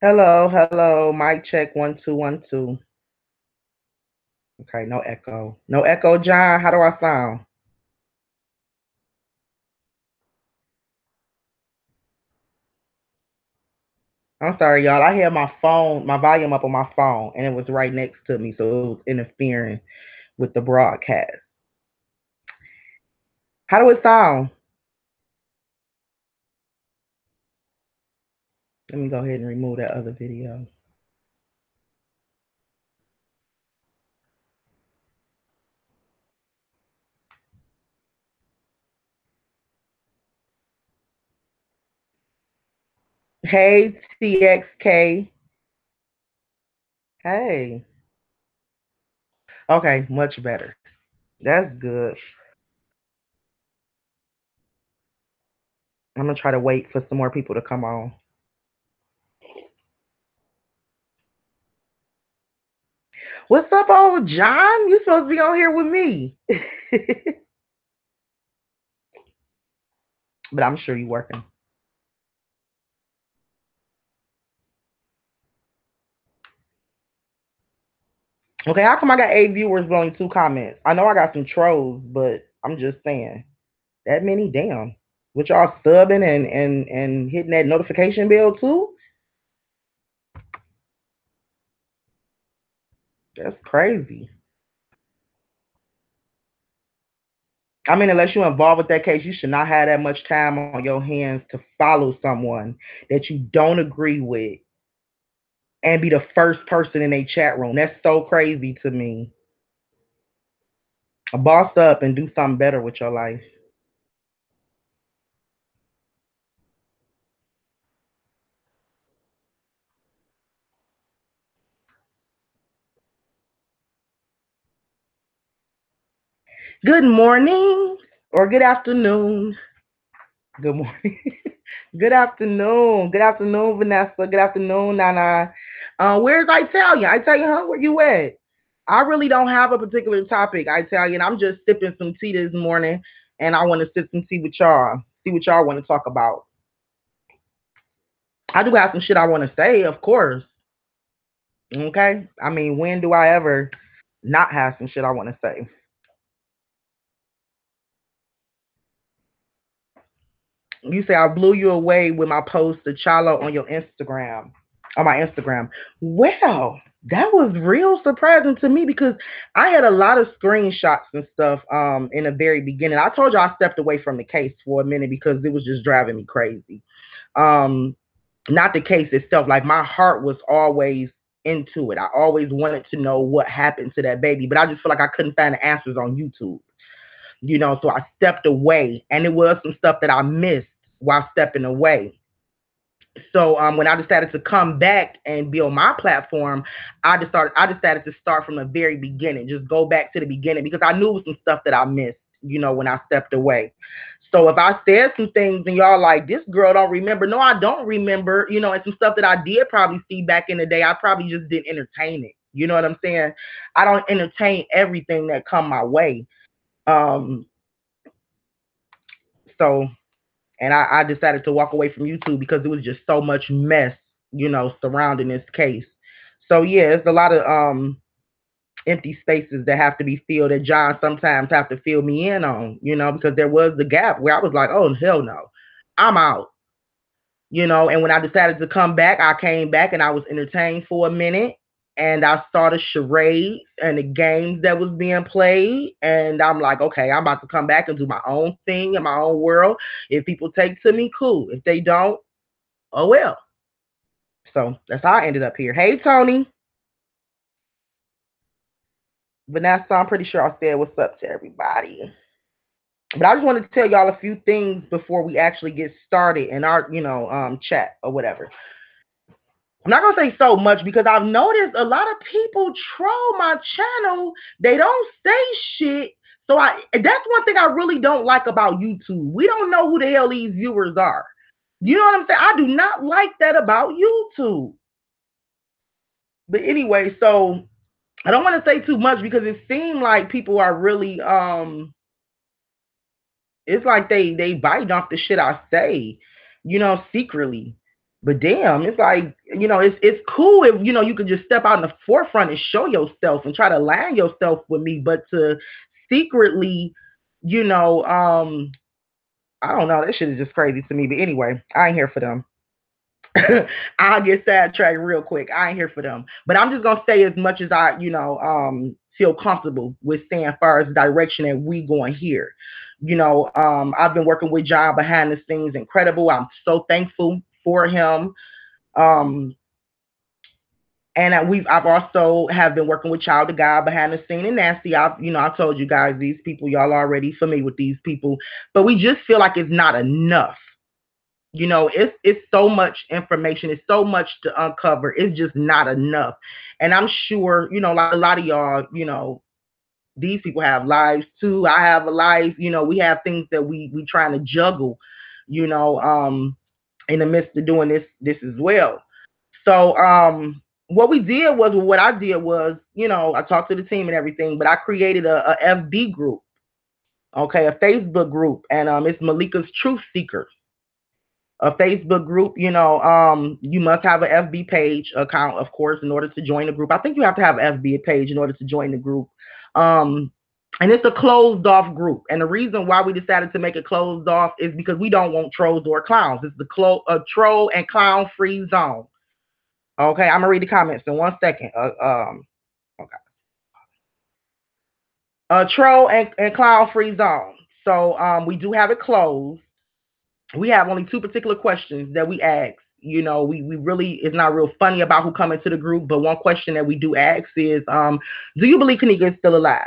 Hello, hello. Mic check 1 2 1 2. Okay, no echo. No echo, John. How do I sound? I'm sorry, y'all. I had my volume up on my phone, and it was right next to me, so it was interfering with the broadcast. How do it sound? Let me go ahead and remove that other video. Hey, TXK. Hey. Okay, much better. That's good. I'm gonna try to wait for some more people to come on. What's up, old John? You supposed to be on here with me. But I'm sure you working. Okay, how come I got 8 viewers but only 2 comments? I know I got some trolls, but I'm just saying that many. Damn, with y'all subbing and hitting that notification bell too. That's crazy. I mean, unless you're involved with that case, you should not have that much time on your hands to follow someone that you don't agree with and be the first person in a chat room. That's so crazy to me. Boss up and do something better with your life. Good morning or good afternoon. Good morning. Good afternoon. Good afternoon, Vanessa. Good afternoon, Nana. Where's Italian? Italian, huh? Where you at? I really don't have a particular topic, Italian. I'm just sipping some tea this morning, and I want to sip some tea with y'all. See what y'all want to talk about. I do have some shit I want to say, of course. Okay. I mean, when do I ever not have some shit I want to say? You say I blew you away with my post to Chalo on your Instagram, on my Instagram. Well, that was real surprising to me because I had a lot of screenshots and stuff in the very beginning. I told you I stepped away from the case for a minute because it was just driving me crazy. Um, Not the case itself. Like my heart was always into it. I always wanted to know what happened to that baby, but I just feel like I couldn't find the answers on YouTube. So I stepped away, and it was some stuff that I missed while stepping away. So when I decided to come back and be on my platform, I decided to start from the very beginning, just go back to the beginning because I knew it was some stuff that I missed, when I stepped away. So if I said some things and y'all like, this girl don't remember, no, I don't remember, and some stuff that I did probably see back in the day, I probably just didn't entertain it. You know what I'm saying? I don't entertain everything that come my way. Um, so and I decided to walk away from YouTube because it was just so much mess, surrounding this case. So yeah, it's a lot of empty spaces that have to be filled that John sometimes have to fill me in on, because there was the gap where I was like, oh hell no, I'm out. And when I decided to come back, I came back and I was entertained for a minute, and I saw the charades and the games that was being played, and I'm like, okay, I'm about to come back and do my own thing in my own world. If people take to me, cool. If they don't, oh well. So that's how I ended up here. Hey Tony, Vanessa, I'm pretty sure I said what's up to everybody. But I just wanted to tell y'all a few things before we actually get started in our, chat or whatever. I'm not gonna say so much because I've noticed a lot of people troll my channel. They don't say shit. So that's one thing I really don't like about YouTube. We don't know who the hell these viewers are. You know what I'm saying? I do not like that about YouTube. But anyway, so I don't want to say too much because it seemed like people are really it's like they bite off the shit I say, secretly. But damn, it's like, it's cool if you could just step out in the forefront and show yourself and try to align yourself with me, but to secretly, you know, I don't know, that shit is just crazy to me. But anyway, I ain't here for them. I'll get sidetracked real quick. I ain't here for them. But I'm just gonna say as much as I, feel comfortable with saying as far as the direction that we going here. I've been working with John behind the scenes, incredible. I'm so thankful for him. Um, and I've also have been working with Child of God behind the scene and Nancy. I told you guys these people, y'all already familiar with these people, but we just feel like it's not enough. It's so much information, it's so much to uncover, it's just not enough. And I'm sure, like a lot of y'all, these people have lives too. I have a life. We have things that we trying to juggle, you know um in the midst of doing this as well. So what I did was, I talked to the team and everything, but I created a FB group, okay, a Facebook group, and it's Malika's Truth Seekers, a Facebook group. You must have an FB page account, of course, in order to join the group. I think you have to have an FB page in order to join the group. Um, and it's a closed off group. And the reason why we decided to make it closed off is because we don't want trolls or clowns. It's the troll and clown free zone. Okay, I'm gonna read the comments in 1 second. Okay. Troll and clown free zone. So we do have it closed. We have only two particular questions that we ask. We really, it's not real funny about who come into the group, but one question that we do ask is, do you believe Kanika is still alive?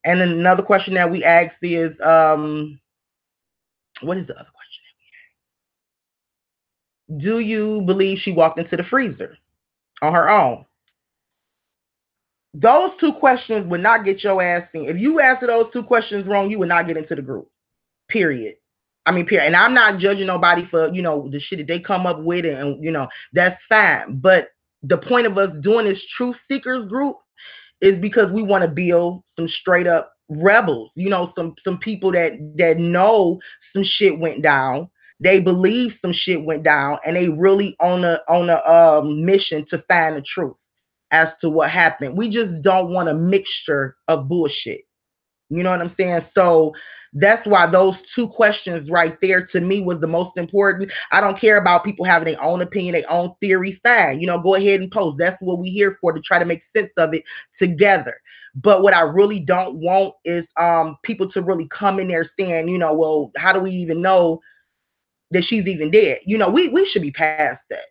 And then another question that we ask is, what is the other question? Do you believe she walked into the freezer on her own? Those two questions would not get your ass in. If you answer those two questions wrong, you would not get into the group. Period. I mean, period. And I'm not judging nobody for, the shit that they come up with, and that's fine. But the point of us doing this Truth Seekers group is because we want to build some straight up rebels, some people that know some shit went down. They believe some shit went down, and they really on a mission to find the truth as to what happened. We just don't want a mixture of bullshit. You know what I'm saying? So that's why those two questions right there to me was the most important. I don't care about people having their own opinion, their own theory. Fine, go ahead and post. That's what we're here for, to try to make sense of it together. But what I really don't want is people to really come in there saying, well, how do we even know that she's even dead? We should be past that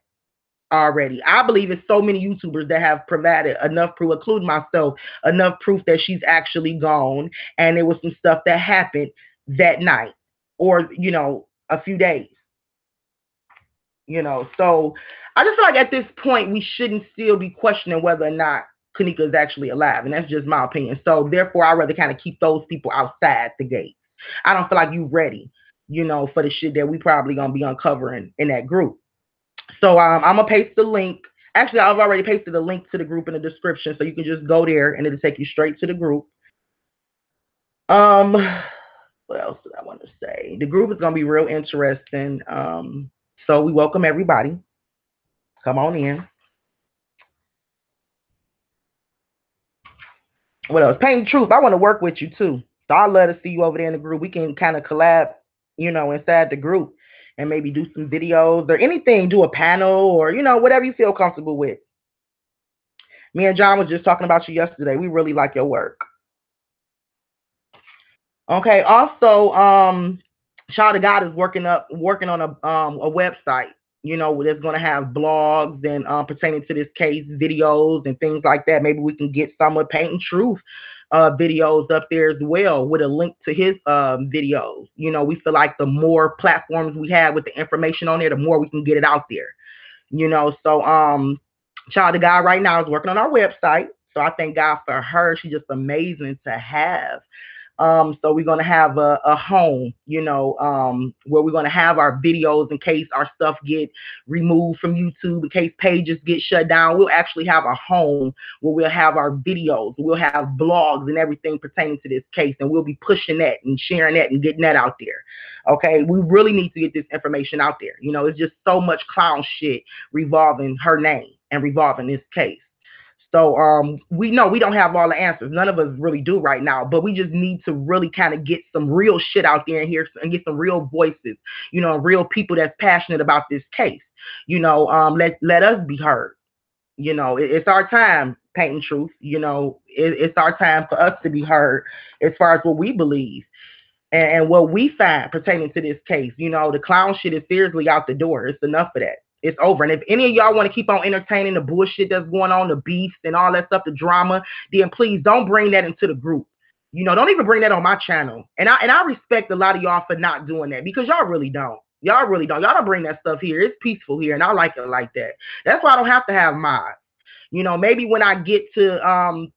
already. I believe it's so many YouTubers that have provided enough proof, including myself, enough proof that she's actually gone, and there was some stuff that happened that night, or a few days. So I just feel like at this point we shouldn't still be questioning whether or not Kanika is actually alive, and that's just my opinion. So therefore, I'd rather kind of keep those people outside the gate. I don't feel like you ready, for the shit that we probably gonna be uncovering in that group. So I'm gonna paste the link. Actually, I've already pasted the link to the group in the description, so you can just go there and it'll take you straight to the group. Um, what else did I want to say? The group is gonna be real interesting. So we welcome everybody. Come on in. What else? Pain Truth. I want to work with you too. So I'd love to see you over there in the group. We can kind of collab, inside the group, and maybe do some videos or anything. Do a panel, or whatever you feel comfortable with. Me and John was just talking about you yesterday. We really like your work. Okay. Also, Child of God is working on a website. That's going to have blogs and pertaining to this case, videos and things like that. Maybe we can get some of Paint and Truth videos up there as well, with a link to his videos. We feel like the more platforms we have with the information on there, the more we can get it out there. So Child of God right now is working on our website. So I thank God for her. She's just amazing to have. So we're gonna have a home, where we're gonna have our videos in case our stuff get removed from YouTube, in case pages get shut down. We'll actually have a home where we'll have our videos, we'll have blogs and everything pertaining to this case, and we'll be pushing that and sharing that and getting that out there. Okay, we really need to get this information out there. It's just so much clown shit revolving her name and revolving this case. So we know we don't have all the answers. None of us really do right now, but we just need to really kind of get some real shit out there and hear and get some real voices, real people that's passionate about this case. Let us be heard. It's our time, Painting Truth. It's our time for us to be heard as far as what we believe and what we find pertaining to this case. The clown shit is seriously out the door. It's enough of that. It's over. And if any of y'all want to keep on entertaining the bullshit that's going on, the beefs and all that stuff, the drama, then please don't bring that into the group. Don't even bring that on my channel. And I respect a lot of y'all for not doing that, because y'all really don't. Y'all really don't. Y'all don't bring that stuff here. It's peaceful here, and I like it like that. That's why I don't have to have mods. Maybe when I get to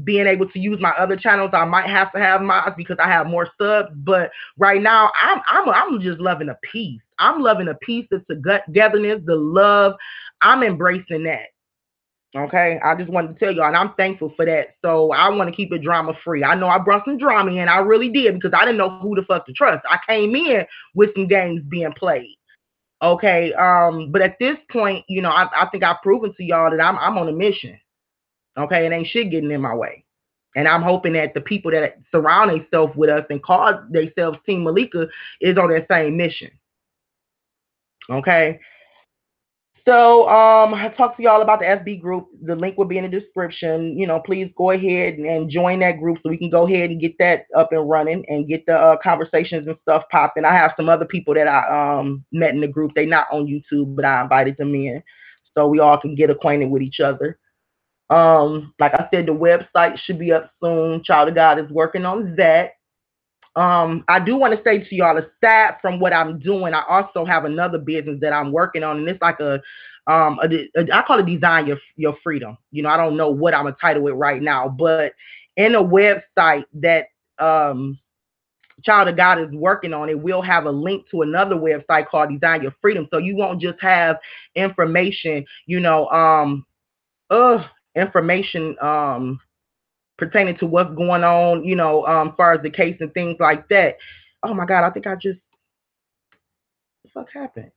being able to use my other channels, I might have to have mods because I have more subs. But right now, I'm just loving a peace. I'm loving a peace, the togetherness, the love. I'm embracing that. Okay, I just wanted to tell y'all, and I'm thankful for that. So I want to keep it drama free. I know I brought some drama in, I really did, because I didn't know who the fuck to trust. I came in with some games being played. Okay, but at this point, I think I've proven to y'all that I'm on a mission. Okay, it ain't shit getting in my way. And I'm hoping that the people that surround themselves with us and call themselves Team Malika is on that same mission. Okay. So I talked to y'all about the SB group. The link will be in the description. Please go ahead and join that group so we can go ahead and get that up and running and get the conversations and stuff popping. I have some other people that I met in the group. They're not on YouTube, but I invited them in so we all can get acquainted with each other. Like I said, the website should be up soon. Child of God is working on that. I do want to say to y'all, aside from what I'm doing, I also have another business that I'm working on, and it's like I call it Design Your Freedom. I don't know what I'm gonna title it right now, but in a website that Child of God is working on, it will have a link to another website called Design Your Freedom. So you won't just have information, information pertaining to what's going on, as far as the case and things like that. Oh my God, I think what the fuck happened?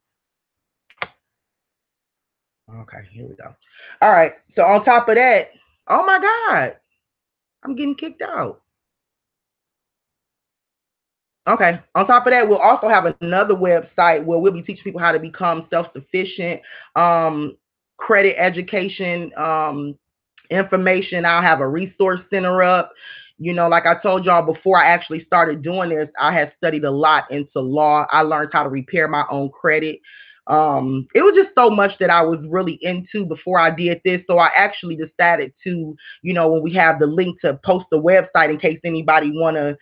Okay, here we go. All right, so on top of that, oh my God, I'm getting kicked out. Okay, on top of that, we'll also have another website where we'll be teaching people how to become self-sufficient, credit education, information. I'll have a resource center up. Like I told y'all before I actually started doing this, I had studied a lot into law. I learned how to repair my own credit. It was just so much that I was really into before I did this. So I actually decided to, when we have the link, to post the website in case anybody want to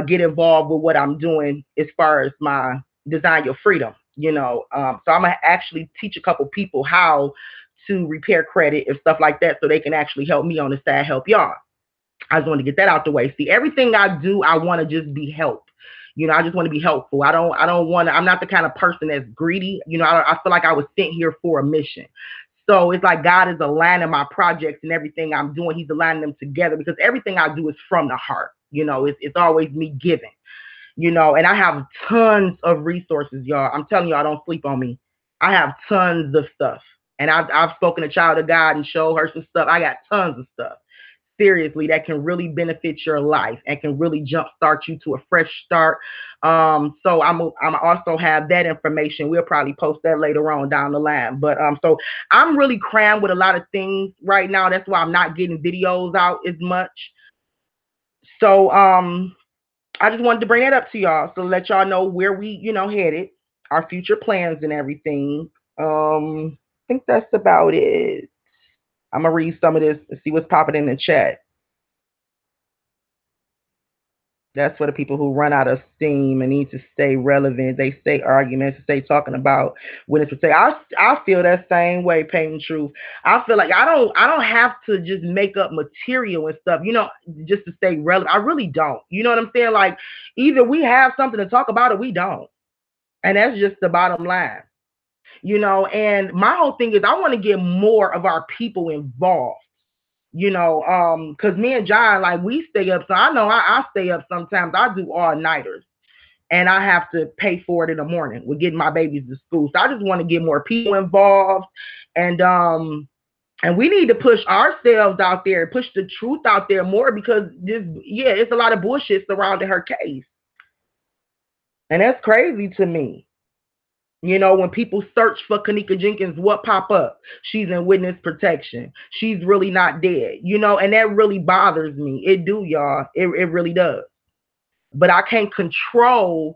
get involved with what I'm doing as far as my Design Your Freedom. So I'm gonna actually teach a couple people how to repair credit and stuff like that, so they can actually help me on the side, help y'all. I just want to get that out the way. See, everything I do, I want to just be help. I just want to be helpful. I don't want to. I'm not the kind of person that's greedy. I feel like I was sent here for a mission. So it's like God is aligning my projects and everything I'm doing. He's aligning them together because everything I do is from the heart. It's always me giving. And I have tons of resources, y'all. I'm telling y'all, don't sleep on me. I have tons of stuff. And I've spoken to Child of God and showed her some stuff. I got tons of stuff, seriously, that can really benefit your life and can really jumpstart you to a fresh start. So I'm also have that information. We'll probably post that later on down the line. But so I'm really crammed with a lot of things right now. That's why I'm not getting videos out as much. So I just wanted to bring that up to y'all, so let y'all know where we, headed, our future plans and everything. I think that's about it. I'm gonna read some of this and see what's popping in the chat. That's for the people who run out of steam and need to stay relevant. They stay arguments, stay talking about when it's say. I feel that same way, pain truth. I feel like I don't have to just make up material and stuff, just to stay relevant. I really don't. You know what I'm saying? Like either we have something to talk about or we don't. And that's just the bottom line. And my whole thing is I want to get more of our people involved. Because me and John, like we stay up. So I know I stay up sometimes. I do all nighters and I have to pay for it in the morning with getting my babies to school. So I just want to get more people involved and we need to push ourselves out there, push the truth out there more because it's a lot of bullshit surrounding her case. And that's crazy to me. When people search for Kanika Jenkins, what pop up? She's in witness protection. She's really not dead, and that really bothers me. It do, y'all. It really does. But I can't control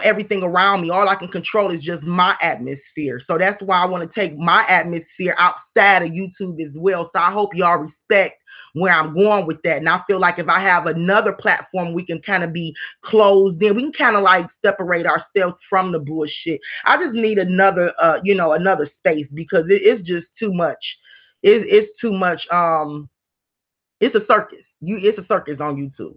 everything around me. All I can control is just my atmosphere. So that's why I want to take my atmosphere outside of YouTube as well. So I hope y'all respect where I'm going with that. And I feel like if I have another platform, we can kind of be closed in. We can kind of like separate ourselves from the bullshit. I just need another space because it's just too much. It's too much. It's a circus. It's a circus on YouTube.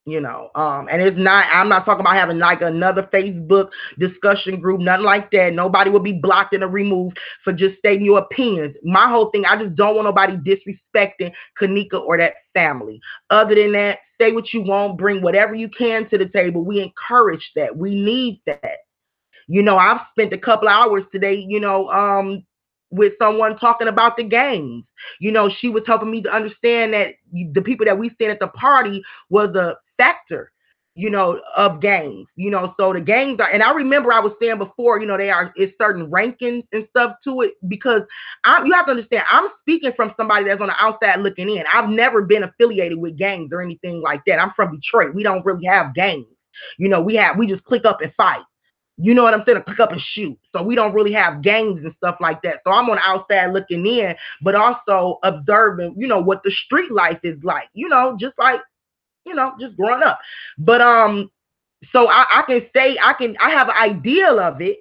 And I'm not talking about having like another Facebook discussion group, nothing like that. Nobody will be blocked and removed for just stating your opinions. My whole thing, I just don't want nobody disrespecting Kanika or that family. Other than that, say what you want, bring whatever you can to the table. We encourage that. We need that. I've spent a couple hours today, with someone talking about the gangs. She was helping me to understand that the people that we seen at the party was a factor, of gangs. So the gangs are, and I remember I was saying before, it's certain rankings and stuff to it because you have to understand, I'm speaking from somebody that's on the outside looking in. I've never been affiliated with gangs or anything like that. I'm from Detroit. We don't really have gangs. We just click up and fight. You know what I'm saying? To pick up and shoot. So we don't really have gangs and stuff like that. So I'm on the outside looking in, but also observing, what the street life is like, just like, just growing up. But so I can say I have an idea of it,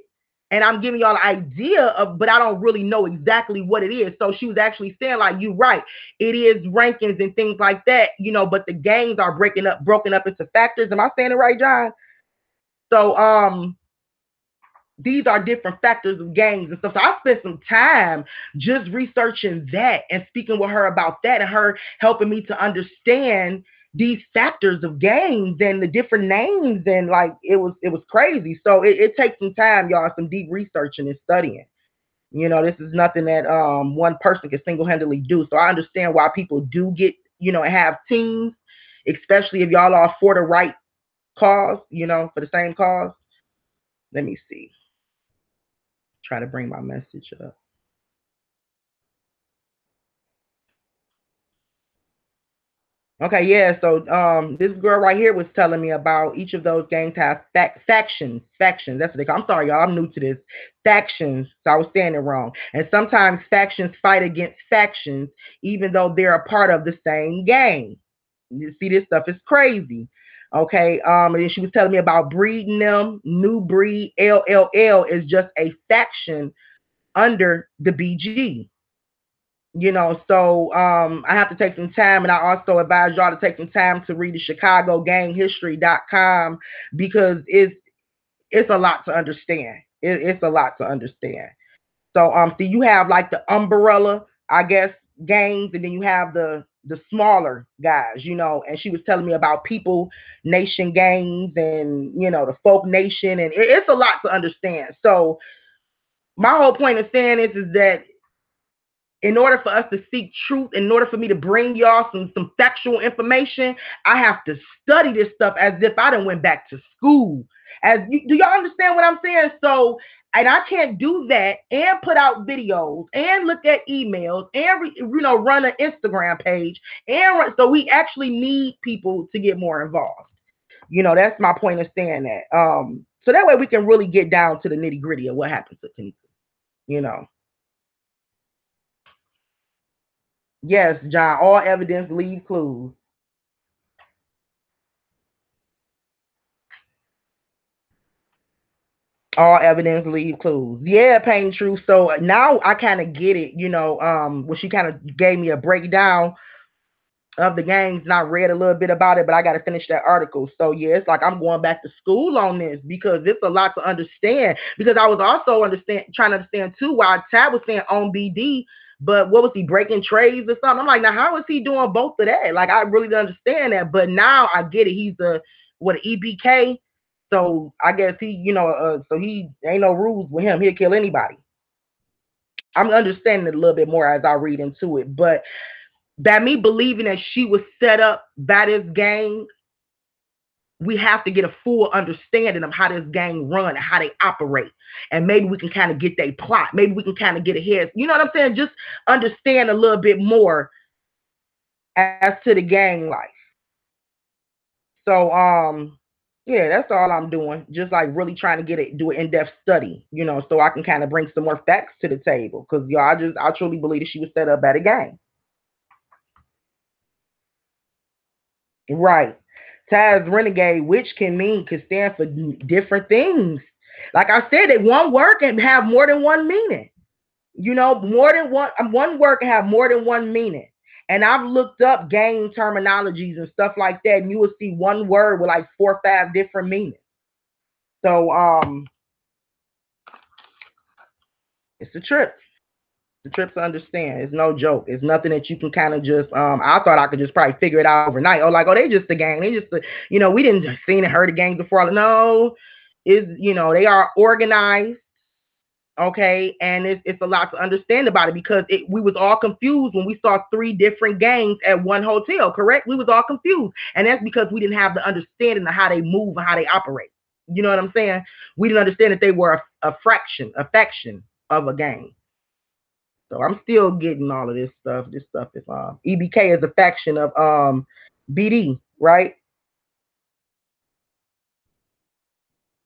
and I'm giving y'all an idea of, but I don't really know exactly what it is. So she was actually saying, like, you right, it is rankings and things like that, but the gangs are broken up into factors. Am I saying it right, John? So these are different factors of gangs and stuff. So I spent some time just researching that and speaking with her about that, and her helping me to understand these factors of gangs and the different names, and like it was crazy. So it takes some time, y'all, some deep researching and studying. This is nothing that one person can single-handedly do. So I understand why people do get, and have teams, especially if y'all are for the right cause, for the same cause. Let me see. Try to bring my message up. Okay, yeah. So this girl right here was telling me about each of those gangs have factions. Factions. That's what they call. I'm sorry, y'all. I'm new to this. Factions. So I was saying it wrong. And sometimes factions fight against factions, even though they're a part of the same gang. You see, this stuff is crazy. Okay. And then she was telling me about breeding them. New breed LLL is just a faction under the BG. So I have to take some time, and I also advise y'all to take some time to read the ChicagoGangHistory.com because it's a lot to understand. It's a lot to understand. So so you have like the umbrella, I guess, gangs, and then you have the smaller guys, and she was telling me about People Nation gangs and the Folk Nation, and it's a lot to understand. So my whole point of saying is that in order for us to seek truth, in order for me to bring y'all some factual information, I have to study this stuff as if I done went back to school. Do y'all understand what I'm saying? So, and I can't do that and put out videos and look at emails and run an Instagram page so we actually need people to get more involved. That's my point of saying that. So that way we can really get down to the nitty gritty of what happens to Tanika. You know. Yes, John, all evidence leave clues. All evidence leave clues. Yeah, Pain True. So now I kind of get it, when she kind of gave me a breakdown of the games, and I read a little bit about it, but I got to finish that article. So yeah, it's like I'm going back to school on this because it's a lot to understand. Because I was also trying to understand too why Tab was saying on BD, but what was he breaking trays or something? I'm like, now how is he doing both of that? Like I really didn't understand that, but now I get it. He's a what, EBK. So I guess he, so he ain't no rules with him. He'll kill anybody. I'm understanding it a little bit more as I read into it, but that me believing that she was set up by this gang, we have to get a full understanding of how this gang run and how they operate. And maybe we can kind of get their plot. Maybe we can kind of get ahead. You know what I'm saying? Just understand a little bit more as to the gang life. So yeah, that's all I'm doing. Just like really trying to do an in-depth study, so I can kind of bring some more facts to the table. Cause y'all, I truly believe that she was set up by the gang. Right. Taz Renegade, which could stand for different things. Like I said, that one word can have more than one meaning. More than one word can have more than one meaning. And I've looked up gang terminologies and stuff like that, and you will see one word with like 4 or 5 different meanings. So it's a trip. The trip to understand. It's no joke. It's nothing that you can kind of just. I thought I could just probably figure it out overnight. Oh, like, oh, they just a gang. They just, we didn't seen and heard of gangs before. No, they are organized. Okay, and it's a lot to understand about it because we was all confused when we saw 3 different gangs at one hotel. Correct? We was all confused, and that's because we didn't have the understanding of how they move and how they operate. You know what I'm saying? We didn't understand that they were a faction of a gang. So I'm still getting all of this stuff. This stuff is EBK is a faction of BD, right?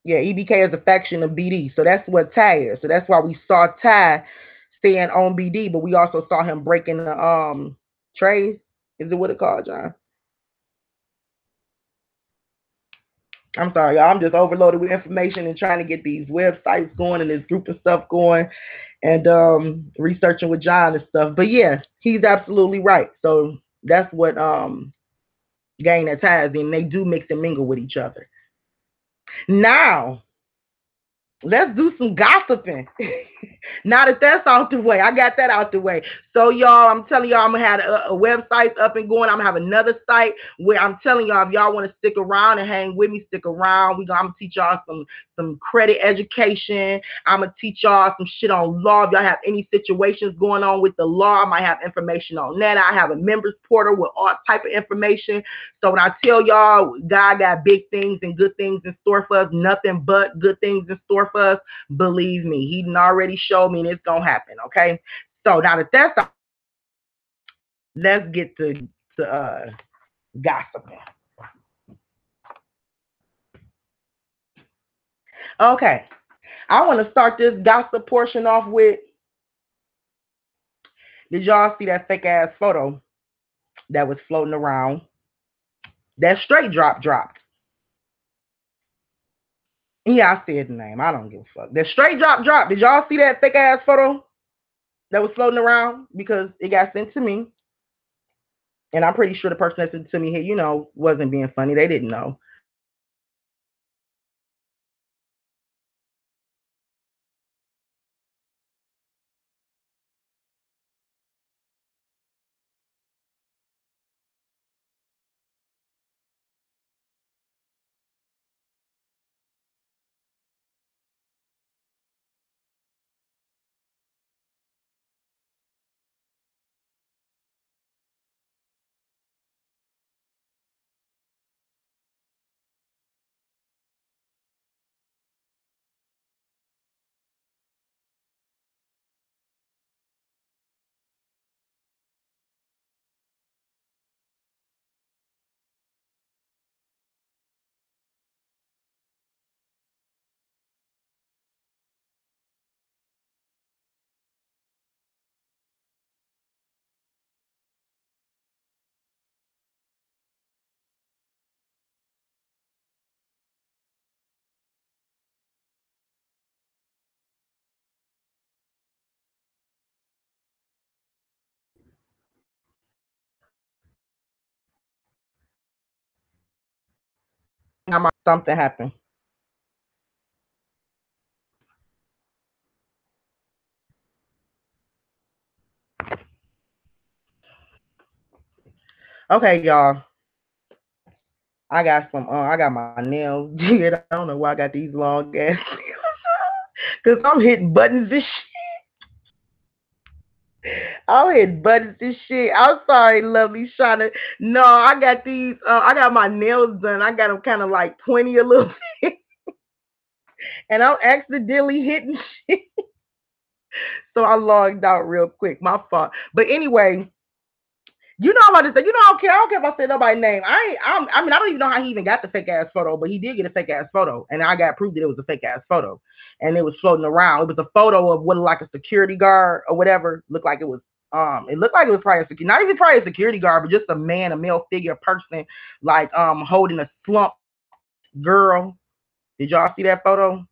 Yeah, EBK is a faction of BD. So that's what Ty is. So that's why we saw Ty staying on BD, but we also saw him breaking the trays. Is it what it called, John? I'm sorry, y'all. I'm just overloaded with information and trying to get these websites going and this group of stuff going and researching with John and stuff. But yeah, he's absolutely right. So that's what gang that ties in. They do mix and mingle with each other. Now, let's do some gossiping. Now that that's out the way, I got that out the way. So y'all, I'm telling y'all, I'm gonna have a website up and going. I'm gonna have another site where I'm telling y'all, if y'all want to stick around and hang with me, stick around. I'm gonna teach y'all some credit education. I'm gonna teach y'all some shit on law. If y'all have any situations going on with the law, I might have information on that. I have a members portal with all type of information. So when I tell y'all, God got big things and good things in store for us, nothing but good things in store for us, believe me, he done already showed me and it's gonna happen. Okay. So now that that's all, let's get to gossiping. Okay. I want to start this gossip portion off with, did y'all see that fake ass photo that was floating around? That straight dropped. Yeah, I said the name. I don't give a fuck. That straight dropped. Did y'all see that fake ass photo that was floating around? Because it got sent to me. And I'm pretty sure the person that sent it to me here, wasn't being funny. They didn't know. Something happened. Okay, y'all. I got my nails did. I don't know why I got these long ass because I'm hitting buttons and shit. I'm hitting buttons and shit. I'm sorry, lovely Shauna. No, I got these. I got my nails done. I got them kind of like pointy a little bit, and I'm accidentally hitting shit. So I logged out real quick. My fault. But anyway, you know I'm about to say, I don't care. I don't care if I say nobody's name. I mean, I don't even know how he even got the fake ass photo, but he did get a fake ass photo, and I got proof that it was a fake ass photo, and it was floating around. It was a photo of what looked like a security guard or whatever. Looked like it was. It looked like it was probably a not even probably a security guard, but just a man, a male figure, person, like holding a slumped girl. Did y'all see that photo?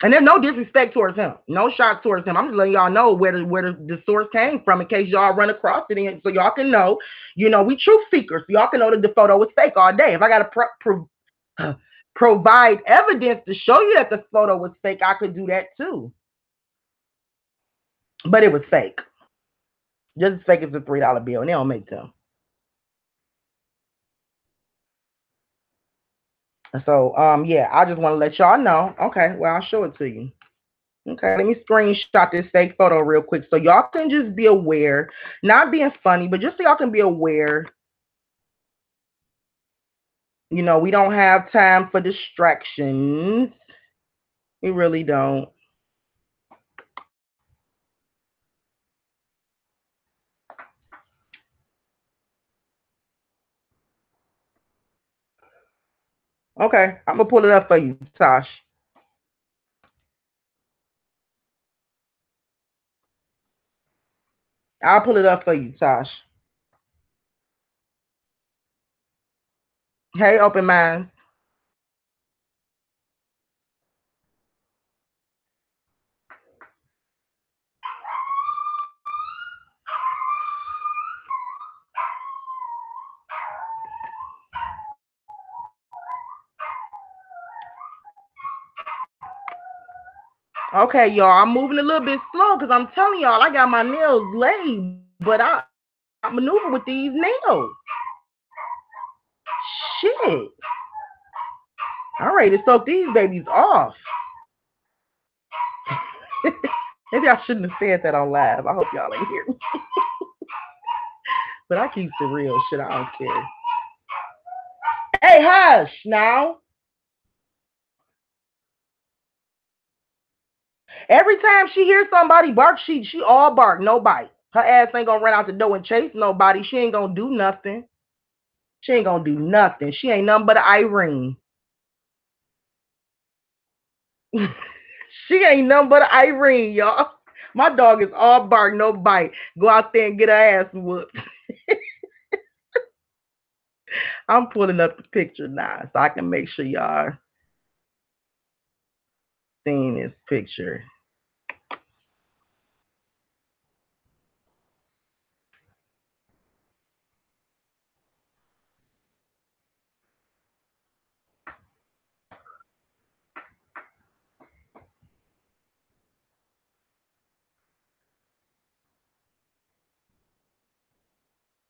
And there's no disrespect towards him, no shot towards him. I'm just letting y'all know where the source came from in case y'all run across it, and so y'all can know. We truth seekers. So y'all can know that the photo was fake all day. If I gotta provide evidence to show you that the photo was fake, I could do that too. But it was fake, just as fake as a $3 bill, and they don't make them. So yeah, I just want to let y'all know. Okay, well I'll show it to you. Okay, let me screenshot this fake photo real quick so y'all can just be aware. Not being funny, but just so y'all can be aware. We don't have time for distractions. We really don't. Okay, I'm gonna pull it up for you, Tosh. I'll pull it up for you, Tosh. Hey, open mind. Okay, y'all, I'm moving a little bit slow because I'm telling y'all I got my nails laid, but I maneuver with these nails. Shit. I'm ready to soak these babies off. Maybe I shouldn't have said that on live. I hope y'all ain't hear me. But I keep it real. Shit, I don't care. Hey, hush now. Every time she hears somebody bark, she all bark, no bite. Her ass ain't gonna run out the door and chase nobody. She ain't gonna do nothing. She ain't gonna do nothing. She ain't nothing but an Irene. She ain't nothing but an Irene, y'all. My dog is all bark, no bite. Go out there and get her ass whooped. I'm pulling up the picture now so I can make sure y'all seeing this picture.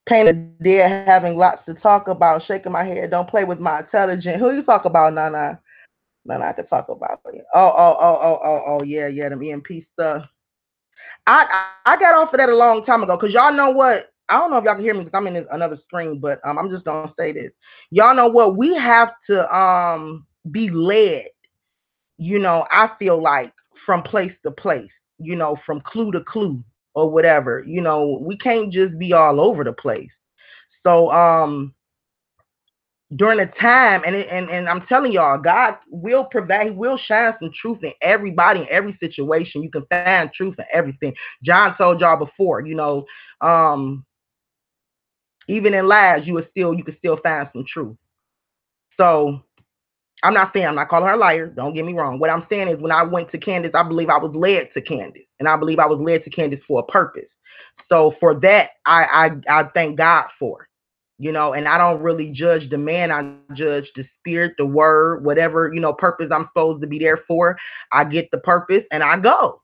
Painted dead, having lots to talk about, shaking my head, don't play with my intelligence. Who you talk about, Nana? Nana, I could talk about it. Oh, yeah, them EMP stuff. I got off of that a long time ago because y'all know what? I don't know if y'all can hear me because I'm in another screen, but I'm just gonna say this. Y'all know what? We have to be led. I feel like from place to place. From clue to clue or whatever. We can't just be all over the place. So during the time, and I'm telling y'all, God will provide. He will shine some truth in everybody, in every situation. You can find truth in everything. John told y'all before, even in lies, you can still find some truth. So I'm not calling her a liar. Don't get me wrong. What I'm saying is when I went to Candace, I believe I was led to Candace, and I believe I was led to Candace for a purpose. So for that, I thank God for. And I don't really judge the man. I judge the spirit, the word, whatever, purpose I'm supposed to be there for. I get the purpose and I go.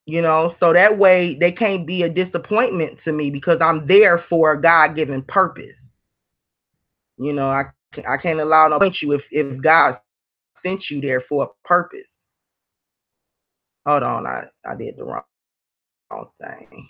So that way they can't be a disappointment to me because I'm there for a God-given purpose. I can't allow no point you if God sent you there for a purpose. Hold on, I did the wrong thing.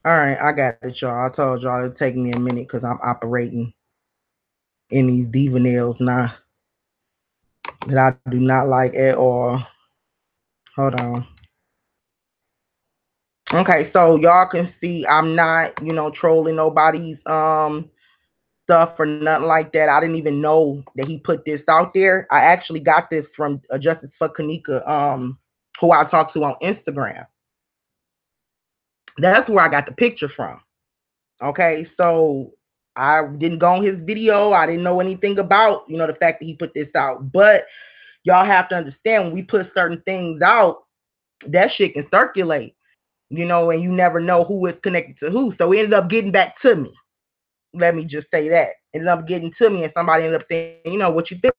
All right, I got it, y'all. I told y'all it'd take me a minute because I'm operating in these diva nails now that I do not like at all. Hold on. Okay, so y'all can see I'm not, trolling nobody's stuff or nothing like that. I didn't even know that he put this out there. I actually got this from Justice for Kanika, who I talked to on Instagram. That's where I got the picture from. Okay, so I didn't go on his video. I didn't know anything about, the fact that he put this out. But y'all have to understand when we put certain things out, that shit can circulate, and you never know who is connected to who. So it ended up getting back to me. Let me just say that. It ended up getting to me and somebody ended up saying, what you think?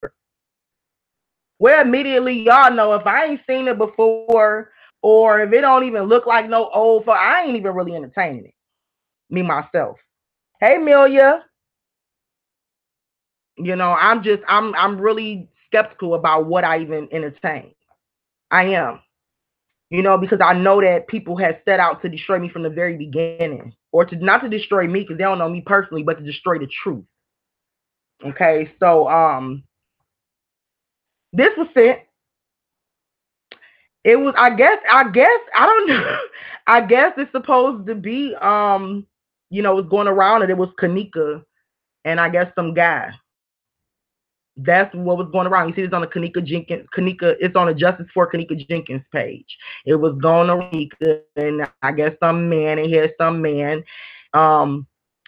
Well, immediately y'all know if I ain't seen it before or if it don't even look like no old, I ain't even really entertaining it. Me, myself. Hey, Amelia. I'm really skeptical about what I even entertain. I am, because I know that people have set out to destroy me from the very beginning, or to not to destroy me because they don't know me personally, but to destroy the truth. Okay, so this was it. It was, I guess, I don't know. I guess it's supposed to be, it's going around and it was Kanika and I guess some guy. That's what was going around. You see this on the Kanika, it's on the Justice for Kanika Jenkins page. It was going around Kanika, and I guess some man, and here's some man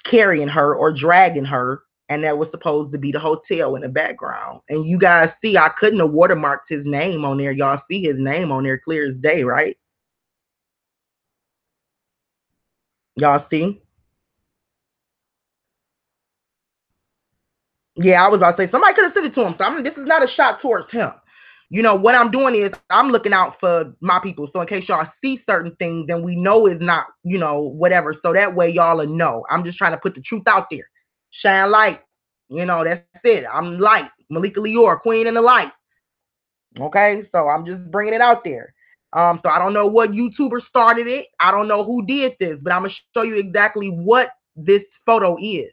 carrying her or dragging her, and that was supposed to be the hotel in the background. And you guys see, I couldn't have watermarked his name on there. Y'all see his name on there clear as day, right? Y'all see? Yeah, I was about to say somebody could have sent it to him. So this is not a shot towards him. What I'm doing is I'm looking out for my people. So in case y'all see certain things and we know it's not, whatever. So that way y'all will know. I'm just trying to put the truth out there. Shine light. That's it. I'm light. Malika Lior, queen in the light. Okay, so I'm just bringing it out there. So I don't know what YouTuber started it. I don't know who did this, but I'm going to show you exactly what this photo is.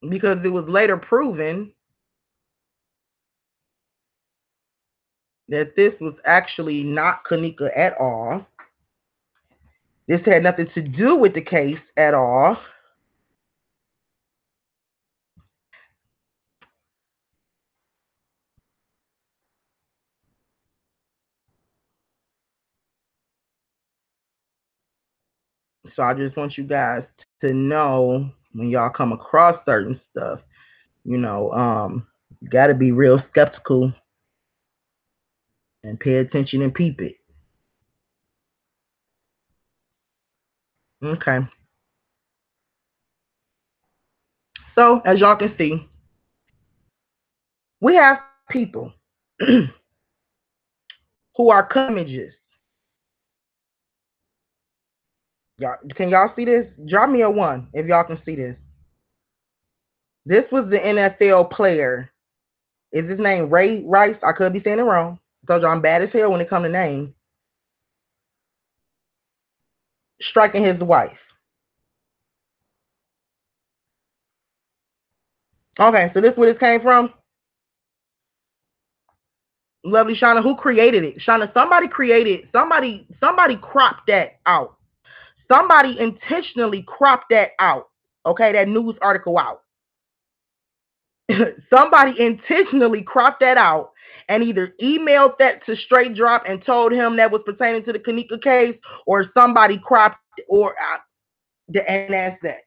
Because it was later proven that this was actually not Kanika at all. This had nothing to do with the case at all. So I just want you guys to know when y'all come across certain stuff, you got to be real skeptical and pay attention and peep it. Okay. So as y'all can see, we have people who are images. Can y'all see this? Drop me a 1 if y'all can see this. This was the NFL player. Is his name Ray Rice? I could be saying it wrong. I told you I'm bad as hell when it comes to names. Striking his wife. Okay, so this is where this came from. Lovely Shauna, who created it? Shauna, somebody created, somebody cropped that out. Somebody intentionally cropped that out. Okay, that news article out. Somebody intentionally cropped that out and either emailed that to Straight Drop and told him that was pertaining to the Kanika case, or somebody cropped it, or and that's that.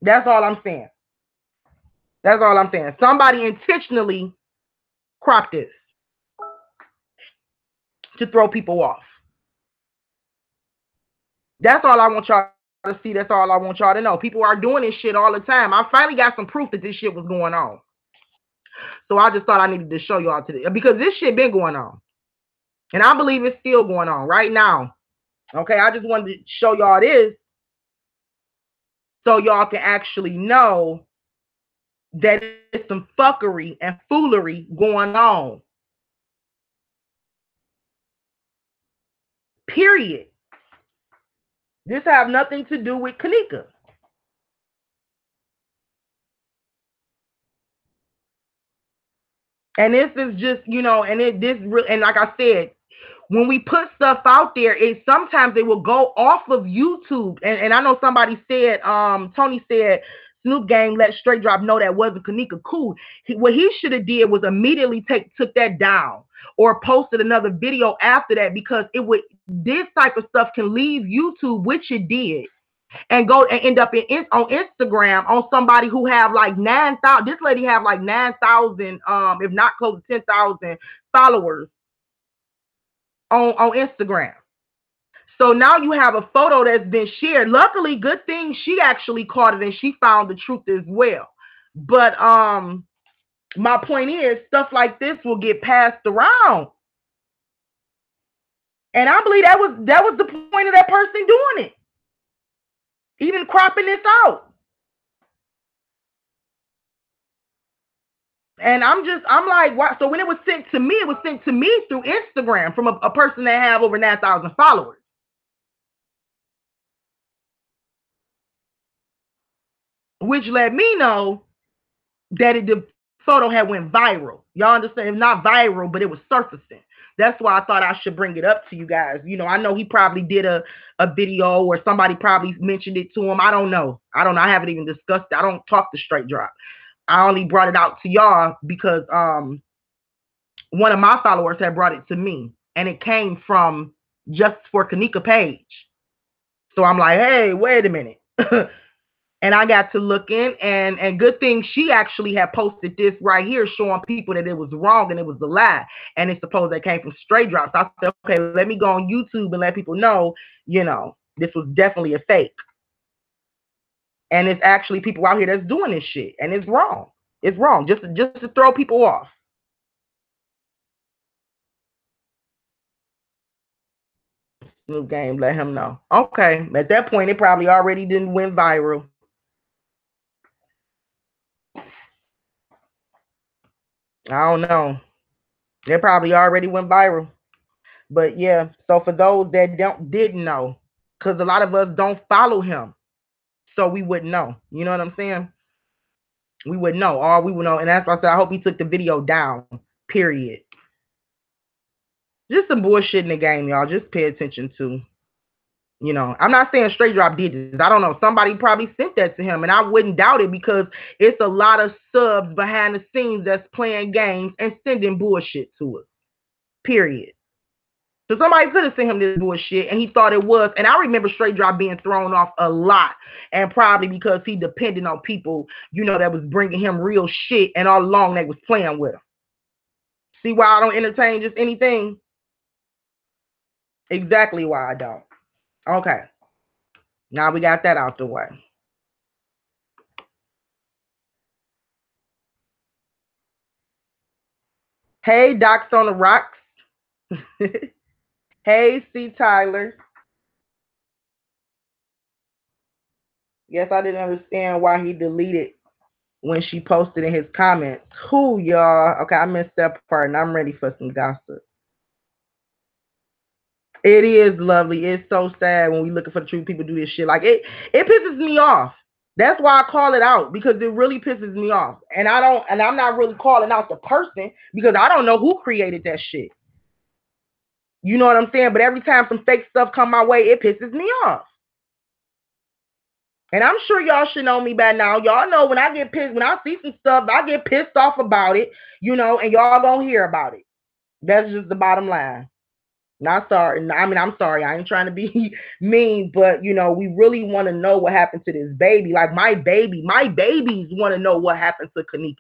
That's all I'm saying. That's all I'm saying. Somebody intentionally cropped this to throw people off. That's all I want y'all to see. That's all I want y'all to know. People are doing this shit all the time. I finally got some proof that this shit was going on. So I just thought I needed to show y'all today, because this shit been going on. And I believe it's still going on right now. Okay, I just wanted to show y'all this so y'all can actually know that it's some fuckery and foolery going on. Period. This have nothing to do with Kanika. And this is just, and like I said, when we put stuff out there, it sometimes it will go off of YouTube. And I know somebody said, Tony said, Snoop Gang let Straight Drop know that wasn't Kanika. Cool. What he should have did was immediately took that down or posted another video after that, because this type of stuff can leave YouTube, which it did, and go and end up on Instagram on somebody who have like 9,000. This lady have like 9,000, if not close to 10,000 followers on Instagram. So now you have a photo that's been shared. Luckily, good thing she actually caught it and she found the truth as well. But my point is, stuff like this will get passed around. And I believe that was the point of that person doing it. Even cropping this out. And I'm like, why? So when it was sent to me, it was sent to me through Instagram from a person that have over 9,000 followers. Which let me know that the photo had went viral. Y'all understand? It's not viral, but it was surfacing. That's why I thought I should bring it up to you guys. I know he probably did a video, or somebody probably mentioned it to him. I don't know. I haven't even discussed it. I don't talk to Straight Drop. I only brought it out to y'all because one of my followers had brought it to me, and it came from Just for Kanika page. So I'm like, hey, wait a minute. And I got to look in, and good thing she actually had posted this right here showing people that it was wrong and it was a lie. And it's supposed that came from Straight Drops. So I said, okay, let me go on YouTube and let people know, this was definitely a fake. And it's actually people out here that's doing this shit. And it's wrong. It's wrong. Just to throw people off. New game, let him know. Okay. At that point, it probably already didn't went viral. I don't know. It probably already went viral. But yeah, so for those that didn't know, because a lot of us don't follow him, so we wouldn't know. You know what I'm saying? We wouldn't know. All we would know, and that's why I said I hope he took the video down. Period. Just some bullshit in the game, y'all. Just pay attention to. I'm not saying Straight Drop did this. I don't know. Somebody probably sent that to him, and I wouldn't doubt it, because it's a lot of subs behind the scenes that's playing games and sending bullshit to us. Period. So somebody could have sent him this bullshit and he thought it was. And I remember Straight Drop being thrown off a lot. And probably because he depended on people, that was bringing him real shit. And all along they was playing with him. See why I don't entertain just anything? Exactly why I don't. Okay. Now we got that out the way. Hey, Docs on the Rocks. Hey, C. Tyler. Guess I didn't understand why he deleted when she posted in his comments. Who, y'all? Okay, I missed that part, and I'm ready for some gossip. It is lovely. It's so sad when we looking for the truth. People do this shit. Like it pisses me off. That's why I call it out, because it really pisses me off. And I'm not really calling out the person, because I don't know who created that shit. You know what I'm saying? But every time some fake stuff come my way, it pisses me off. And I'm sure y'all should know me by now. Y'all know when I get pissed, when I see some stuff, I get pissed off about it, and y'all gonna hear about it. That's just the bottom line. Not sorry. I mean, I'm sorry. I ain't trying to be mean, but we really want to know what happened to this baby. Like my babies want to know what happened to Kanika.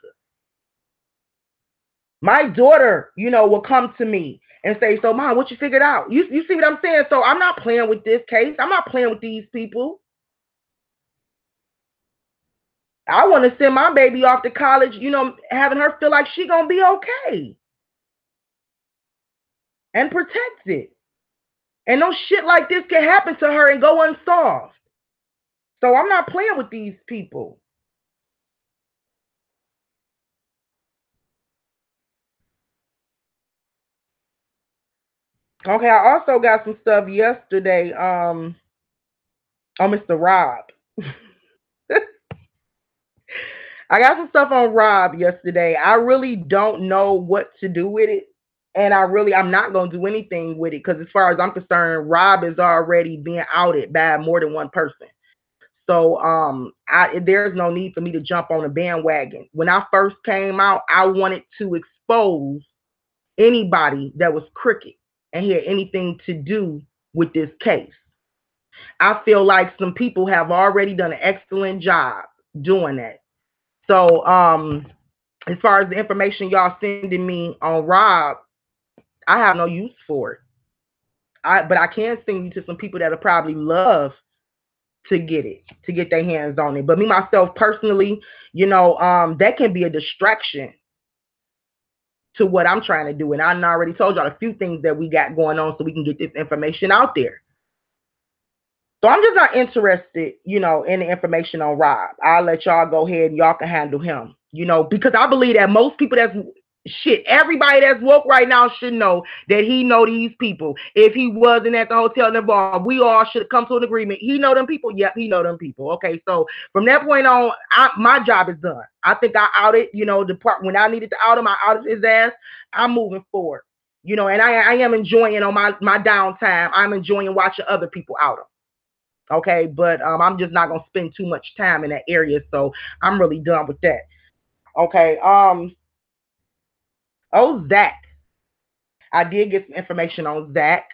My daughter, will come to me and say, "So, Mom, what you figured out?" You see what I'm saying? So I'm not playing with this case. I'm not playing with these people. I want to send my baby off to college, having her feel like she gonna be okay and protect it. And no shit like this can happen to her and go unsolved. So I'm not playing with these people. Okay, I also got some stuff yesterday on Mr. Rob. I got some stuff on Rob yesterday. I really don't know what to do with it. And I'm not going to do anything with it because, as far as I'm concerned, Rob is already being outed by more than one person. So there's no need for me to jump on a bandwagon. When I first came out, I wanted to expose anybody that was crooked and had anything to do with this case. I feel like some people have already done an excellent job doing that. So as far as the information y'all sending me on Rob, I have no use for it. But I can send you to some people that'll probably love to get their hands on it. But me myself personally, that can be a distraction to what I'm trying to do. And I already told y'all a few things that we got going on so we can get this information out there. So I'm just not interested, in the information on Rob. I'll let y'all go ahead and y'all can handle him, because I believe that most people everybody that's woke right now should know that he know these people. If he wasn't at the hotel in the bar, we all should come to an agreement. He know them people. Yep, he know them people. Okay, so from that point on, my job is done. I think I outed, the part when I needed to out him, I outed his ass. I'm moving forward, and I am enjoying on my downtime. I'm enjoying watching other people out him. Okay, but I'm just not gonna spend too much time in that area, so I'm really done with that. Okay, Zach, I did get some information on Zach,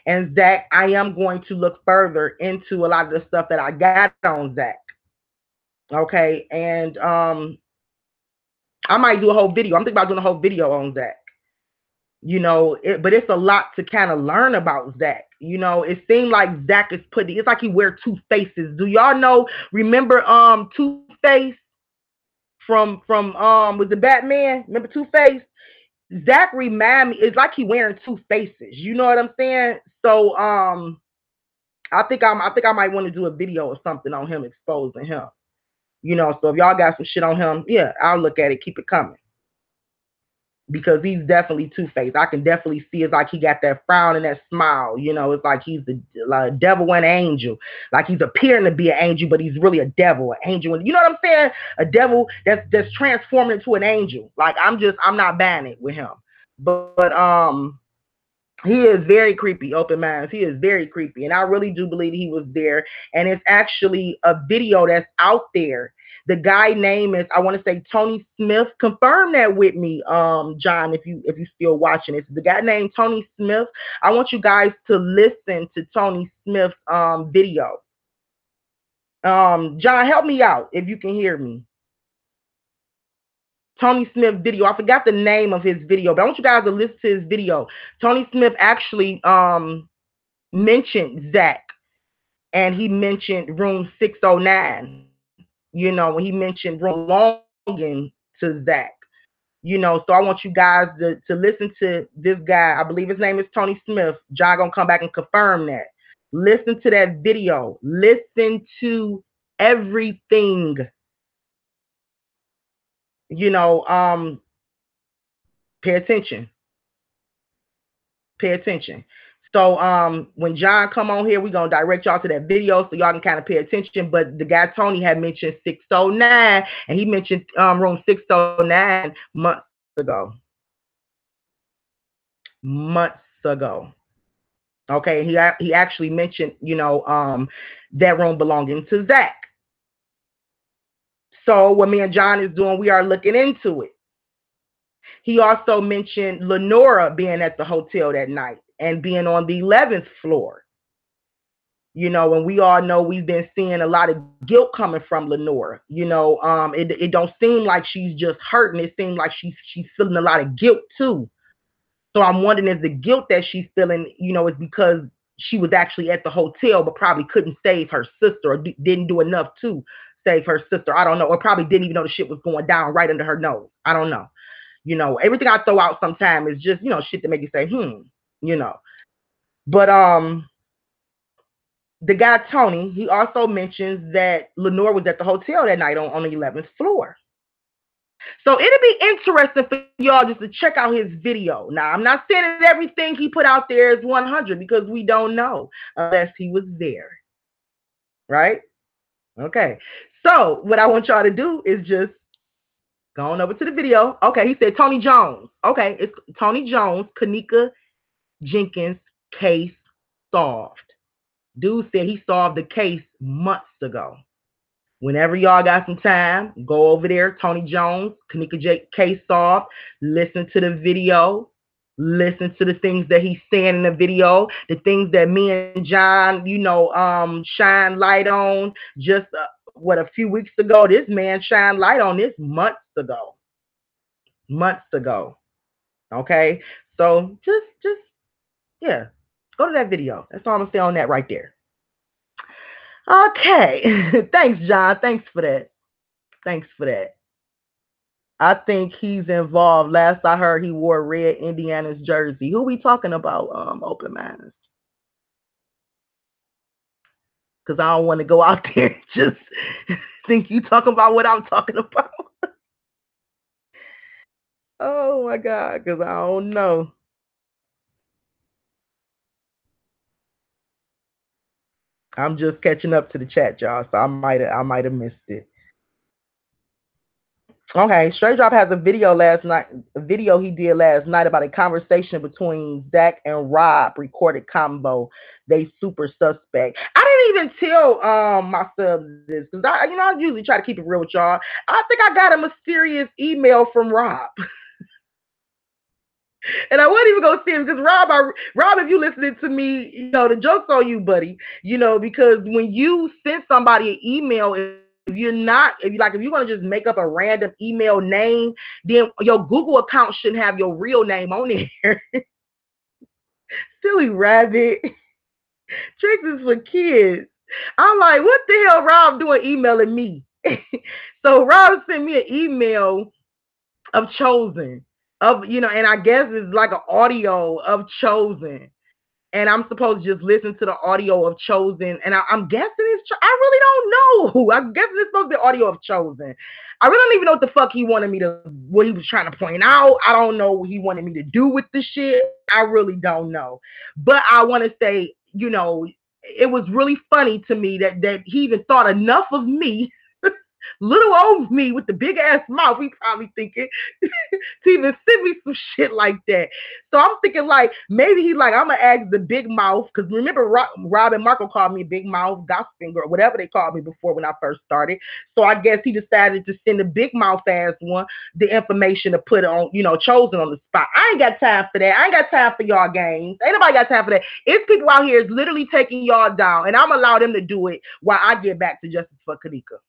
and Zach, I am going to look further into a lot of the stuff that I got on Zach. Okay, and I might do a whole video. I'm thinking about doing a whole video on Zach. But it's a lot to kind of learn about Zach. It seemed like Zach is it's like he wear two faces. Do y'all know? Remember, Two Face from was the Batman? Remember Two Face? Zach remind me. It's like he wearing two faces. You know what I'm saying? So I think I might want to do a video or something on him exposing him. So if y'all got some shit on him, yeah, I'll look at it. Keep it coming. Because he's definitely two-faced. I can definitely see it's like he got that frown and that smile. It's like he's the devil and angel. Like he's appearing to be an angel, but he's really a devil, an angel. You know what I'm saying? A devil that's transformed into an angel. Like I'm not buying it with him. But he is very creepy, open minds. He is very creepy. And I really do believe he was there. And it's actually a video that's out there. The guy name is, I want to say, Tony Smith. Confirm that with me, John, if you still watching it. The guy named Tony Smith. I want you guys to listen to Tony Smith's video. John, help me out if you can hear me. Tony Smith video. I forgot the name of his video, but I want you guys to listen to his video. Tony Smith actually mentioned Zach, and he mentioned room 609. When he mentioned belonging to Zach. So I want you guys to listen to this guy. I believe his name is Tony Smith. John gonna come back and confirm that. Listen to that video. Listen to everything. Pay attention. Pay attention. So when John come on here, we're gonna direct y'all to that video so y'all can kind of pay attention. But the guy Tony had mentioned 609, and he mentioned room 609 months ago. Months ago. Okay, he actually mentioned, that room belonging to Zach. So what me and John is doing, we are looking into it. He also mentioned Lenora being at the hotel that night and being on the 11th floor. And we all know we've been seeing a lot of guilt coming from Lenora. It don't seem like she's just hurting. It seems like she's feeling a lot of guilt too. So I'm wondering if the guilt that she's feeling, is because she was actually at the hotel, but probably couldn't save her sister or didn't do enough to save her sister. I don't know. Or probably didn't even know the shit was going down right under her nose. I don't know. Everything I throw out sometimes is just, shit to make you say, you know. But the guy Tony, he also mentions that Lenore was at the hotel that night on the 11th floor. So it'll be interesting for y'all just to check out his video. Now, I'm not saying that everything he put out there is 100 because we don't know unless he was there. Right? Okay. So what I want y'all to do is just go on over to the video. Okay, he said Tony Jones. Okay, it's Tony Jones, Kanika Jenkins case solved. Dude said he solved the case months ago. Whenever y'all got some time, go over there, Tony Jones, Kanika case solved, listen to the video, listen to the things that he's saying in the video, the things that me and John, shine light on just a few weeks ago. This man shined light on this months ago. Okay, so just yeah, go to that video. That's all I'm gonna say on that right there. Okay, thanks, John. Thanks for that. Thanks for that. I think he's involved. Last I heard, he wore red Indiana's jersey. Who we talking about? Open minds. Because I don't want to go out there and just think you talking about what I'm talking about. Oh my God, because I don't know. I'm just catching up to the chat, y'all. So I might have missed it. Okay, Straight Drop has a video he did last night about a conversation between Zach and Rob, recorded combo. They super suspect. I didn't even tell my subs this because I usually try to keep it real with y'all. I think I got a mysterious email from Rob. And I wasn't even gonna see him because Rob, if you listening to me, the joke's on you, buddy. Because when you send somebody an email, if you want to just make up a random email name, then your Google account shouldn't have your real name on there. Silly rabbit. Tricks is for kids. I'm like, what the hell Rob doing emailing me? So Rob sent me an email of Chosen. And I guess it's like an audio of Chosen. And I'm supposed to just listen to the audio of Chosen. And I'm guessing I really don't know. I'm guessing it's supposed to be audio of Chosen. I really don't even know what the fuck what he was trying to point out. I don't know what he wanted me to do with the shit. I really don't know. But I want to say, it was really funny to me that he even thought enough of me, little old me with the big ass mouth, he probably thinking, to even send me some shit like that. So I'm thinking like maybe he's like, I'm gonna ask the big mouth, because remember Rob and Marco called me big mouth, gossiping girl, whatever they called me before when I first started. So I guess he decided to send the big mouth ass one the information to put on, Chosen on the spot. I ain't got time for that. I ain't got time for y'all games. Ain't nobody got time for that. It's people out here is literally taking y'all down, and I'm allow them to do it while I get back to justice for Kanika.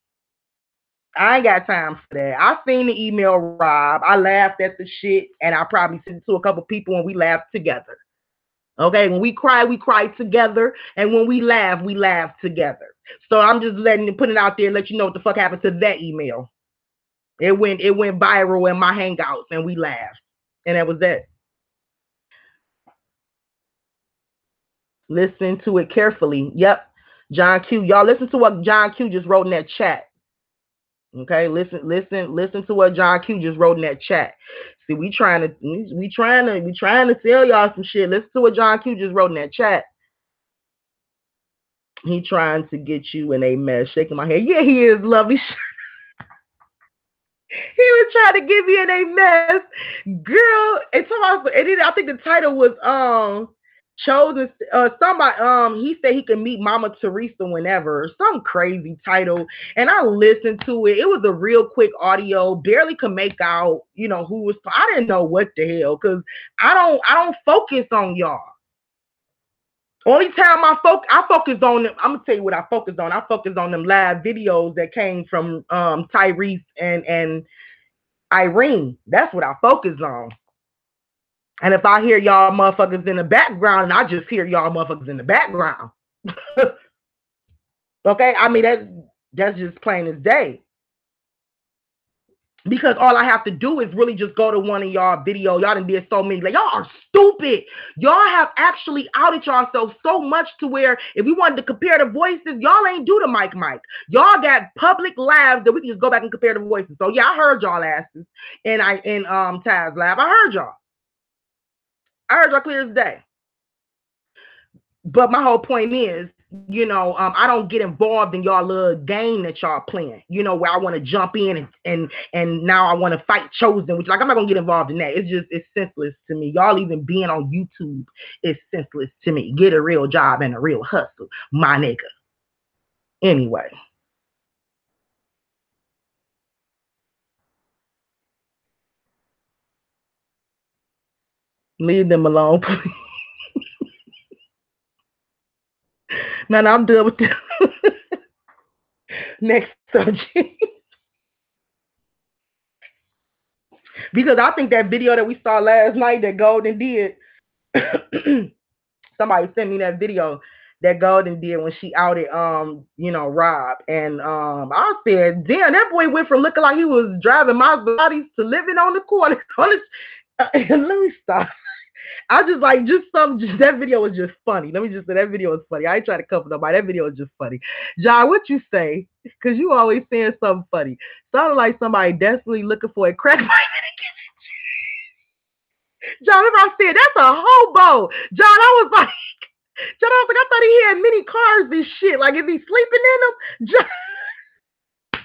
I ain't got time for that. I seen the email, Rob. I laughed at the shit, and I probably sent it to a couple people, and we laughed together. Okay, when we cry together, and when we laugh together. So I'm just putting it out there, let you know what the fuck happened to that email. It went viral in my hangouts, and we laughed, and that was that. Listen to it carefully. Yep, John Q. Y'all listen to what John Q just wrote in that chat. Okay, listen to what John Q just wrote in that chat. See, we trying to tell y'all some shit. Listen to what John Q just wrote in that chat. He trying to get you in a mess. Shaking my head. Yeah, he is, lovely. He was trying to get me in a mess, girl. And I think the title was Chosen somebody he said he can meet Mama Teresa whenever, some crazy title, and I listened to it. It was a real quick audio, barely could make out, who was. I didn't know what the hell, because I don't focus on y'all. Only time I focused on them. I'm gonna tell you what I focused on. I focused on them live videos that came from Tyrese and Irene. That's what I focused on. And if I hear y'all motherfuckers in the background, and I just hear y'all motherfuckers in the background. Okay, I mean that's just plain as day. Because all I have to do is really just go to one of y'all video. Y'all done did so many. Like, y'all are stupid. Y'all have actually outed yourselves so much to where if we wanted to compare the voices, y'all ain't do the mic. Y'all got public labs that we can just go back and compare the voices. So yeah, I heard y'all asses in Taz lab. I heard y'all. I heard y'all clear as day. But my whole point is, I don't get involved in y'all little game that y'all playing. Where I want to jump in and now I want to fight Chosen, which, like, I'm not gonna get involved in that. It's senseless to me. Y'all even being on YouTube is senseless to me. Get a real job and a real hustle, my nigga. Anyway, leave them alone, please. No, I'm done with them. Next subject. Because I think that video that we saw last night that Golden did, somebody sent me that video that Golden did when she outed Rob. And I said, damn, that boy went from looking like he was driving Maseratis to living on the corner. Let me stop. I just like that video was just funny. Let me just say that video was funny. I ain't trying to cover nobody. That video was just funny. John, what you say? Because you always saying something funny. Sounded like somebody desperately looking for a crack pipe. John, remember I said that's a hobo. John, I thought he had many cars and shit. Like, is he sleeping in them? John,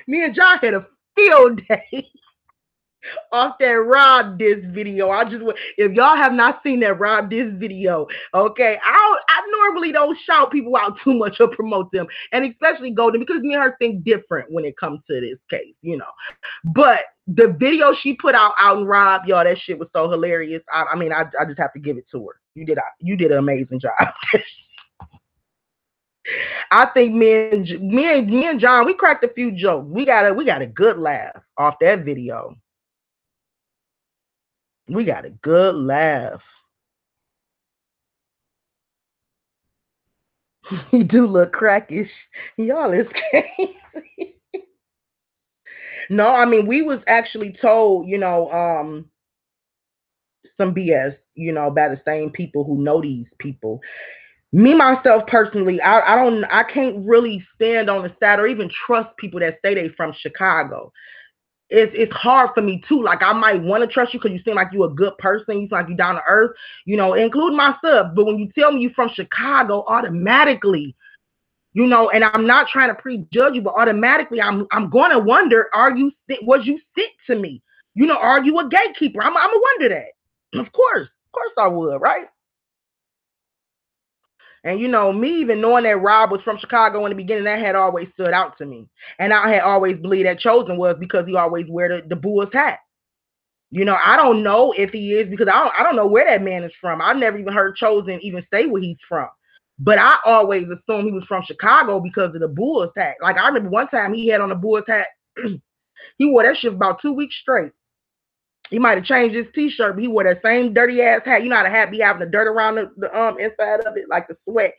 me and John had a field day off that Rob This video. If y'all have not seen that Rob This video, okay, I normally don't shout people out too much or promote them, and especially Golden, because me and her think different when it comes to this case. But the video she put out in Rob, y'all, that shit was so hilarious. I mean, I just have to give it to her. You did an amazing job. I think me and John, we cracked a few jokes. We got a good laugh off that video. We got a good laugh. He do look crackish. Y'all is crazy. No, I mean, we was actually told, some BS, by the same people who know these people. Me myself personally, I can't really stand on the side or even trust people that say they from Chicago. It's hard for me too. Like, I might want to trust you because you seem like you a good person, you seem like you down to earth, including myself. But when you tell me you from Chicago, automatically, and I'm not trying to prejudge you, but automatically I'm gonna wonder, was you sick to me? Are you a gatekeeper? I'm gonna wonder that. Of course I would, right? And me even knowing that Rob was from Chicago in the beginning, that had always stood out to me. And I had always believed that Chosen was because he always wear the Bulls hat. I don't know if he is, because I don't know where that man is from. I've never even heard Chosen even say where he's from. But I always assumed he was from Chicago because of the Bulls hat. Like, I remember one time he had on the Bulls hat. He wore that shit about 2 weeks straight. He might have changed his t-shirt, but he wore that same dirty ass hat. You know how the hat be having the dirt around the inside of it, like the sweat.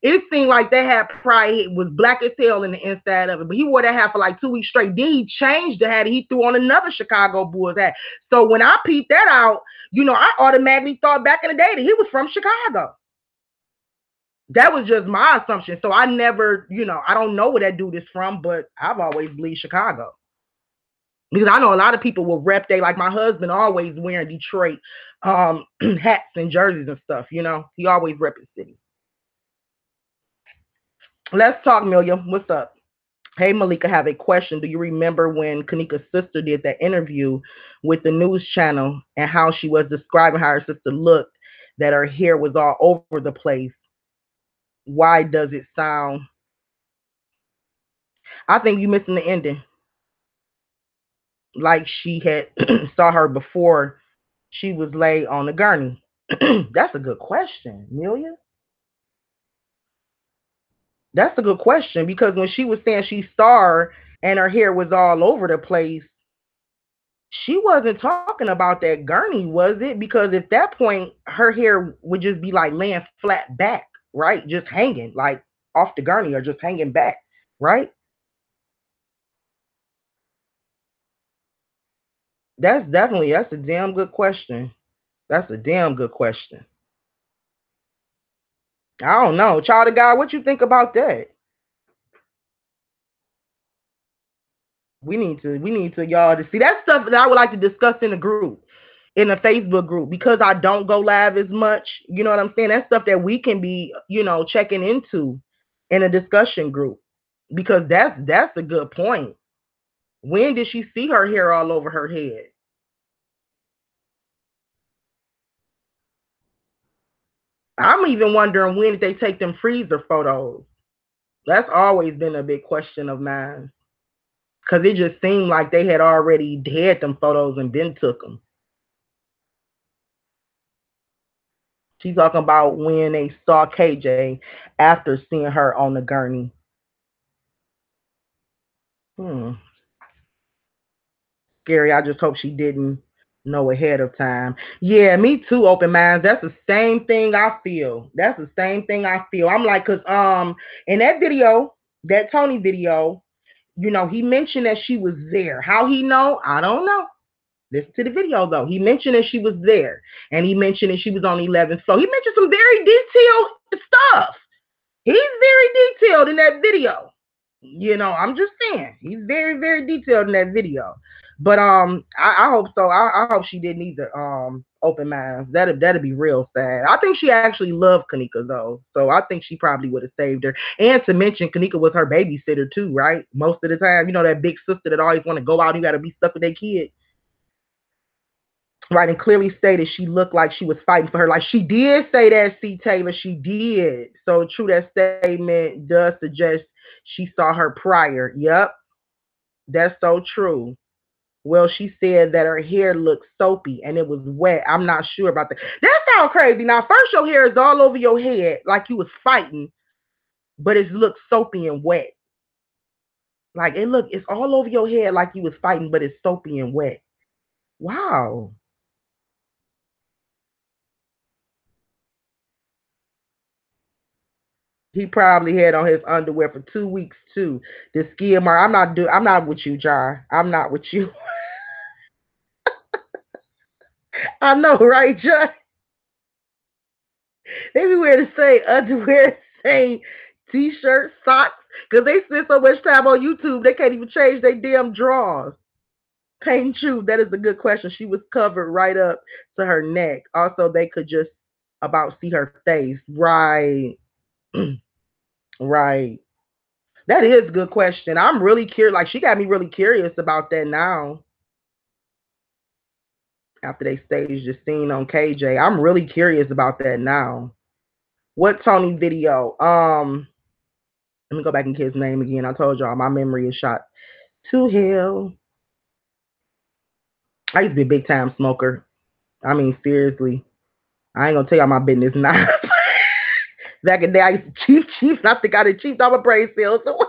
It seemed like that hat probably was black as hell in the inside of it. But he wore that hat for like 2 weeks straight. Then he changed the hat. He threw on another Chicago Bulls hat. So when I peeped that out, I automatically thought back in the day that he was from Chicago. That was just my assumption. So I never, I don't know where that dude is from, but I've always believed Chicago. Because I know a lot of people will rep like my husband always wearing Detroit hats and jerseys and stuff, He always rep his city. Let's talk, Milia. What's up? Hey, Malika, have a question. Do you remember when Kanika's sister did that interview with the news channel and how she was describing how her sister looked? that her hair was all over the place. Why does it sound? I think you missing the ending. Like she had saw her before she was laid on the gurney. That's a good question, Amelia. That's a good question because when she was saying she saw her and her hair was all over the place, she wasn't talking about that gurney, was it? Because at that point, her hair would just be like laying flat back, right? Just hanging, like off the gurney or just hanging back, right? That's a damn good question. That's a damn good question. I don't know, child of God, what you think about that? We need to y'all to see that stuff that I would like to discuss in the group, in the Facebook group, because I don't go live as much. You know what I'm saying? That's stuff that we can be, checking into in a discussion group. Because that's a good point. When did she see her hair all over her head? I'm even wondering when did they take them freezer photos? That's always been a big question of mine. Cause it just seemed like they had already had them photos and then took them. She's talking about when they saw KJ after seeing her on the gurney. Hmm. Scary. I just hope she didn't know ahead of time. Yeah, me too, open minds. That's the same thing I feel. That's the same thing I feel. I'm like, cause in that video, that Tony video, he mentioned that she was there. How he know? I don't know. Listen to the video though. He mentioned that she was there. And he mentioned that she was on the 11th floor. He mentioned some very detailed stuff. He's very detailed in that video. I'm just saying he's very, very detailed in that video. But I hope so. I hope she didn't either. Open minds. That'd be real sad. I think she actually loved Kanika though, so I think she probably would have saved her. And to mention, Kanika was her babysitter too, right? Most of the time, that big sister that always want to go out. You got to be stuck with their kid. Right, and clearly stated she looked like she was fighting for her. Like she did say that, C. Taylor, she did. So true, that statement does suggest she saw her prior. Yep, that's so true. Well, she said that her hair looked soapy and it was wet. I'm not sure about that. That sounds crazy. Now, first your hair is all over your head like you was fighting, but it looks soapy and wet. Like it's all over your head like you was fighting, but it's soapy and wet. Wow. He probably had on his underwear for 2 weeks too. The skid mark. I'm not with you, Jar. I'm not with you. I know, right, Jar? They be wearing the same underwear, same t-shirt, socks, because they spend so much time on YouTube they can't even change their damn drawers. Pain true. That is a good question. She was covered right up to her neck. Also, they could just about see her face. Right. Right. That is a good question. I'm really curious. Like she got me really curious about that now. After they staged the scene on KJ, I'm really curious about that now. What Tony video? Let me go back and get his name again. I told y'all my memory is shot to hell. I used to be a big time smoker. I mean, seriously. I ain't gonna tell y'all my business now. Back in the day, I used to cheap, and I think I did cheap all my brain cells. So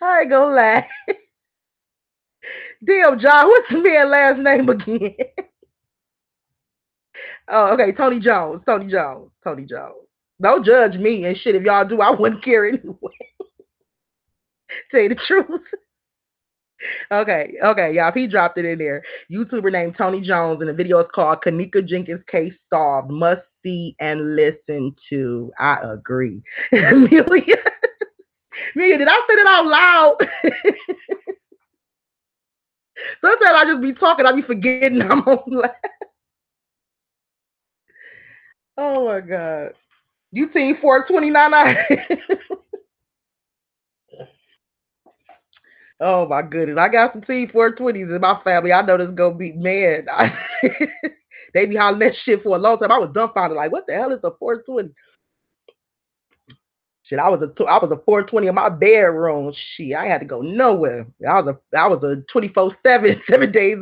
I ain't gonna lie. Damn, John, what's the man's last name again? Oh, okay, Tony Jones. Tony Jones. Tony Jones. Don't judge me and shit. If y'all do, I wouldn't care anyway. Tell you the truth. Okay, y'all. He dropped it in there. YouTuber named Tony Jones, and the video is called Kanika Jenkins Case Solved. Must see and listen to. I agree. Amelia, Amelia, did I say that out loud? Sometimes I just be talking, I be forgetting I'm on live. Oh my god. You team 429. Oh my goodness. I got some team 420s in my family. I know this gonna be mad. They be hollering that shit for a long time. I was dumbfounded, like, what the hell is a 420? Shit, I was a 420 in my bedroom. Shit, I had to go nowhere. I was a 24/7, 7 days.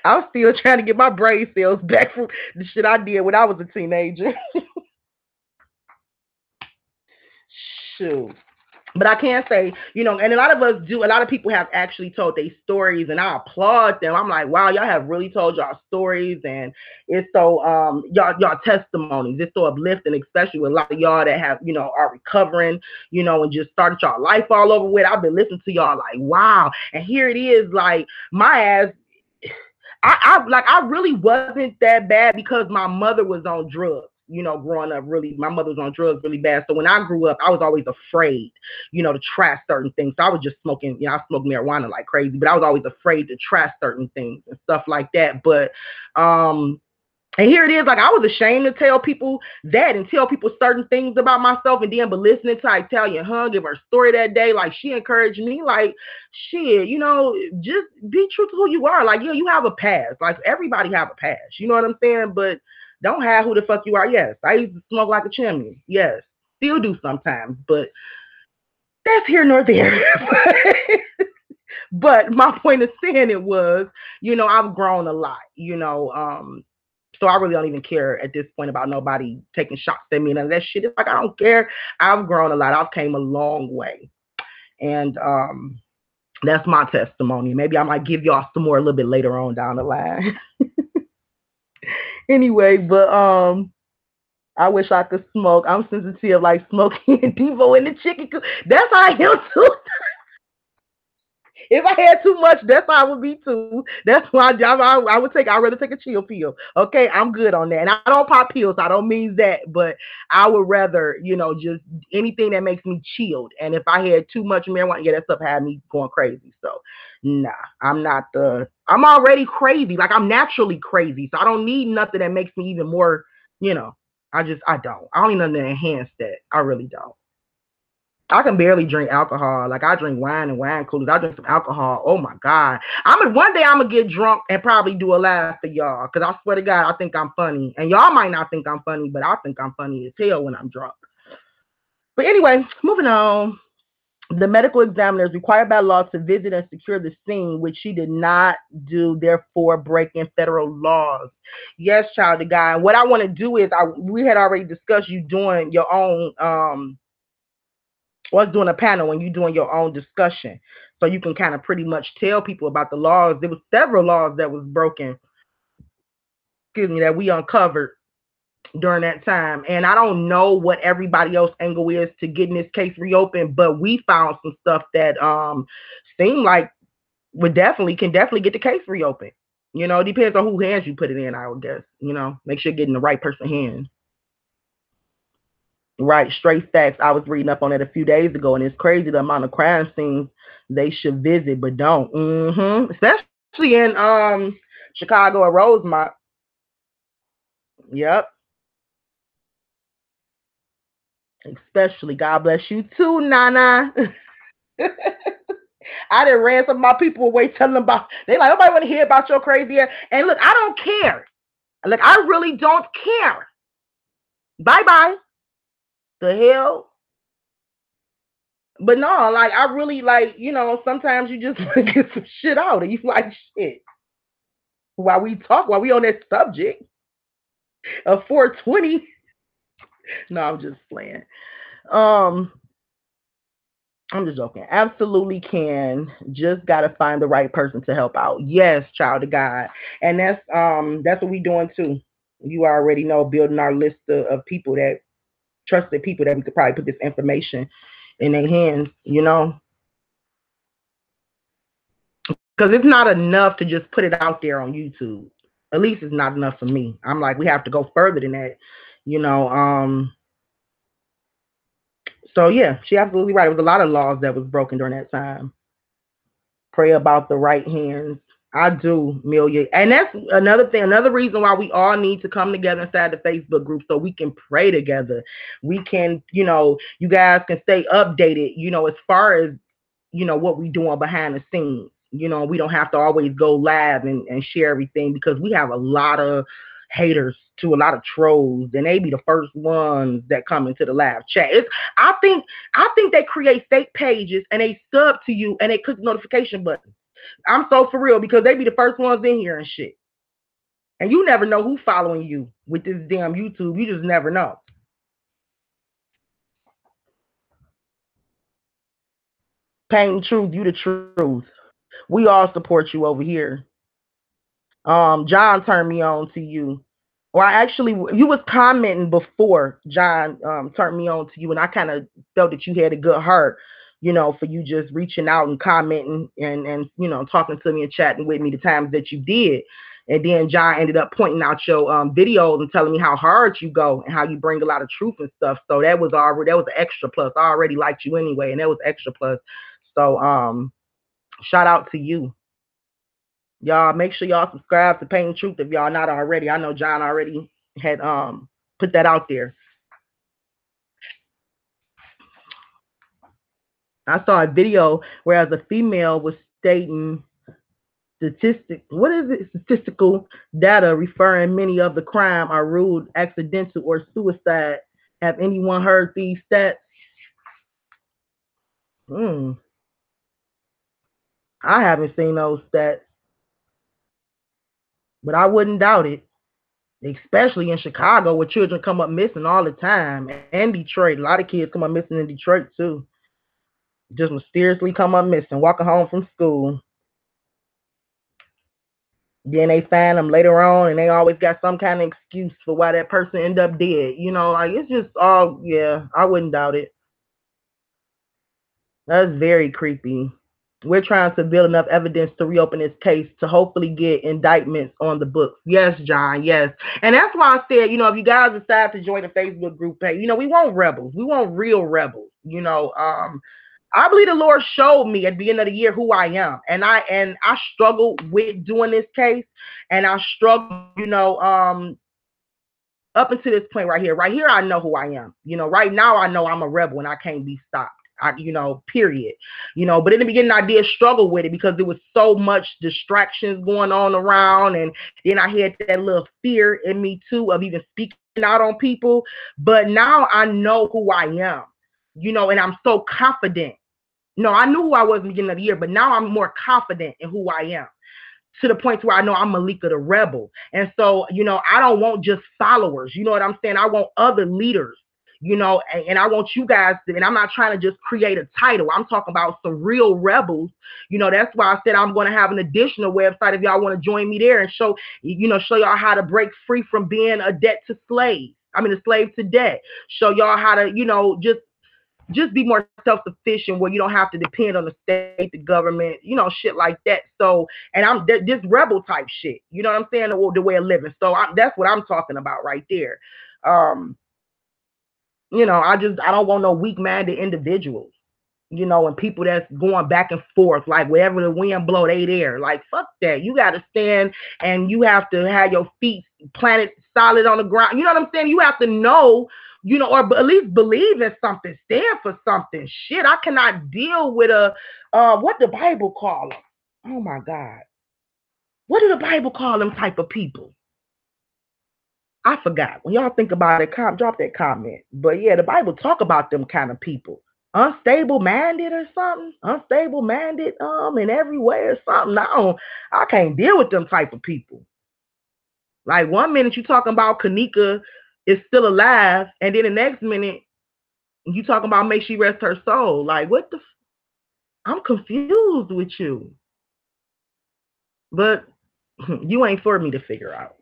I was still trying to get my brain cells back from the shit I did when I was a teenager. Shoot. But I can say, and a lot of us do. A lot of people have actually told their stories, and I applaud them. I'm like, wow, y'all have really told y'all stories, and it's so y'all testimonies. It's so uplifting, especially with a lot of y'all that have are recovering, and just started y'all life all over with. I've been listening to y'all like, wow, and here it is, like my ass. I really wasn't that bad because my mother was on drugs. Growing up, really, my mother was on drugs really bad. So when I grew up, I was always afraid, to try certain things. So I was just smoking, I smoked marijuana like crazy, but I was always afraid to try certain things and stuff like that. But and here it is, like I was ashamed to tell people that and tell people certain things about myself. And then, but listening to Italian Hung give her story that day, like she encouraged me, like, shit, just be true to who you are. Like, yeah, you have a past. Like everybody have a past. You know what I'm saying? But don't hide who the fuck you are. Yes, I used to smoke like a chimney. Yes, still do sometimes, but that's here nor there. But my point of saying it was, I've grown a lot. So I really don't even care at this point about nobody taking shots at me and none of that shit. It's like I don't care. I've grown a lot. I've came a long way. And that's my testimony. Maybe I might give y'all some more a little bit later on down the line. Anyway, but I wish I could smoke. I'm sensitive like smoking and Devo in the chicken coop. That's how I am too. If I had too much, that's how I would be too. That's why I would take. I'd rather take a chill pill. Okay, I'm good on that. And I don't pop pills. I don't mean that, but I would rather, just anything that makes me chilled. And if I had too much marijuana, yeah, that stuff had me going crazy. So, nah, I'm not the. I'm already crazy. Like I'm naturally crazy, so I don't need nothing that makes me even more. You know, I don't. I don't need nothing to enhance that. I really don't. I can barely drink alcohol. Like I drink wine and wine coolers. I drink some alcohol. Oh my god! One day I'm gonna get drunk and probably do a laugh for y'all. Cause I swear to God, I think I'm funny, and y'all might not think I'm funny, but I think I'm funny as hell when I'm drunk. But anyway, moving on. The medical examiner is required by law to visit and secure the scene, which she did not do, therefore breaking federal laws. Yes, child of God. What I want to do is, we had already discussed you doing your own was doing a panel when you're doing your own discussion. So you can kind of pretty much tell people about the laws. There was several laws that was broken, excuse me, that we uncovered during that time. And I don't know what everybody else angle is to getting this case reopened, but we found some stuff that seemed like can definitely get the case reopened. It depends on who hands you put it in, I would guess. Make sure you're getting the right person hands. Right, straight facts. I was reading up on it a few days ago, and it's crazy the amount of crime scenes they should visit but don't. Especially in Chicago or Rosemont. Yep. Especially, God bless you too, Nana. I done ran some of my people away telling them about. They like nobody want to hear about your crazy ass. And look, I don't care. Look, I really don't care. Bye bye. The hell. But no, like I really like, sometimes you just get some shit out and you like shit. While we on that subject of 420. No, I'm just playing. Um, I'm just joking. Absolutely can. Just gotta find the right person to help out. Yes, child of God. And that's what we doing too. You already know, building our list of people that trusted people that we could probably put this information in their hands, because it's not enough to just put it out there on YouTube. At least it's not enough for me. I'm like, we have to go further than that, you know. So yeah, she absolutely right. It was a lot of laws that was broken during that time. Pray about the right hands. I do, Amelia. And that's another thing, another reason why we all need to come together inside the Facebook group so we can pray together. We can, you guys can stay updated, as far as, what we doing behind the scenes. We don't have to always go live and share everything because we have a lot of haters to a lot of trolls, and they be the first ones that come into the live chat. I think I think they create fake pages and they sub to you and they click the notification button. I'm so for real because they be the first ones in here and shit. And you never know who following you with this damn YouTube. You just never know. Pain truth, you the truth. We all support you over here. John turned me on to you. Or I actually, you was commenting before John turned me on to you, and I kind of felt that you had a good heart, for you just reaching out and commenting and talking to me and chatting with me the times that you did. And then John ended up pointing out your videos and telling me how hard you go and how you bring a lot of truth and stuff. So that was an extra plus. I already liked you anyway, and that was extra plus. So shout out to you. Y'all make sure y'all subscribe to Pain Truth if y'all not already. I know John already had put that out there. I saw a video where as a female was stating statistical data referring many of the crime are ruled accidental or suicide. Have anyone heard these stats? Hmm. I haven't seen those stats, but I wouldn't doubt it. Especially in Chicago where children come up missing all the time, and Detroit. A lot of kids come up missing in Detroit too. Just mysteriously come up missing, walking home from school. Then they find them later on, and they always got some kind of excuse for why that person ended up dead. Like it's just all, yeah, I wouldn't doubt it. That's very creepy. We're trying to build enough evidence to reopen this case to hopefully get indictments on the books. Yes, John, yes. And that's why I said, if you guys decide to join the Facebook group page, we want rebels. We want real rebels. I believe the Lord showed me at the end of the year who I am. And I struggled with doing this case. And I struggled, up until this point right here. Right here, I know who I am. Right now I know I'm a rebel and I can't be stopped. Period. But in the beginning, I did struggle with it because there was so much distractions going on around, and then I had that little fear in me too of even speaking out on people. But now I know who I am, and I'm so confident. No, I knew who I was in the beginning of the year, but now I'm more confident in who I am to the point where I know I'm Malika the rebel. And so, I don't want just followers. You know what I'm saying? I want other leaders, and I want you guys to, and I'm not trying to just create a title. I'm talking about some real rebels. That's why I said I'm going to have an additional website if y'all want to join me there and show y'all how to break free from being a debt to slave. I mean, a slave to debt. Show y'all how to, just be more self-sufficient where you don't have to depend on the state, the government, shit like that. So, and I'm this rebel type shit, you know what I'm saying? The way of living. So that's what I'm talking about right there. Um, I don't want no weak-minded individuals, and people that's going back and forth, like wherever the wind blow, they there. Like, fuck that. You got to stand and you have to have your feet planted solid on the ground. You know what I'm saying? You have to know, or at least believe in something, stand for something. Shit, I cannot deal with what the Bible call them. Oh my God. What do the Bible call them type of people? I forgot. When y'all think about it, drop that comment. But yeah, the Bible talk about them kind of people. Unstable minded or something. Unstable minded in every way or something. No, I can't deal with them type of people. Like one minute you talking about Kanika is still alive, and then the next minute you talking about make she rest her soul. Like what the? I'm confused with you. But you ain't for me to figure out.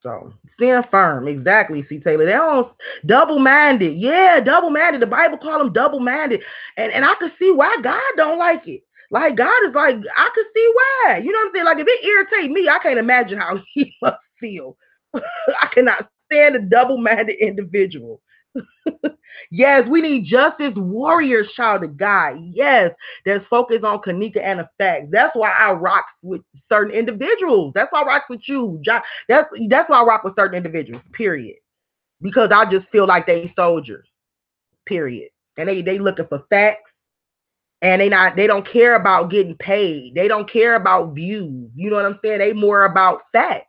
So stand firm. Exactly, C. Taylor. They don't double-minded. Yeah, double-minded. The Bible call them double-minded. And I could see why God don't like it. Like God is like, I could see why. You know what I'm saying? Like if it irritates me, I can't imagine how he must feel. I cannot stand a double-minded individual. Yes, we need justice warriors, child of God. Yes, that's focused on Kanika and the facts. That's why I rock with certain individuals. That's why I rock with you. That's why I rock with certain individuals, period. Because I just feel like they soldiers, period. And they looking for facts. And they don't care about getting paid. They don't care about views. You know what I'm saying? They more about facts.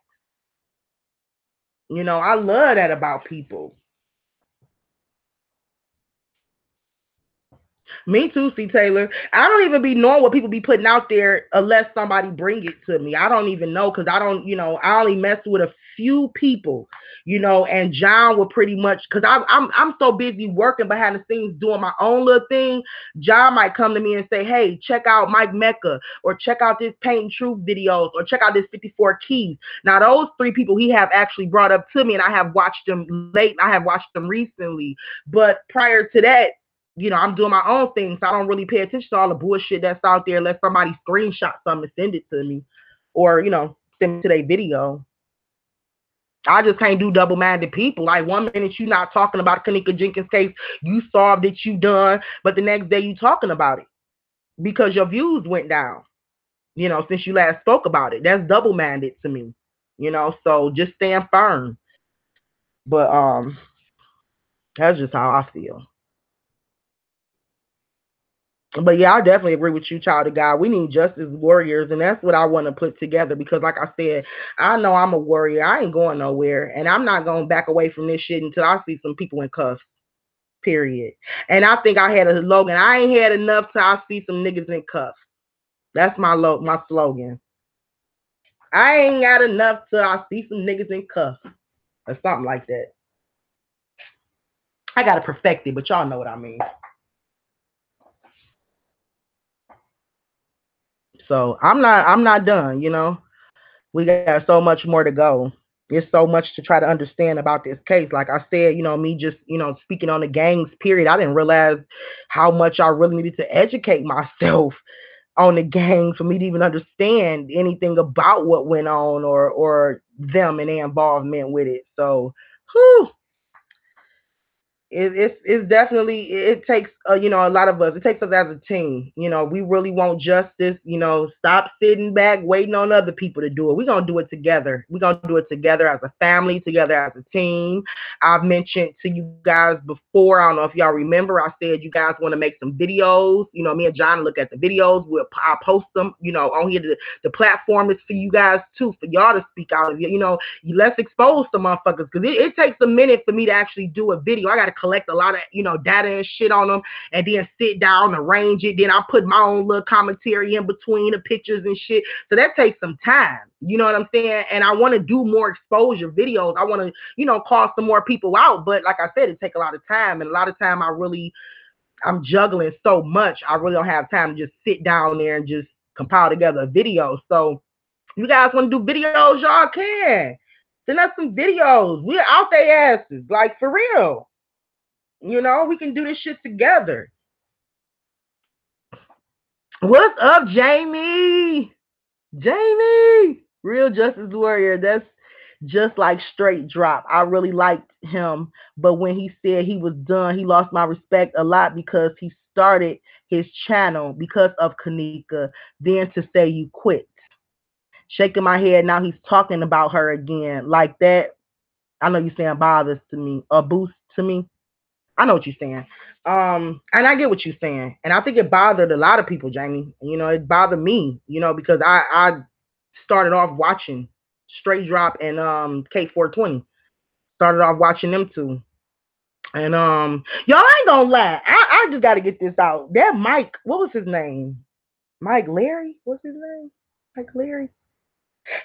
I love that about people. Me too, C. Taylor. I don't even be knowing what people be putting out there unless somebody bring it to me. I don't even know because I don't, I only mess with a few people, and John will pretty much because I'm so busy working behind the scenes doing my own little thing. John might come to me and say, "Hey, check out Mike Mecca, or check out this Paint and Truth videos, or check out this 54 Keys." Now those three people he have actually brought up to me, and I have watched them late. I have watched them recently, but prior to that, I'm doing my own thing, so I don't really pay attention to all the bullshit that's out there unless somebody screenshot something and send it to me, or send me to their video. I just can't do double-minded people. Like 1 minute you not talking about Kanika Jenkins case, you solved it, you done, but the next day you talking about it because your views went down. Since you last spoke about it, that's double-minded to me. So just stand firm. But that's just how I feel. But yeah, I definitely agree with you, child of God. We need justice warriors, and that's what I want to put together because, like I said, I know I'm a warrior. I ain't going nowhere, and I'm not going back away from this shit until I see some people in cuffs. Period. And I think I had a slogan. I ain't had enough till I see some niggas in cuffs. That's my slogan. I ain't got enough till I see some niggas in cuffs or something like that. I gotta perfect it, but y'all know what I mean. So I'm not done. We got so much more to go. There's so much to try to understand about this case. Like I said, me just, speaking on the gangs, period, I didn't realize how much I really needed to educate myself on the gang for me to even understand anything about what went on or them and their involvement with it. So, whew, it's definitely it takes a lot of us. It takes us as a team. We really want justice. Stop sitting back waiting on other people to do it. We're gonna do it together. We're gonna do it together as a family, together as a team. I've mentioned to you guys before. I don't know if y'all remember. I said you guys want to make some videos. Me and John look at the videos. I'll post them. On here. The platform is for you guys too, for y'all to speak out. Let's expose some motherfuckers because it takes a minute for me to actually do a video. I got to collect a lot of data and shit on them, and then sit down, arrange it. Then I put my own little commentary in between the pictures and shit. So that takes some time. You know what I'm saying? And I want to do more exposure videos. I want to call some more people out. But like I said, it takes a lot of time, and a lot of time I'm juggling so much. I really don't have time to just sit down there and just compile together a video. So you guys want to do videos, y'all can. Send us some videos. We're out their asses. Like, for real. We can do this shit together. What's up, Jamie? Jamie! Real Justice Warrior. That's just like straight drop. I really liked him. But when he said he was done, he lost my respect a lot because he started his channel because of Kanika. Then to say you quit. Shaking my head, now he's talking about her again. Like that, I know you're saying bothers to me, a boost to me. I know what you're saying. And I get what you're saying. And I think it bothered a lot of people, Jamie. It bothered me, because I started off watching Straight Drop and K420. Started off watching them two. And y'all, I ain't gonna lie. I just gotta get this out. That Mike, what was his name? Mike Larry? What's his name? Mike Larry?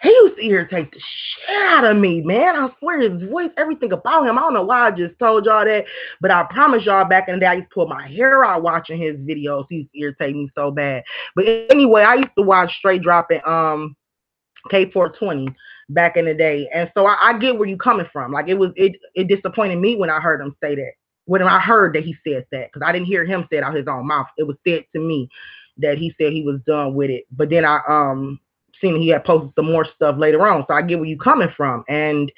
He used to irritate the shit out of me, man. I swear his voice, everything about him. I don't know why I just told y'all that, but I promise y'all back in the day, I used to pull my hair out watching his videos. He used to irritate me so bad. But anyway, I used to watch Straight Drop and K420 back in the day. And so I get where you coming from. Like it disappointed me when I heard him say that. When I heard that he said that, because I didn't hear him say it out his own mouth. It was said to me that he said he was done with it. But then I seen he had posted some more stuff later on. So I get where you coming from. And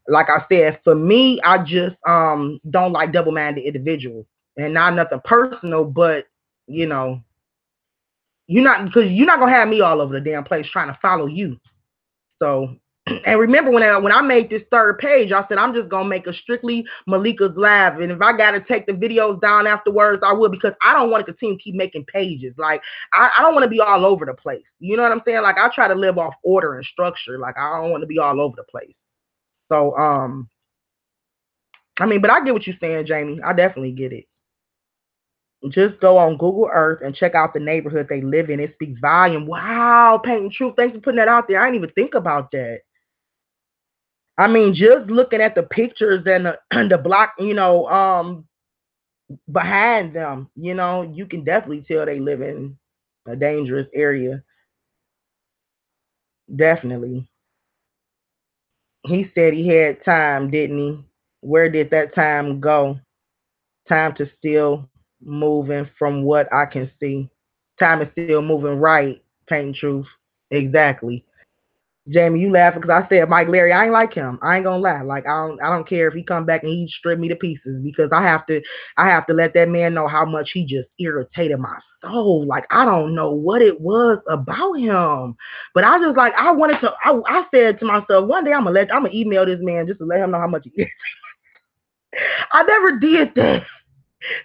like I said, for me, I just don't like double-minded individuals. And not nothing personal, but you're not, because you're not gonna have me all over the damn place trying to follow you. So And remember when I made this third page, I said I'm just gonna make a strictly Malika's live, and if I gotta take the videos down afterwards, I will, because I don't want to continue to keep making pages. Like I don't want to be all over the place. You know what I'm saying? Like I try to live off order and structure. Like I don't want to be all over the place. So I mean, but I get what you're saying, Jamie. I definitely get it. Just go on Google Earth and check out the neighborhood they live in. It speaks volume. Wow, Painting Truth. Thanks for putting that out there. I didn't even think about that. I mean, just looking at the pictures and the block, behind them, you can definitely tell they live in a dangerous area. Definitely. He said he had time, didn't he? Where did that time go? Time to still moving from what I can see. Time is still moving, right, Painting Truth. Exactly. Jamie, you laughing because I said Mike Larry. I ain't like him. I ain't gonna lie. Like I don't care if he come back and he strip me to pieces, because I have to let that man know how much he just irritated my soul. Like I don't know what it was about him, but I just like I wanted to. I said to myself, one day I'm gonna email this man just to let him know how much he. I never did that,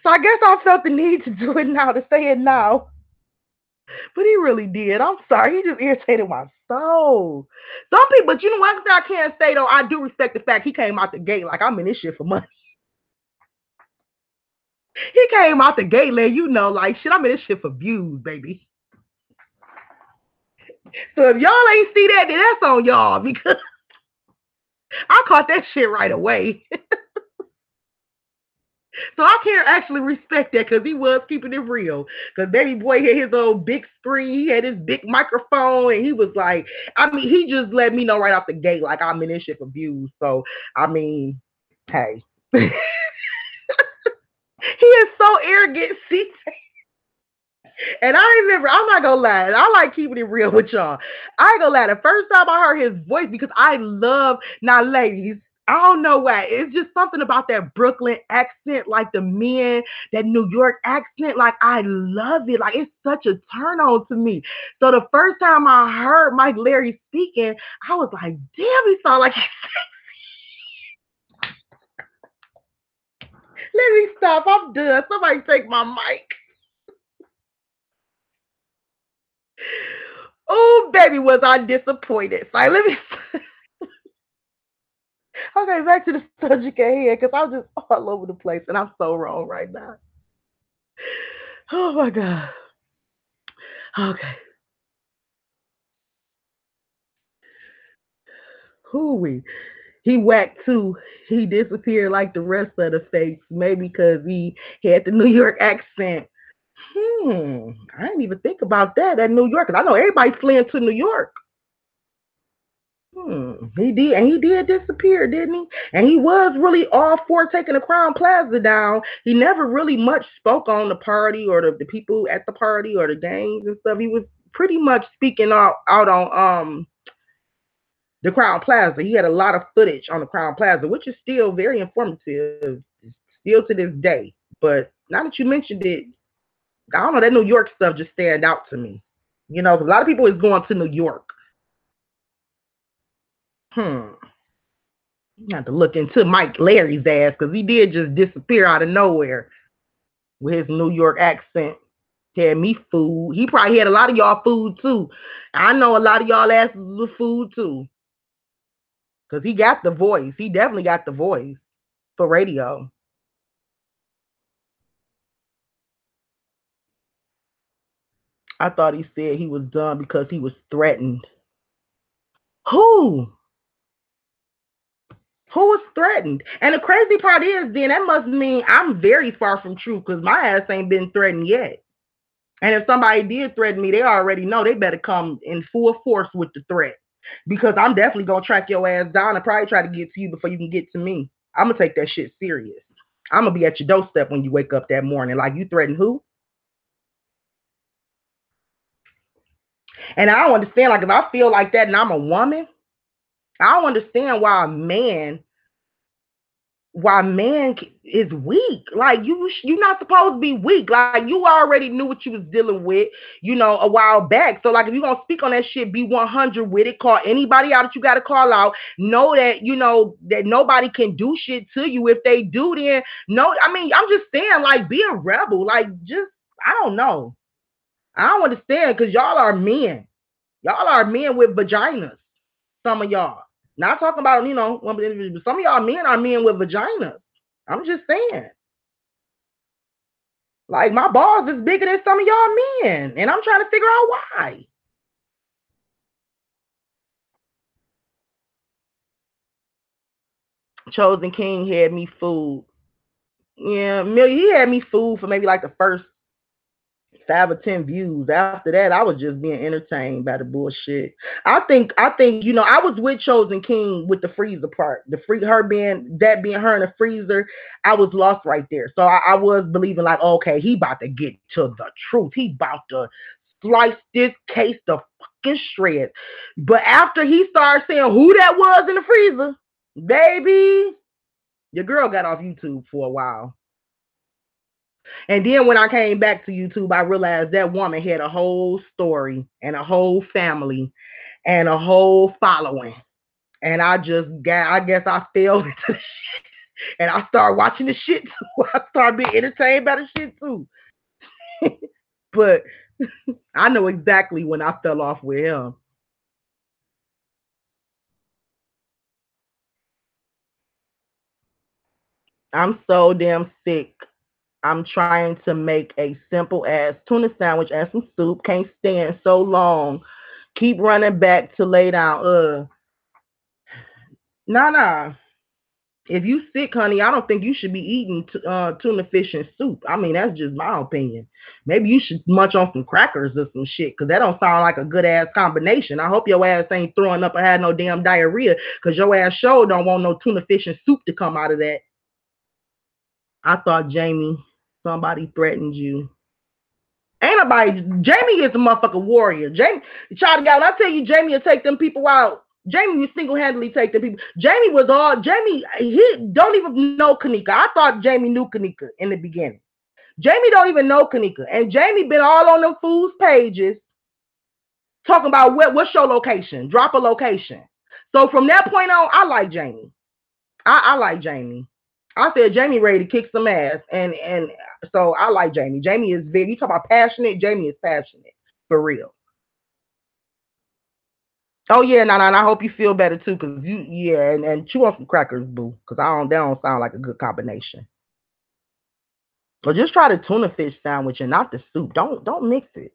so I guess I felt the need to do it now, to say it now. But he really did. I'm sorry. He just irritated my soul. Some people, but you know what I can't say though? I do respect the fact he came out the gate like I'm in this shit for money. He came out the gate letting you know, like, shit, I'm in this shit for views, baby. So if y'all ain't see that, then that's on y'all, because I caught that shit right away. So I can't actually respect that, because he was keeping it real. Because baby boy had his old big screen, he had his big microphone, and he was like, I mean, he just let me know right off the gate, like I'm in this shit for views. So I mean, hey. He is so arrogant. See, and I remember, I'm not gonna lie, I like keeping it real with y'all. I ain't gonna lie, the first time I heard his voice, because I love, now ladies, I don't know why. It's just something about that Brooklyn accent, like the men, that New York accent. Like I love it. Like it's such a turn on to me. So the first time I heard Mike Larry speaking, I was like, damn, he sound like. Let me stop. I'm done. Somebody take my mic. Oh, baby, was I disappointed. So let me. Okay, back to the subject at hand, because I'm just all over the place and I'm so wrong right now. Oh my God. Okay. Who we? He whacked too. He disappeared like the rest of the fakes, maybe because he had the New York accent. I didn't even think about that at New York, because I know everybody's fleeing to New York. He did, and he did disappear, didn't he? And he was really all for taking the Crown Plaza down. He never really much spoke on the party, or the people at the party, or the gangs and stuff. He was pretty much speaking out on the Crown Plaza. He had a lot of footage on the Crown Plaza, which is still very informative, still to this day. But now that you mentioned it, I don't know, that New York stuff just stand out to me. A lot of people is going to New York. Hmm. You have to look into Mike Larry's ass, because he did just disappear out of nowhere with his New York accent. He had me food. He probably had a lot of y'all food too. I know a lot of y'all asses was food too, because he got the voice. He definitely got the voice for radio. I thought he said he was done because he was threatened. Who? Who was threatened? And the crazy part is, then that must mean I'm very far from truth, because my ass ain't been threatened yet. And if somebody did threaten me, they already know they better come in full force with the threat, because I'm definitely gonna track your ass down and probably try to get to you before you can get to me. I'm gonna take that shit serious. I'm gonna be at your doorstep when you wake up that morning. Like, you threaten who? And I don't understand. Like, if I feel like that and I'm a woman, I don't understand why a man why man is weak. Like you're not supposed to be weak. Like you already knew what you was dealing with, a while back. So like if you're gonna speak on that shit, be 100 with it. Call anybody out that you got to call out. Know that that nobody can do shit to you. If they do, then no. I mean, I'm just saying, like, be a rebel. Like, just I don't know. I don't understand because y'all are men. Y'all are men with vaginas. Some of y'all. Not talking about, one individual, but some of y'all men are men with vaginas. I'm just saying. Like my balls is bigger than some of y'all men. And I'm trying to figure out why. Chosen King had me fooled. Yeah, Millie, he had me fooled for maybe like the first 5 or 10 views. After that, I was just being entertained by the bullshit. I think, I was with Chosen King with the freezer part. Her being her in the freezer, I was lost right there. So I was believing like, okay, he about to get to the truth. He about to slice this case to fucking shreds. But after he started saying who that was in the freezer, baby, your girl got off YouTube for a while. And then when I came back to YouTube, I realized that woman had a whole story and a whole family and a whole following. And I guess I fell into the shit. And I started watching the shit too. I started being entertained by the shit too. But I know exactly when I fell off with him. I'm so damn sick. I'm trying to make a simple ass tuna sandwich and some soup. Can't stand so long. Keep running back to lay down. Nah, nah. If you sick, honey, I don't think you should be eating tuna fish and soup. I mean, that's just my opinion. Maybe you should munch on some crackers or some shit, because that don't sound like a good ass combination. I hope your ass ain't throwing up or had no damn diarrhea, because your ass sure don't want no tuna fish and soup to come out of that. I thought, Jamie, somebody threatened you. Ain't nobody. Jamie is a motherfucking warrior. Jamie, child of God, when I tell you Jamie will take them people out, Jamie will single handedly take them people. Jamie, he don't even know Kanika. I thought Jamie knew Kanika in the beginning. Jamie don't even know Kanika. And Jamie been all on them fools' pages talking about what's your location? Drop a location. So from that point on, I like Jamie. I like Jamie. I said Jamie ready to kick some ass, and so I like Jamie. Jamie is very. You talk about passionate. Jamie is passionate for real. Oh yeah, no. I hope you feel better too, cause yeah, and chew on some crackers, boo, cause I don't. That don't sound like a good combination. Or just try the tuna fish sandwich and not the soup. Don't mix it.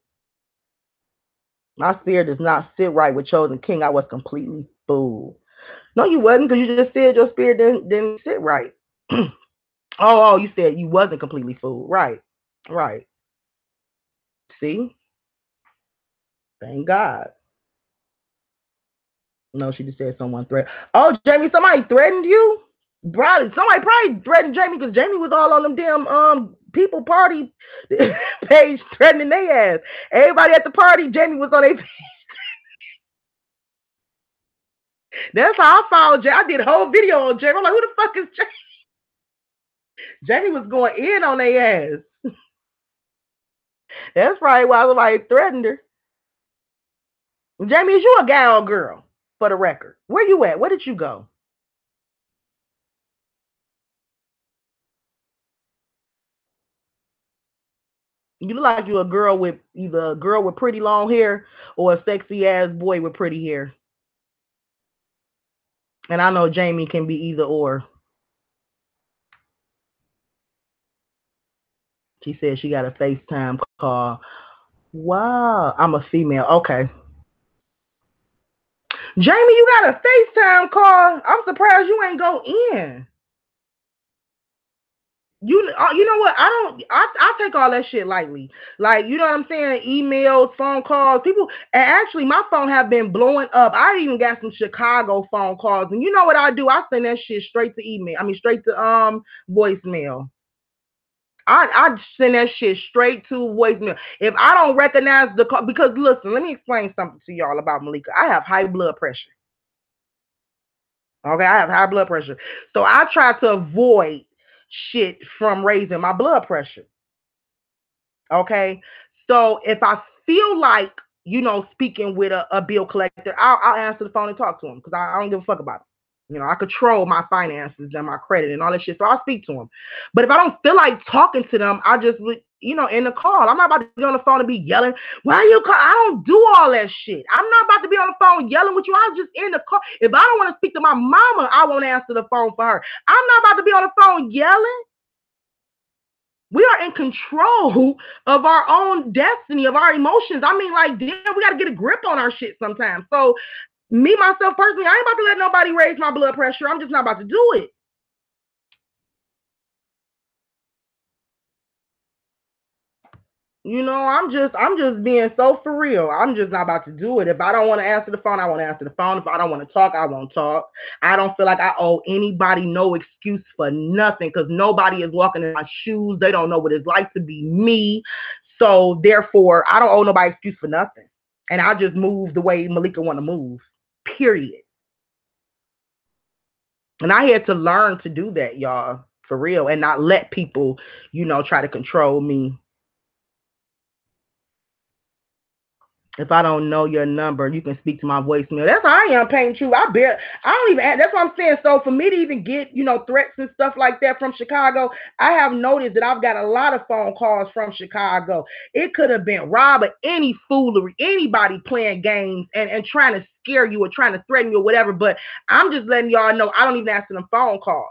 My spirit does not sit right with Chosen King. I was completely fooled. No, you wasn't, because you just said your spirit didn't sit right. Oh, you said you wasn't completely fooled. Right. Right. See? Thank God. No, she just said someone threatened. Oh, Jamie, somebody threatened you? Probably somebody probably threatened Jamie, because Jamie was all on them damn people party page threatening their ass. Everybody at the party, Jamie was on their page. That's how I found Jamie. I did a whole video on Jamie. I'm like, who the fuck is Jamie? Jamie was going in on their ass. That's probably why somebody threatened her. Jamie, is you a guy or girl? For the record, where you at? Where did you go? You look like you a girl with either a girl with pretty long hair or a sexy ass boy with pretty hair. And I know Jamie can be either or. She said she got a FaceTime call. Wow, I'm a female. Okay. Jamie, you got a FaceTime call. I'm surprised you ain't go in. You know what? I take all that shit lightly. Like, you know what I'm saying? Emails, phone calls, people. And actually, my phone have been blowing up. I even got some Chicago phone calls, and you know what I do? I send that shit straight to email. I mean, straight to voicemail. I send that shit straight to voicemail. If I don't recognize the call, because listen, let me explain something to y'all about Malika. I have high blood pressure. Okay, I have high blood pressure. So I try to avoid shit from raising my blood pressure. Okay. So if I feel like, speaking with a bill collector, I'll answer the phone and talk to him because I don't give a fuck about him. I control my finances and my credit and all that shit. So I'll speak to him. But if I don't feel like talking to them, I just, in the call. I'm not about to be on the phone and be yelling, why you call? I don't do all that shit. I'm not about to be on the phone yelling with you. I was just in the call. If I don't want to speak to my mama, I won't answer the phone for her. I'm not about to be on the phone yelling. We are in control of our own destiny, of our emotions. I mean, like, damn, we got to get a grip on our shit sometimes. So, me, myself, personally, I ain't about to let nobody raise my blood pressure. I'm just not about to do it. I'm just being so for real. I'm just not about to do it. If I don't want to answer the phone, I won't answer the phone. If I don't want to talk, I won't talk. I don't feel like I owe anybody no excuse for nothing because nobody is walking in my shoes. They don't know what it's like to be me. So therefore, I don't owe nobody excuse for nothing. And I just move the way Malika want to move. Period. And I had to learn to do that, y'all, for real, and not let people, try to control me. If I don't know your number, you can speak to my voicemail. That's how I am paying you. I don't even. That's what I'm saying. So for me to even get, threats and stuff like that from Chicago, I have noticed that I've got a lot of phone calls from Chicago. It could have been Rob or any foolery, anybody playing games and trying to scare you or trying to threaten you or whatever. But I'm just letting y'all know I don't even answer them phone calls,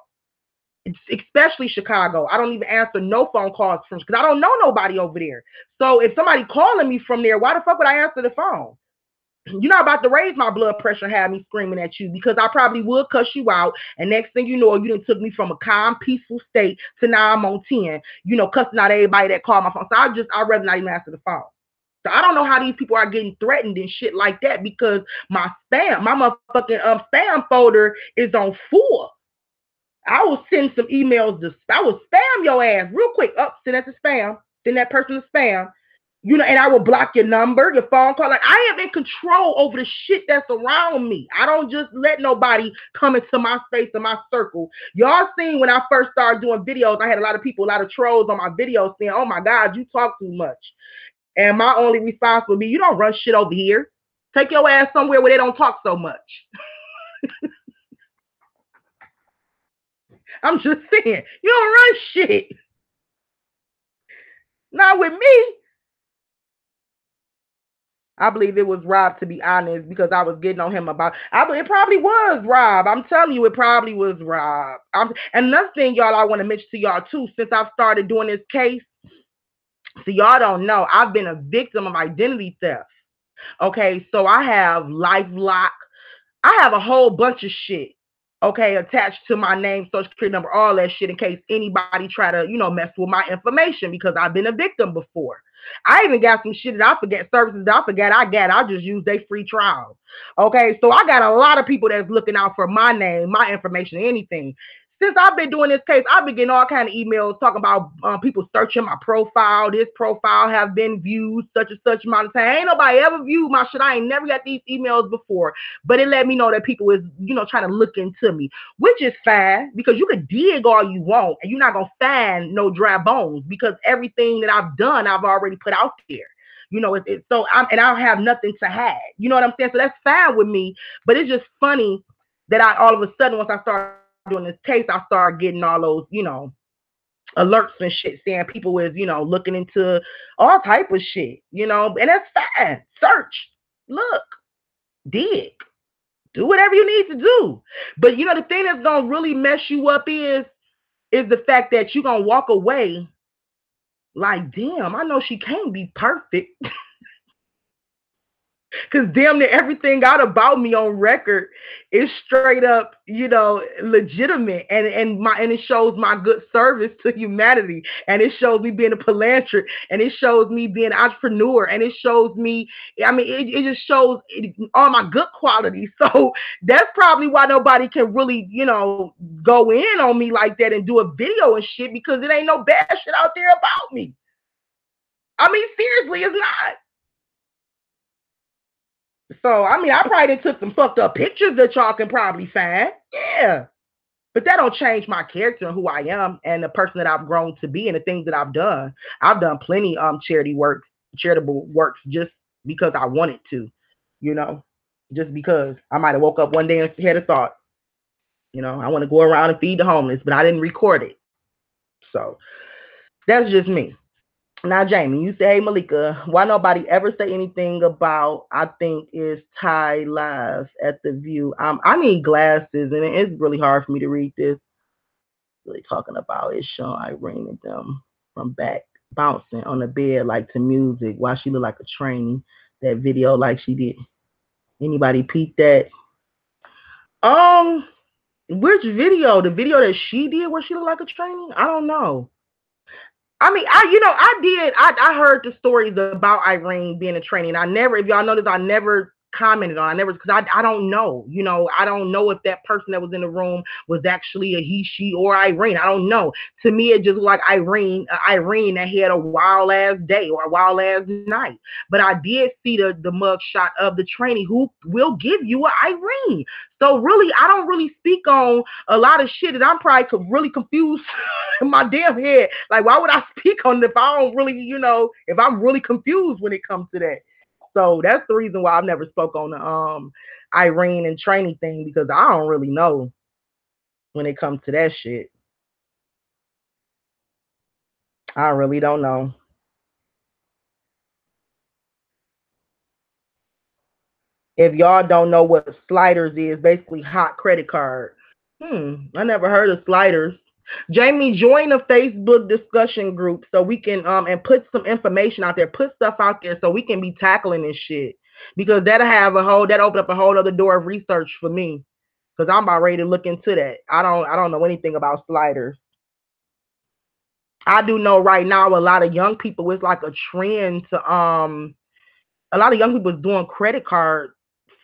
especially Chicago. I don't even answer no phone calls from because I don't know nobody over there. So if somebody calling me from there, why the fuck would I answer the phone? You're not about to raise my blood pressure and have me screaming at you because I probably would cuss you out. And next thing you know, you done took me from a calm, peaceful state to now I'm on 10, cussing out everybody that called my phone. So I'd rather not even answer the phone. So I don't know how these people are getting threatened and shit like that because my motherfucking spam folder is on full. I will send some emails. I will spam your ass real quick. Send that to spam. Send that person to spam. And I will block your number, your phone call. Like I am in control over the shit that's around me. I don't just let nobody come into my space and my circle. Y'all seen when I first started doing videos, I had a lot of people, a lot of trolls on my videos saying, "Oh my God, you talk too much." And my only response would be, "You don't run shit over here. Take your ass somewhere where they don't talk so much." I'm just saying, you don't run shit. Not with me. I believe it was Rob, to be honest, because I was getting on him about. It probably was Rob. I'm telling you, it probably was Rob. And another thing, y'all, I want to mention to y'all too, since I've started doing this case, so y'all don't know, I've been a victim of identity theft. Okay, so I have LifeLock. I have a whole bunch of shit, okay, attached to my name, social security number, all that shit in case anybody try to, mess with my information because I've been a victim before. I even got some shit that I forget, services that I forgot I got. I just use their free trial. Okay, so I got a lot of people that's looking out for my name, my information, anything. Since I've been doing this case, I've been getting all kind of emails talking about people searching my profile. This profile have been viewed such and such amount of time. Ain't nobody ever viewed my shit. I ain't never got these emails before, but it let me know that people is trying to look into me, which is fine because you can dig all you want and you're not gonna find no dry bones because everything that I've done I've already put out there. So I don't have nothing to hide. You know what I'm saying? So that's fine with me. But it's just funny that I all of a sudden once I started doing this case, I started getting all those, alerts and shit saying people is, looking into all type of shit, and that's fine. Search, look, dig, do whatever you need to do. But the thing that's gonna really mess you up is the fact that you're gonna walk away like, damn, I know she can't be perfect. Because damn near everything out about me on record is straight up, legitimate, and it shows my good service to humanity, and it shows me being a philanthropist, and it shows me being an entrepreneur, and it shows me, I mean, it just shows all my good qualities. So that's probably why nobody can really, go in on me like that and do a video and shit because it ain't no bad shit out there about me. I mean, seriously, it's not. So I mean, I probably took some fucked up pictures that y'all can probably find. Yeah. But that don't change my character and who I am and the person that I've grown to be and the things that I've done. I've done plenty charitable works just because I wanted to, you know, just because I might have woke up one day and had a thought, I want to go around and feed the homeless, but I didn't record it. So that's just me. Now, Jamie, you say, hey, Malika, why nobody ever say anything about, I think it's Ty Live at the View? I need glasses, and it's really hard for me to read this. Really talking about is showing Irene and them from back bouncing on the bed like to music while she looked like a trainee. That video like she did. Anybody peep that? Um, which video? The video that she did where she looked like a trainee? I don't know. I mean, I did. I heard the stories about Irene being a trainee, and I never, if y'all noticed, I never commented on. I never because I don't know. I don't know if that person that was in the room was actually a he, she, or Irene. I don't know. To me, it just looked like Irene that had a wild ass day or a wild ass night. But I did see the mug shot of the trainee who will give you a Irene. So really, I don't really speak on a lot of shit that I'm probably really confused in my damn head. Like, why would I speak on it if I don't really, if I'm really confused when it comes to that? So that's the reason why I've never spoke on the Irene and training thing because I don't really know when it comes to that shit. I really don't know. If y'all don't know what sliders is, basically hot credit card. I never heard of sliders. Jamie, join a Facebook discussion group so we can and put some information out there, put stuff out there so we can be tackling this shit. Because that open up a whole other door of research for me. Because I'm about ready to look into that. I don't know anything about sliders. I do know right now a lot of young people, it's like a trend to a lot of young people is doing credit card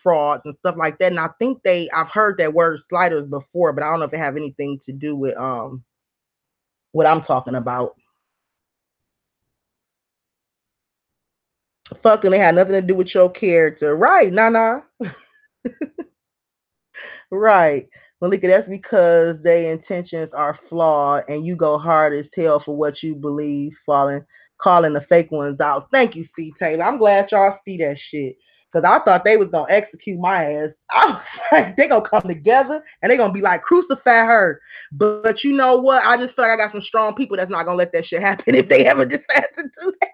frauds and stuff like that. And I think I've heard that word sliders before, but I don't know if it have anything to do with what I'm talking about. Fucking, it had nothing to do with your character, right? Nah. Right. Malika, that's because their intentions are flawed and you go hard as hell for what you believe, calling the fake ones out. Thank you, C. Taylor. I'm glad y'all see that shit. Cause I thought they was gonna execute my ass. I was like, they gonna come together and they gonna be like, crucify her. But you know what? I just feel like I got some strong people that's not gonna let that shit happen if they ever decide to do that.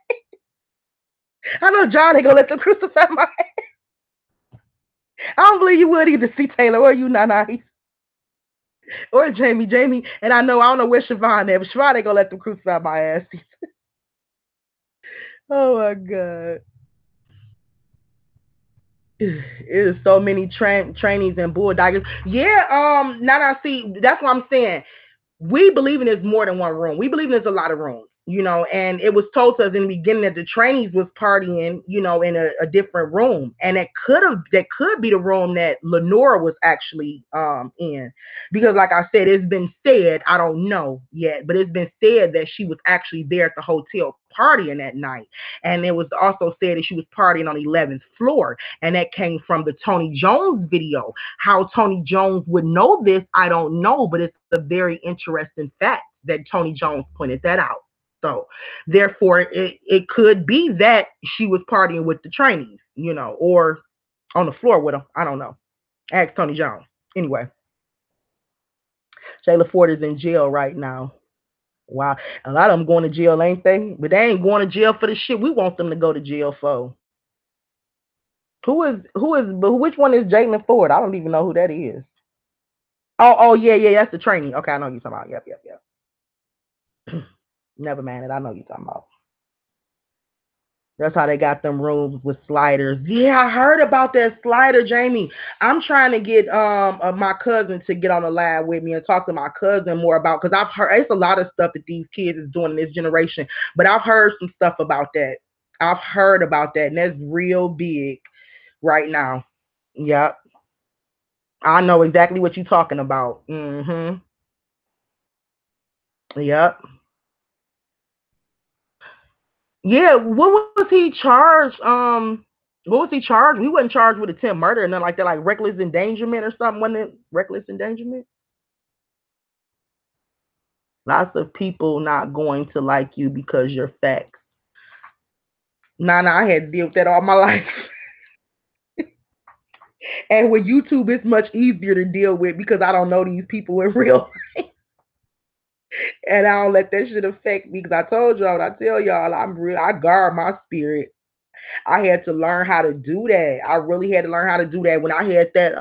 I know John ain't gonna let them crucify my ass. I don't believe you would either, C. Taylor, or you, Nana. Or Jamie, and I don't know where Siobhan at, but Siobhan ain't gonna let them crucify my ass. Oh my god. It is so many trainees and bulldoggers. Yeah, now I see. That's what I'm saying. We believe in there's more than one room. We believe there's a lot of rooms, and it was told to us in the beginning that the trainees was partying, in a different room. And that could be the room that Lenora was actually in. Because like I said, it's been said, I don't know yet, but it's been said that she was actually there at the hotel partying that night. And it was also said that she was partying on 11th floor. And that came from the Tony Jones video. How Tony Jones would know this, I don't know, but it's a very interesting fact that Tony Jones pointed that out. So, therefore, it could be that she was partying with the trainees, or on the floor with them. I don't know. Ask Tony Jones. Anyway, Shayla Ford is in jail right now. Wow. A lot of them going to jail, ain't they? But they ain't going to jail for the shit we want them to go to jail for. But which one is Jalen Ford? I don't even know who that is. Oh, yeah, that's the trainee. Okay, I know you're talking about. Yep. Never mind it. I know you're talking about. That's how they got them rooms with sliders. Yeah, I heard about that slider, Jamie. I'm trying to get my cousin to get on the live with me and talk to my cousin more about because I've heard it's a lot of stuff that these kids is doing in this generation, but I've heard some stuff about that. I've heard about that, and that's real big right now. Yep, I know exactly what you're talking about. Yep. Yeah, what was he charged? What was he charged? We wasn't charged with attempt murder or nothing like that, like reckless endangerment or something. Wasn't it reckless endangerment? Lots of people not going to like you because you're facts. Nah, I had to deal with that all my life. And with YouTube, it's much easier to deal with because I don't know these people in real and I don't let that shit affect me because I told y'all, I tell y'all, I'm real. I guard my spirit. I had to learn how to do that. I really had to learn how to do that. When I had that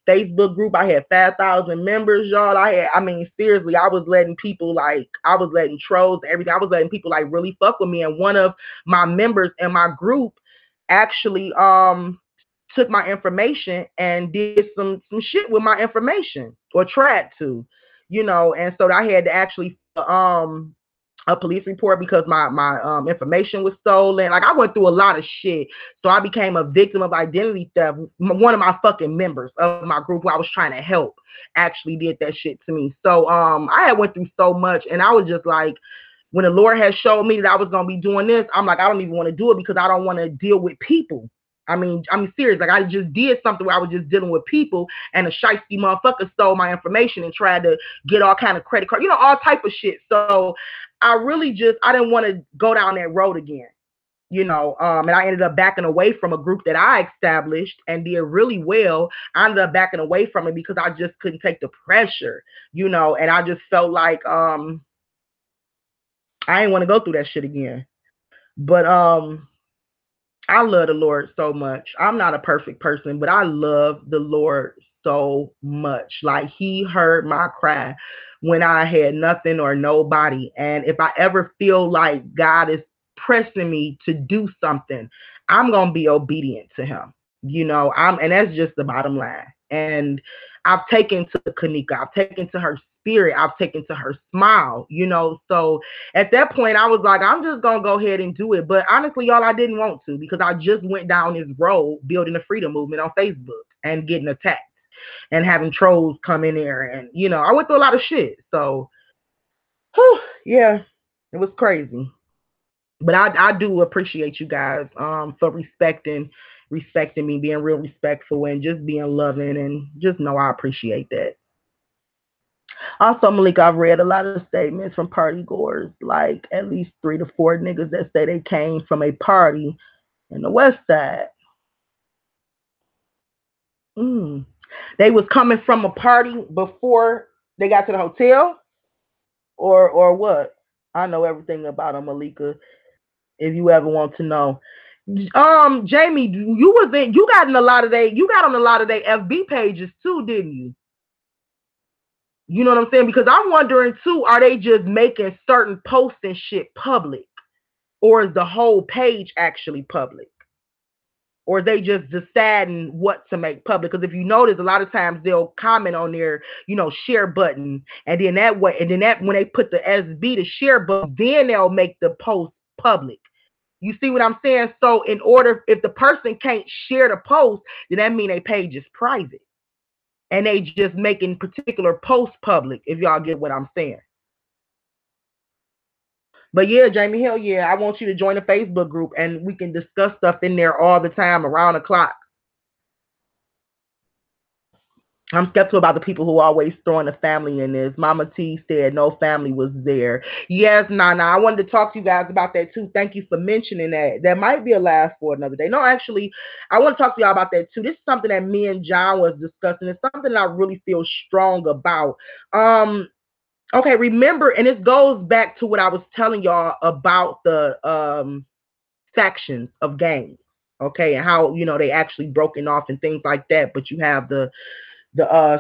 Facebook group, I had 5,000 members, y'all. I mean, seriously, I was letting people I was letting trolls, everything. I was letting people like really fuck with me. And one of my members in my group actually took my information and did some shit with my information or tried to, and so I had to actually a police report because my information was stolen. Like I went through a lot of shit, so I became a victim of identity theft. One of my fucking members of my group who I was trying to help actually did that shit to me. So I had went through so much, and I was just like, when the Lord has showed me that I was gonna be doing this, I'm like, I don't even want to do it because I don't want to deal with people. I'm serious. Like I just did something where I was just dealing with people, and a shiesty motherfucker stole my information and tried to get all kind of credit card, all type of shit. So I didn't want to go down that road again. And I ended up backing away from a group that I established and did really well. I ended up backing away from it because I just couldn't take the pressure, and I just felt like I didn't want to go through that shit again. But I love the Lord so much. I'm not a perfect person, but I love the Lord so much. Like he heard my cry when I had nothing or nobody. And if I ever feel like God is pressing me to do something, I'm going to be obedient to him. And that's just the bottom line. And I've taken to Kanika, I've taken to her spirit, I've taken to her smile, So at that point, I was like, I'm just gonna go ahead and do it. But honestly, y'all, I didn't want to because I just went down this road building a freedom movement on Facebook and getting attacked and having trolls come in there, and I went through a lot of shit. So, whew, yeah, it was crazy. But I do appreciate you guys for respecting me, being real respectful, and just being loving, and just know I appreciate that. Also, Malik, I've read a lot of statements from party goers, like at least 3 to 4 niggas that say they came from a party in the West Side. Mm. They was coming from a party before they got to the hotel, or what? I know everything about them, Malika. If you ever want to know, Jamie, you got in a lot of you got on a lot of their FB pages too, didn't you? You know what I'm saying? Because I'm wondering too, are they just making certain posts and shit public? Or is the whole page actually public? Or they just deciding what to make public? Because if you notice, a lot of times they'll comment on their, share button, and then that way, and then that when they put the SB to share button, then they'll make the post public. You see what I'm saying? So in order, if the person can't share the post, then that means their page is private, and they just making particular posts public. If y'all get what I'm saying. But yeah, Jamie, hell yeah, I want you to join the Facebook group and we can discuss stuff in there all the time around the clock. I'm skeptical about the people who always throwing the family in this. Mama T said no family was there. Yes, Nana, I wanted to talk to you guys about that too. Thank you for mentioning that. That might be a last for another day. No, actually, I want to talk to y'all about that too. This is something that me and John was discussing. It's something that I really feel strong about. Okay, remember, and this goes back to what I was telling y'all about the factions of gangs, okay, and how they actually broken off and things like that. But you have the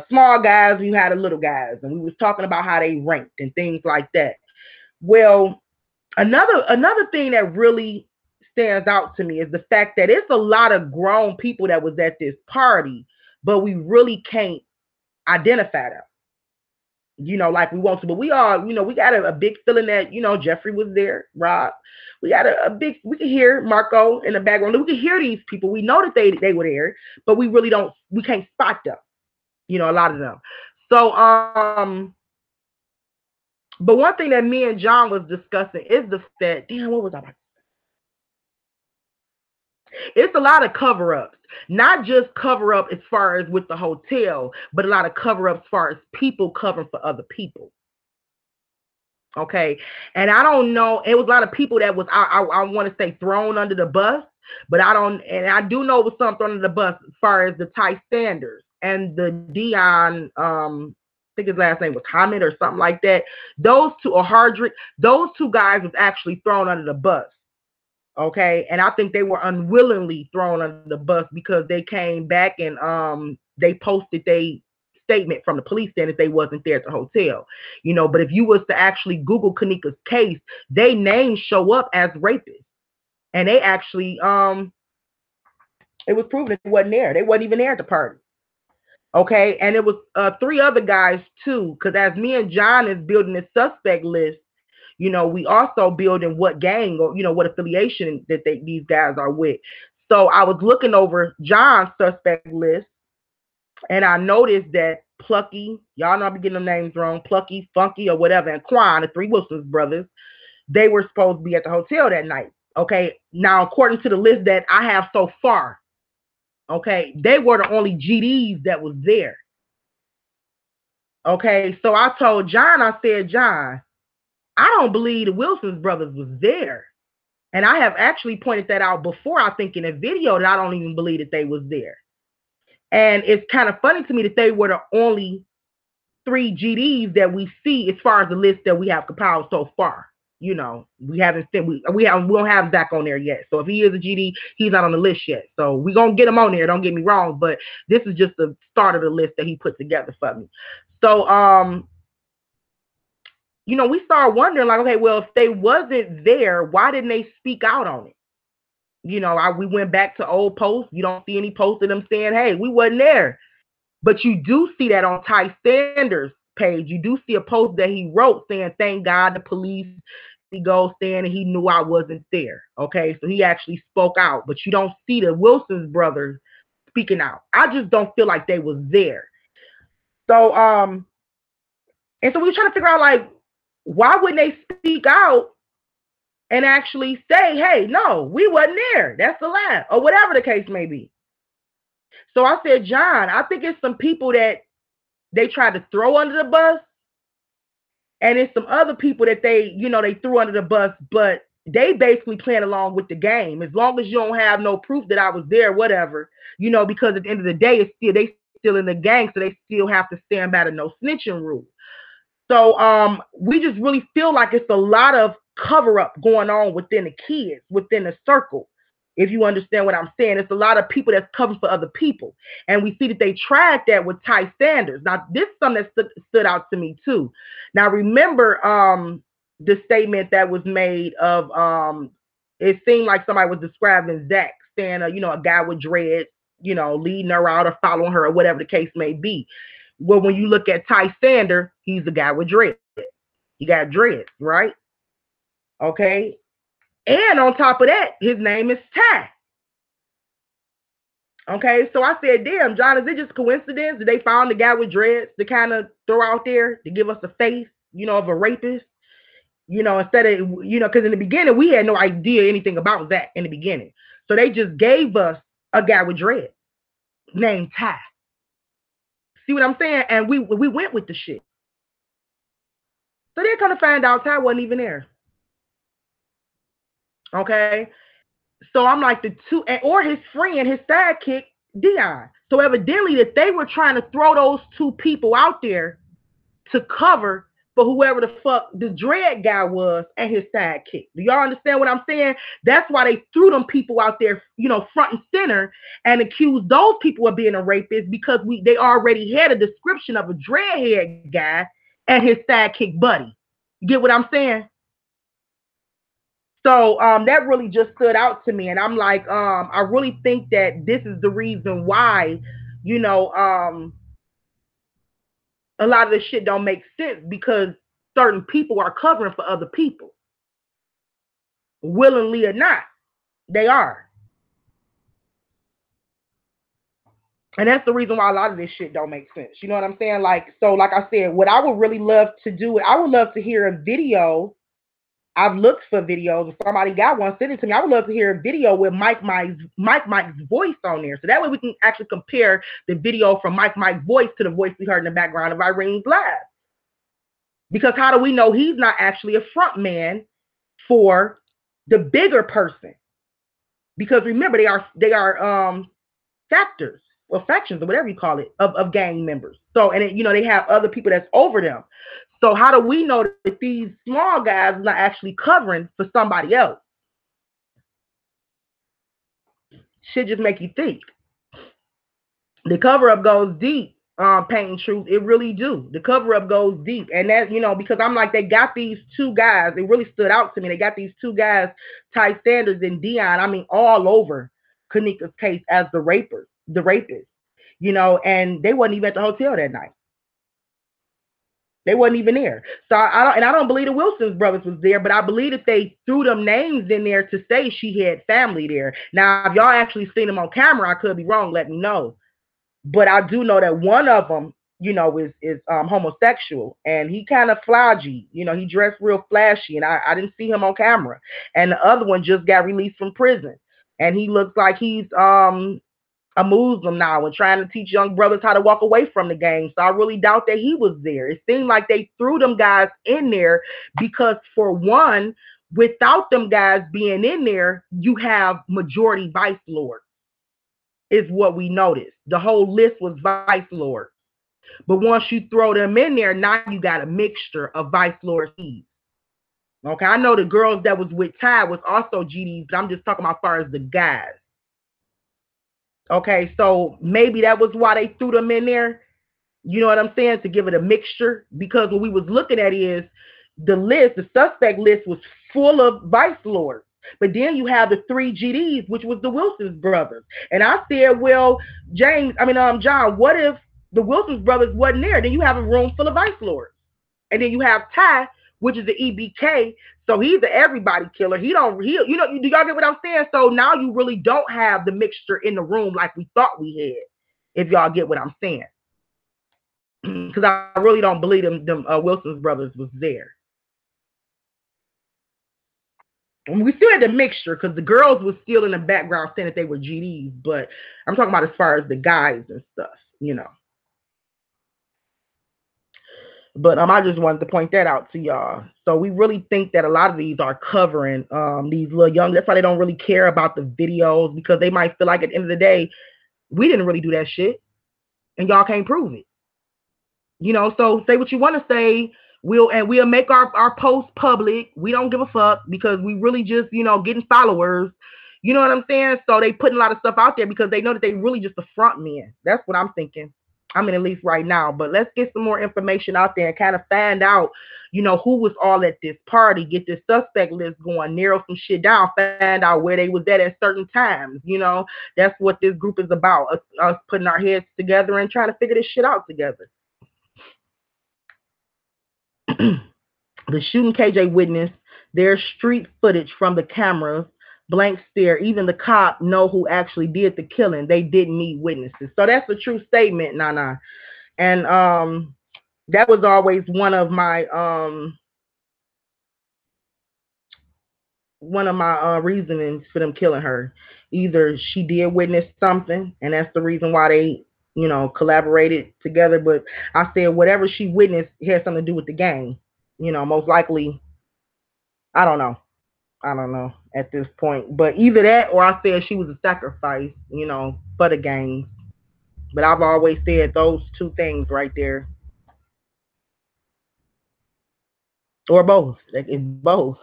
small guys, you had the little guys, and we was talking about how they ranked and things like that. Well, another thing that really stands out to me is the fact that it's a lot of grown people that was at this party, but we really can't identify them, like we want to. But we all, we got a big feeling that, Jeffrey was there, Rob. We got a big, we can hear Marco in the background. We can hear these people. We know that they were there, but we really don't, we can't spot them, a lot of them. So, but one thing that me and John was discussing is the fact, damn, what was I about? It's a lot of cover ups, not just cover up as far as with the hotel, but a lot of cover ups as far as people covering for other people. Okay, and I don't know. It was a lot of people that was I want to say thrown under the bus, but I don't, and I do know it was some thrown under the bus as far as the Ty Sanders and the Dion. I think his last name was Hamid or something like that. Those two, or Hardrick, those two guys was actually thrown under the bus. Okay, and I think they were unwillingly thrown under the bus because they came back and they posted they statement from the police saying that they wasn't there at the hotel. But if you was to actually Google Kanika's case, they names show up as rapists, and they actually it was proven that they wasn't there. They wasn't even there at the party. Okay, and it was three other guys too, because as me and John is building this suspect list, we also building what gang or what affiliation that these guys are with. So I was looking over John's suspect list, and I noticed that Plucky, y'all know I be getting them names wrong, Plucky, Funky, or whatever, and Quan, the three Wilsons brothers, they were supposed to be at the hotel that night. Okay, now according to the list that I have so far, okay, they were the only GDs that was there. Okay, so I told John, I said, John, I don't believe the Wilsons brothers was there. And I have actually pointed that out before, I think in a video, that I don't even believe that they was there. And it's kind of funny to me that they were the only three GDs that we see as far as the list that we have compiled so far. We haven't seen, we don't have Zach on there yet. So if he is a GD, he's not on the list yet. So we're gonna get him on there, don't get me wrong, but this is just the start of the list that he put together for me. So we started wondering, like, okay, well, if they wasn't there, why didn't they speak out on it? We went back to old posts. You don't see any posts of them saying, hey, we wasn't there. But you do see that on Ty Sanders' page. You do see a post that he wrote saying, thank God the police, he goes saying he knew I wasn't there. Okay, so he actually spoke out. But you don't see the Wilsons brothers speaking out. I just don't feel like they was there. So, and so we were trying to figure out, like, why wouldn't they speak out and actually say, hey, no, we wasn't there. That's the lie, or whatever the case may be. So I said, John, I think it's some people that they tried to throw under the bus, and it's some other people that they threw under the bus, but they basically playing along with the game. As long as you don't have no proof that I was there, whatever, because at the end of the day, they still in the gang, so they still have to stand by the no snitching rule. So we just really feel like it's a lot of cover up going on within the kids, within the circle. If you understand what I'm saying, it's a lot of people that's covering for other people. And we see that they tried that with Ty Sanders. Now, this is something that stood out to me too. Now, remember the statement that was made of, it seemed like somebody was describing Zach, saying, a guy with dreads, leading her out or following her or whatever the case may be. Well, when you look at Ty Sanders, he's the guy with dreads. He got dreads, right? Okay. And on top of that, his name is Ty. Okay, so I said, damn, John, is it just coincidence that they found the guy with dreads to kind of throw out there to give us a face, of a rapist? Instead of, because in the beginning, we had no idea anything about that in the beginning. So they just gave us a guy with dreads named Ty. See what I'm saying? And we went with the shit. So they kind of found out Ty wasn't even there. Okay. So I'm like, the two, or his friend, his sidekick, Dion. So evidently that they were trying to throw those two people out there to cover for whoever the fuck the dread guy was and his sidekick. Do y'all understand what I'm saying? That's why they threw them people out there, front and center, and accused those people of being a rapist, because they already had a description of a dreadhead guy and his sidekick buddy. You get what I'm saying? So that really just stood out to me, and I'm like, I really think that this is the reason why, a lot of this shit don't make sense, because certain people are covering for other people, willingly or not. They are, and that's the reason why a lot of this shit don't make sense. You know what I'm saying? Like, so, like I said, what I would really love to do, I would love to hear a video. I've looked for videos. If somebody got one, send it to me. I would love to hear a video with Mike's voice on there, so that way we can actually compare the video from Mike's voice to the voice we heard in the background of Irene's live. Because how do we know he's not actually a front man for the bigger person? Because remember, they are factors or factions or whatever you call it of gang members. So and they have other people that's over them. So how do we know that these small guys are not actually covering for somebody else? Shit just make you think. The cover up goes deep. Painting truth, it really do. The cover up goes deep, and that's because I'm like they got these two guys. It really stood out to me. They got these two guys, Ty Sanders and Dion. I mean, all over Kanika's case as the rapists. And they wasn't even at the hotel that night. They wasn't even there. So I don't believe the Wilson's brothers was there, but I believe that they threw them names in there to say she had family there. Now, if y'all actually seen them on camera, I could be wrong. Let me know. But I do know that one of them, is homosexual, and he kind of flashy. He dressed real flashy, and I didn't see him on camera. And the other one just got released from prison, and he looks like he's a Muslim now and trying to teach young brothers how to walk away from the gang. So I really doubt that he was there. It seemed like they threw them guys in there because, for one, without them guys being in there, you have majority vice lords, is what we noticed. The whole list was vice lords. But once you throw them in there, now you got a mixture of vice lords. Okay, I know the girls that was with Ty was also GDs, but I'm just talking about as far as the guys. Okay, so maybe that was why they threw them in there. You know what I'm saying? To give it a mixture. Because what we was looking at is the suspect list was full of vice lords. But then you have the three GDs, which was the Wilson's brothers. And I said, well, John, what if the Wilson's brothers wasn't there? Then you have a room full of vice lords. And then you have Ty, which is the EBK. So he's the everybody killer. Do y'all get what I'm saying? So now you really don't have the mixture in the room like we thought we had, if y'all get what I'm saying. Because I really don't believe them Wilson's brothers was there. And we still had the mixture because the girls was still in the background saying that they were GDs, but I'm talking about as far as the guys and stuff. But I just wanted to point that out to y'all. So we really think that a lot of these are covering these little young. That's why they don't really care about the videos, because they might feel like at the end of the day, we didn't really do that shit, and y'all can't prove it. So say what you want to say. We'll make our post public. We don't give a fuck because we really just getting followers. You know what I'm saying? So they putting a lot of stuff out there because they know that they really just the front men. That's what I'm thinking. I mean, at least right now. But let's get some more information out there and kind of find out, who was all at this party. Get this suspect list going, narrow some shit down, find out where they was at certain times. That's what this group is about. Us putting our heads together and trying to figure this shit out together. The shooting KJ witness, there's street footage from the cameras, blank stare. Even the cop know who actually did the killing. They didn't need witnesses. So that's a true statement, Nana. And that was always one of my reasonings for them killing her. Either she did witness something, and that's the reason why they collaborated together. But I said whatever she witnessed had something to do with the gang. Most likely, I don't know at this point. But either that or I said she was a sacrifice, for the gang. But I've always said those two things right there. Or both. Like, it's both.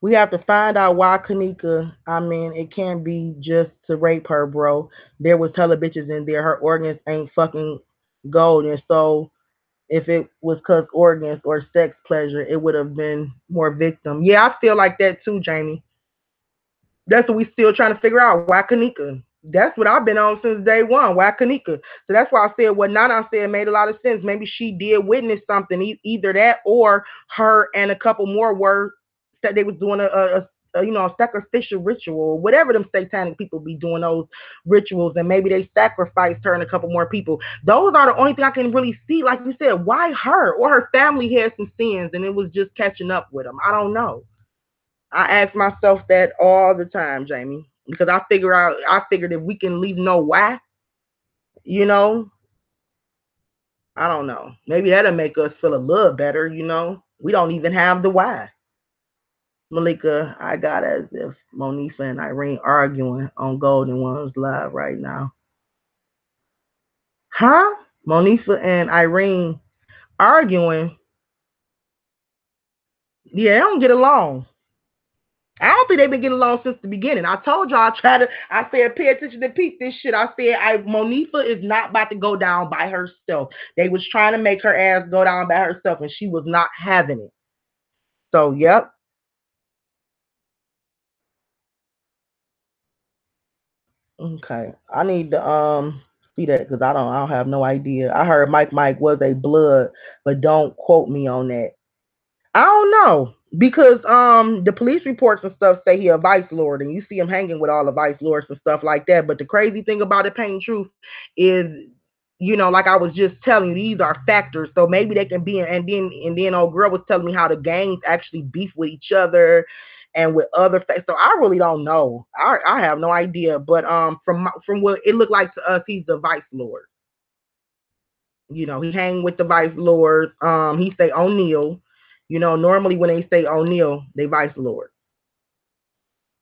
We have to find out why Kanika, it can't be just to rape her, bro. There was hella bitches in there. Her organs ain't fucking gold. And so if it was cause organs or sex pleasure, it would have been more victim. Yeah, I feel like that too, Jamie. That's what we still trying to figure out. Why Kanika? That's what I've been on since day one. Why Kanika? So that's why I said what Nana said made a lot of sense. Maybe she did witness something, either that or her and a couple more were that they was doing sacrificial ritual, whatever them satanic people be doing those rituals, and maybe they sacrificed her and a couple more people. Those are the only thing I can really see. Like you said, why her or her family had some sins and it was just catching up with them. I don't know. I ask myself that all the time, Jamie, because I figured if we can leave know why, you know, I don't know. Maybe that'll make us feel a little better, We don't even have the why. Malika, I got as if Monifa and Irene arguing on Golden Ones Live right now. Huh? Monifa and Irene arguing. Yeah, they don't get along. I don't think they've been getting along since the beginning. I told y'all I said pay attention to peep this shit. I said Monifa is not about to go down by herself. They was trying to make her ass go down by herself and she was not having it. So yep. Okay. I need to see that because I don't have no idea. I heard Mike was a blood, but don't quote me on that. I don't know because the police reports and stuff say he a vice lord, and you see him hanging with all the vice lords and stuff like that. But the crazy thing about it, pain truth, is like I was just telling you, these are factors. So maybe they can be, and then old girl was telling me how the gangs actually beef with each other and with other facts. So I really don't know. I have no idea. But from what it looked like to us, he's the vice lord. He hang with the vice lords. He say O'Neal. Normally when they say O'Neal, they vice lord.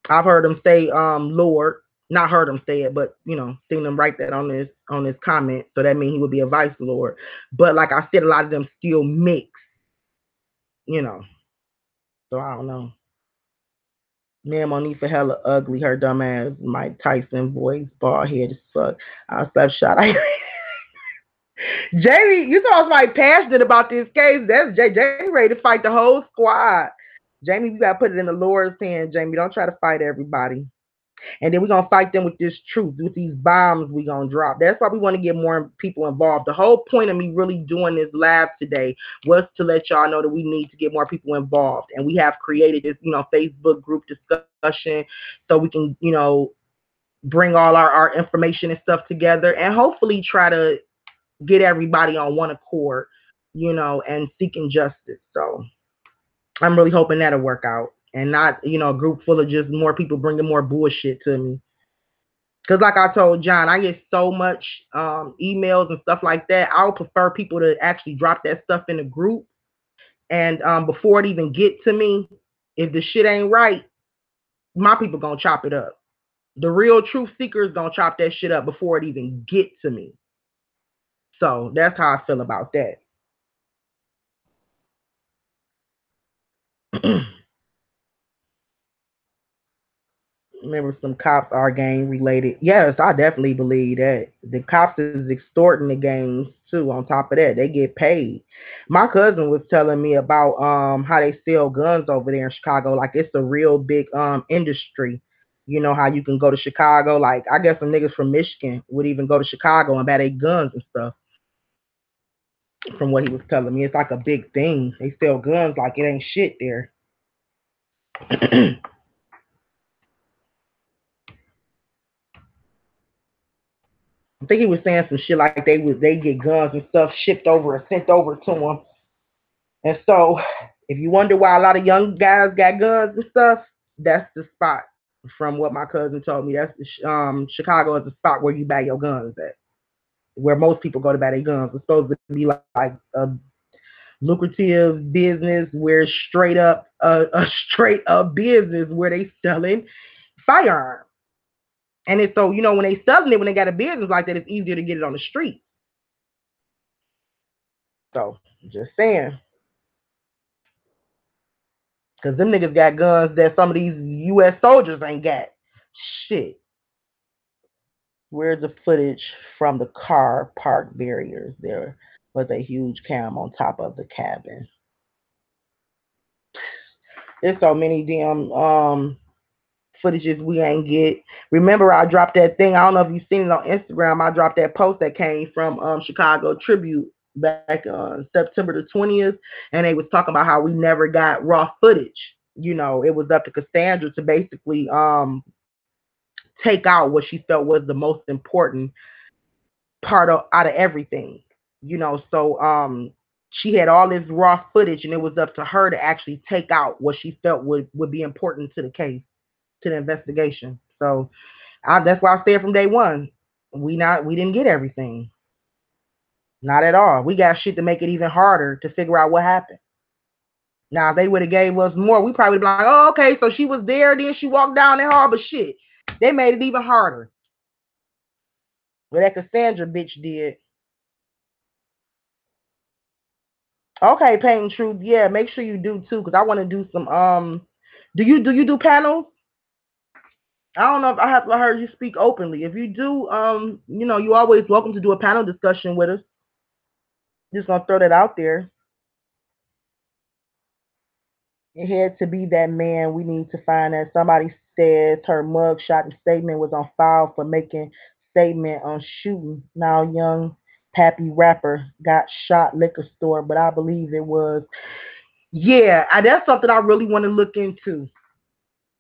I've heard him say Lord. Not heard him say it, but seen him write that on his comment. So that means he would be a vice lord. But like I said, a lot of them still mix. You know. So I don't know. Man, Monifa hella ugly. Her dumb ass, Mike Tyson voice, bald head as fuck. I slap shot. Jamie, you saw somebody passionate about this case. That's Jamie ready to fight the whole squad. Jamie, you gotta put it in the Lord's hand, Jamie. Don't try to fight everybody. And then we're gonna fight them with this truth, with these bombs we gonna drop. That's why we want to get more people involved. The whole point of me really doing this live today was to let y'all know that we need to get more people involved. And we have created this, Facebook group discussion so we can, bring all our information and stuff together and hopefully try to get everybody on one accord, and seeking justice. So I'm really hoping that'll work out and not, a group full of just more people bringing more bullshit to me. Because like I told John, I get so much emails and stuff like that. I would prefer people to actually drop that stuff in the group. And before it even get to me, if the shit ain't right, my people gonna chop it up. The real truth seekers gonna chop that shit up before it even get to me. So that's how I feel about that. Remember, some cops are gang related. Yes, I definitely believe that. The cops is extorting the gangs too. On top of that, they get paid. My cousin was telling me about how they sell guns over there in Chicago. Like it's a real big industry. You know how you can go to Chicago. Like I guess some niggas from Michigan would even go to Chicago and buy their guns and stuff. From what he was telling me, it's like a big thing. They sell guns like it ain't shit there. I think he was saying some shit like they get guns and stuff shipped over and sent over to them. And so, if you wonder why a lot of young guys got guns and stuff, that's the spot. From what my cousin told me, that's Chicago is the spot where you buy your guns at, where most people go to buy their guns. It's supposed to be like a lucrative business where straight up a straight up business where they selling firearms. And it's so when they selling it when they got a business like that, it's easier to get it on the street. So just saying. Because them niggas got guns that some of these U.S. soldiers ain't got. Shit. Where's the footage from the car park barriers? There was a huge cam on top of the cabin. There's so many damn footages we ain't get. Remember, I dropped that thing. I don't know if you've seen it on Instagram. I dropped that post that came from Chicago Tribute back on September the 20th, and they was talking about how we never got raw footage. It was up to Cassandra to basically take out what she felt was the most important part of out of everything. So she had all this raw footage, and it was up to her to actually take out what she felt would be important to the case, to the investigation. So that's why I said from day one, we didn't get everything, not at all. We got shit to make it even harder to figure out what happened. Now, if they would have gave us more, we probably would have been like, oh, okay, so she was there, then she walked down that hall, but shit, they made it even harder. What that Cassandra bitch did. Okay, Painting Truth. Yeah, make sure you do too, because I want to do some. Do you do panels? I don't know if I heard you speak openly. If you do, you always welcome to do a panel discussion with us. Just gonna throw that out there. It had to be that man. We need to find that. Somebody says her mugshot and statement was on file for making statement on shooting. Now young Pappy rapper got shot liquor store, but I believe it was. Yeah, that's something I really want to look into.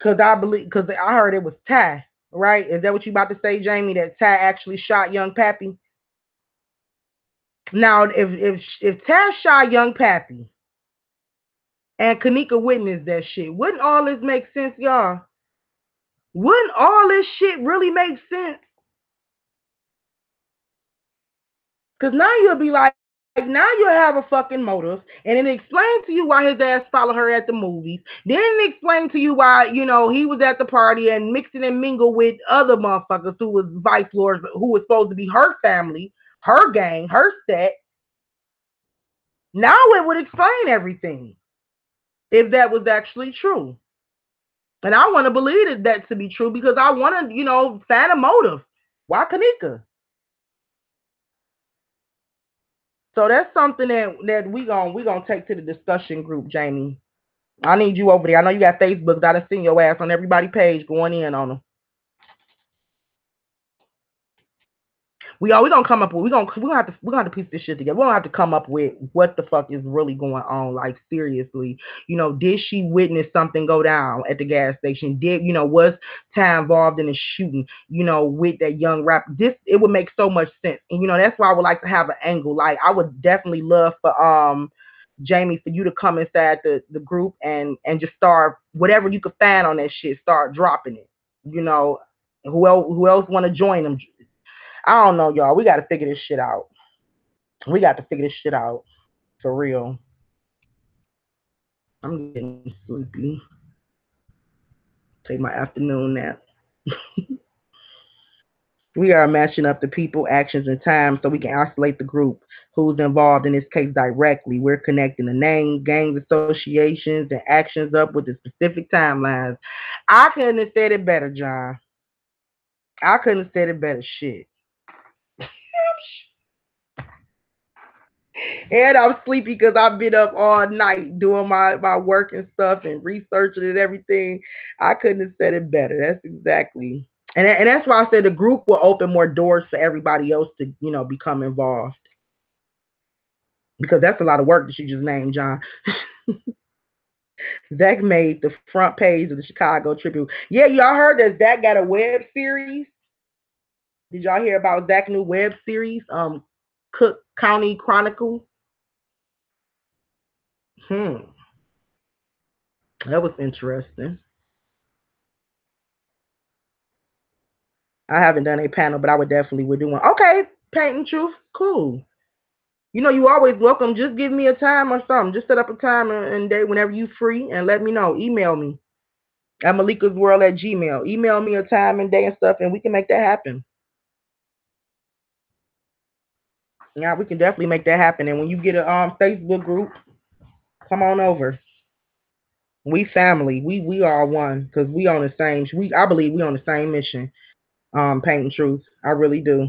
Cause I heard it was Ty, right? Is that what you about to say, Jamie? That Ty actually shot young Pappy? Now, if Ty shot young Pappy and Kanika witnessed that shit, wouldn't all this make sense, y'all? Wouldn't all this shit really make sense? Cause now you'll be like, now you'll have a fucking motive, and it explains to you why his ass followed her at the movies. Then it explains to you why, he was at the party and mixing and mingled with other motherfuckers who was vice lords, who was supposed to be her family, her gang, her set. Now it would explain everything if that was actually true. And I want to believe that to be true because I want to, find a motive. Why Kanika? So that's something that we gonna take to the discussion group, Jamie. I need you over there. I know you got Facebook. Gotta see your ass on everybody's page going in on them. We gonna come up with we gonna have to piece this shit together. We don't have to come up with what the fuck is really going on. Like seriously, did she witness something go down at the gas station? Was Ty involved in the shooting? With that young rapper, this it would make so much sense. And that's why I would like to have an angle. Like I would definitely love for Jamie, for you to come inside the group and just start whatever you could find on that shit. Start dropping it. You know, who else want to join them? I don't know, y'all. We got to figure this shit out. We got to figure this shit out for real. I'm getting sleepy. Take my afternoon nap. We are matching up the people, actions, and times so we can isolate the group who's involved in this case directly. We're connecting the names, gangs, associations, and actions up with the specific timelines. I couldn't have said it better, John. I couldn't have said it better. Shit. And I'm sleepy because I've been up all night doing my work and stuff and researching and everything. I couldn't have said it better. That's exactly. And that's why I said the group will open more doors for everybody else to, become involved. Because that's a lot of work that you just named, John. Zach made the front page of the Chicago Tribune. Yeah, y'all heard that Zach got a web series. Did y'all hear about Zach's new web series? Cook County Chronicles. Hmm. That was interesting. I haven't done a panel, but I would do one. Okay, Painting Truth, cool. You always welcome. Just give me a time or something. Just set up a time and day whenever you free and let me know. Email me at malikasworld at gmail. Email me a time and day and stuff, and we can make that happen. Yeah, we can definitely make that happen. And when you get a Facebook group, come on over. We family. We are one because we on the same. I believe we on the same mission. Painting Truth. I really do.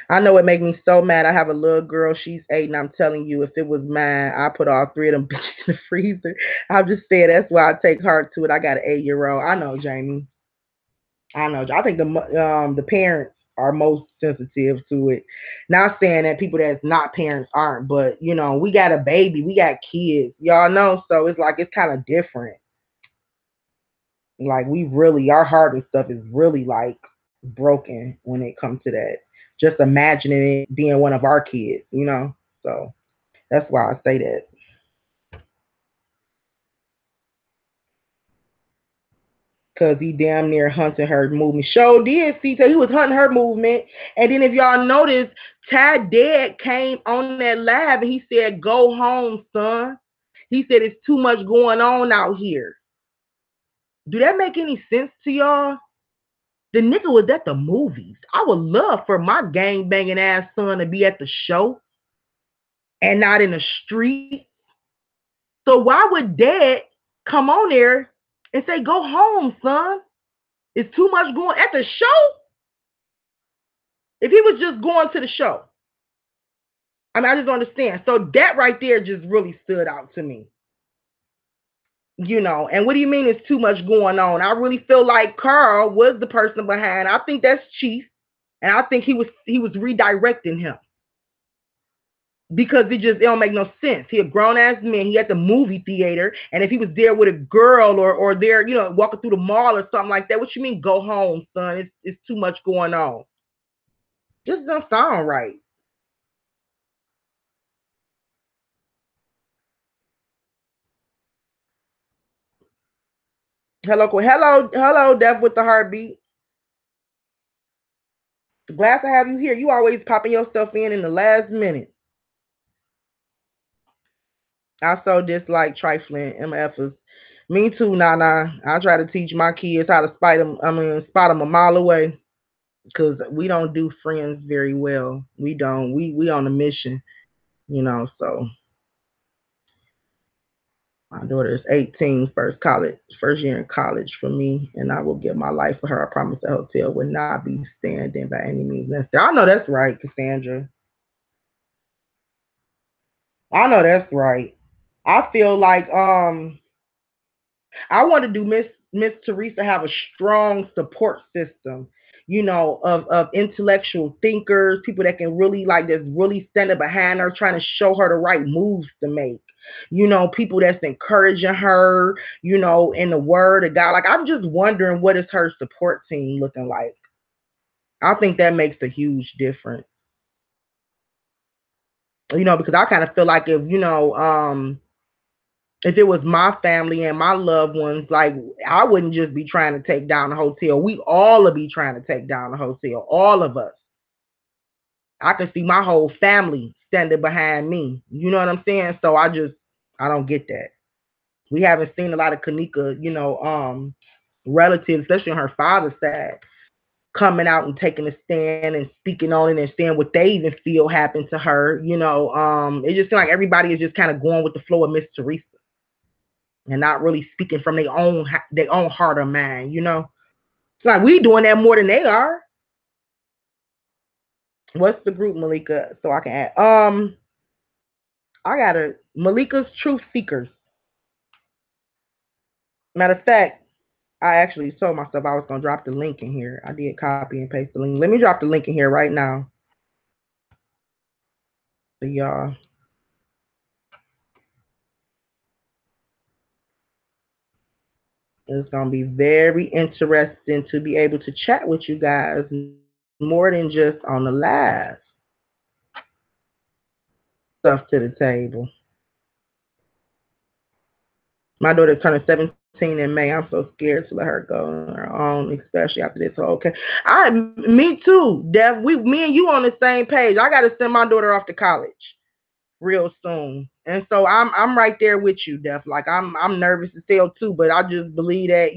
I know it make me so mad. I have a little girl. She's 8, and I'm telling you, if it was mine, I put all 3 of them bitches in the freezer. I'm just saying that's why I take heart to it. I got an 8-year-old. I know, Jamie. I know. I think the parents are most sensitive to it. Not saying that people that's not parents aren't, but we got a baby, we got kids, y'all know. So it's like it's kind of different. Like we really, our heart and stuff is really like broken when it comes to that. Just imagining it being one of our kids. So that's why I say that. Cause he damn near hunting her movement. Show did see, so he was hunting her movement. And then if y'all notice, Ty Dad came on that live and he said, "Go home, son." He said it's too much going on out here. Do that make any sense to y'all? The nigga was at the movies. I would love for my gang banging ass son to be at the show and not in the street. So why would dad come on there and say, "Go home, son"? It's too much going at the show. If he was just going to the show, I mean, I just don't understand. So that right there just really stood out to me. And what do you mean it's too much going on? I really feel like Carl was the person behind. I think that's Chief, and I think he was redirecting him because it don't make no sense. He a grown ass man. He at the movie theater, and if he was there with a girl or there, walking through the mall or something like that, what you mean go home, son? It's too much going on. This don't sound right. Hello, hello, hello, Death with the heartbeat. Glad to have you here. You always popping yourself in the last minute. I so dislike trifling MFers. Me too, Nana. I try to teach my kids how to spot them a mile away because we don't do friends very well. We don't. We on a mission. So my daughter is 18, first year in college for me, and I will give my life for her. I promise the hotel will not be standing by any means necessary. I know that's right, Cassandra. I know that's right. I feel like I want to do Miss Teresa have a strong support system, of intellectual thinkers, people that can really like that's really standing behind her, trying to show her the right moves to make. People that's encouraging her, in the word of God. Like I'm just wondering what is her support team looking like. I think that makes a huge difference. Because I kind of feel like if it was my family and my loved ones, like I wouldn't just be trying to take down the hotel. We all would be trying to take down the hotel. All of us. I can see my whole family standing behind me. You know what I'm saying? So I don't get that. We haven't seen a lot of Kanika, relatives, especially on her father's side, coming out and taking a stand and speaking on it and saying what they even feel happened to her. It just seems like everybody is just kind of going with the flow of Miss Teresa and not really speaking from their own heart or mind. It's like we doing that more than they are. What's the group, Malika? So I can add. I got a Malika's Truth Seekers. Matter of fact, I actually told myself I was gonna drop the link in here. I did copy and paste the link. Let me drop the link in here right now. So y'all. It's gonna be very interesting to be able to chat with you guys more than just on the live. Stuff to the table. My daughter's turning 17 in May. I'm so scared to let her go on her own, especially after this. So okay, me too, Dev. Me and you on the same page. I got to send my daughter off to college real soon, and so I'm right there with you, Dev. Like I'm nervous as hell too, but I just believe that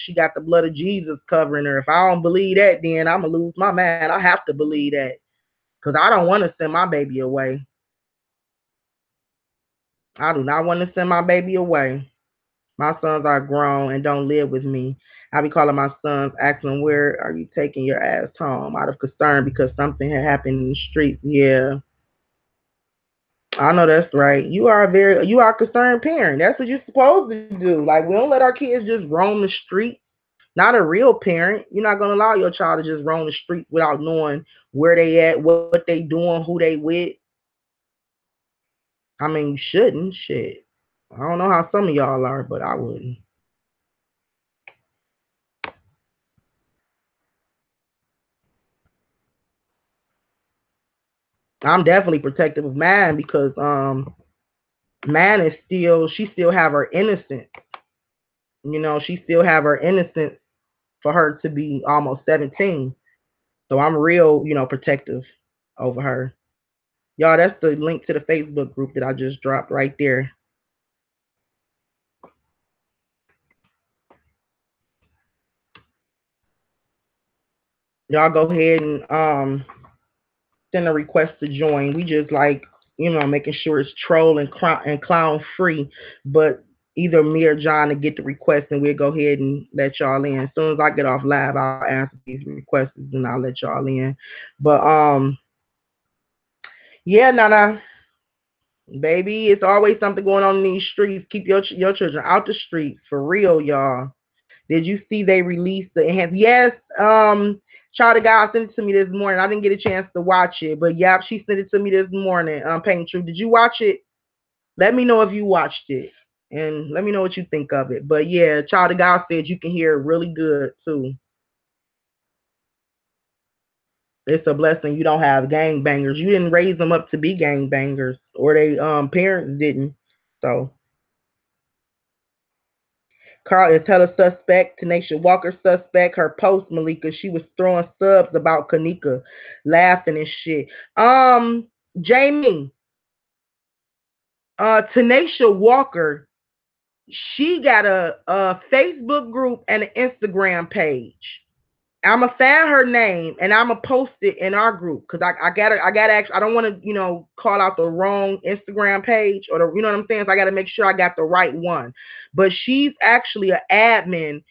she got the blood of Jesus covering her. If I don't believe that, then I'm gonna lose my mind. I have to believe that because I don't want to send my baby away. I do not want to send my baby away. My sons are grown and don't live with me. I be calling my sons, asking where are you taking your ass home out of concern because something had happened in the streets. Yeah, I know that's right. You are a concerned parent. That's what you're supposed to do. Like we don't let our kids just roam the street. Not a real parent. You're not gonna allow your child to just roam the streets without knowing where they at, what they doing, who they with. I mean, you shouldn't. Shit. I don't know how some of y'all are, but I wouldn't. I'm definitely protective of mine because man is still she still have her innocence. She still have her innocence for her to be almost 17. So I'm real, protective over her. Y'all, that's the link to the Facebook group that I just dropped right there. Y'all go ahead and send a request to join. We just like, making sure it's troll and clown free, but either me or John to get the request and we'll go ahead and let y'all in. As soon as I get off live, I'll answer these requests and I'll let y'all in. But yeah, Nana, baby, it's always something going on in these streets. Keep your children out the streets for real, y'all. Did you see they released the enhanced? Yes, Child of God sent it to me this morning. I didn't get a chance to watch it, but yep, she sent it to me this morning. Pain Truth. Did you watch it? Let me know if you watched it, and let me know what you think of it. But yeah, Child of God said you can hear it really good too. It's a blessing you don't have gang bangers. You didn't raise them up to be gang bangers, or they parents didn't. So Carl is Teller suspect, Tanisha Walker suspect, her post Malika, she was throwing subs about Kanika, laughing and shit. Jamie, Tanisha Walker, she got a Facebook group and an Instagram page. I'ma find her name and I'ma post it in our group because I gotta actually I don't want to call out the wrong Instagram page or the what I'm saying. So I gotta make sure I got the right one. But she's actually an admin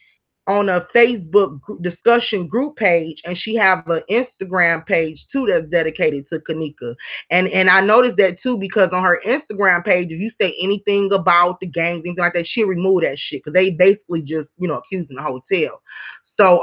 on a Facebook discussion group page, and she have an Instagram page too that's dedicated to Kanika. And I noticed that too because on her Instagram page, if you say anything about the gangs, anything like that, she'll remove that shit because they basically just accusing the hotel. So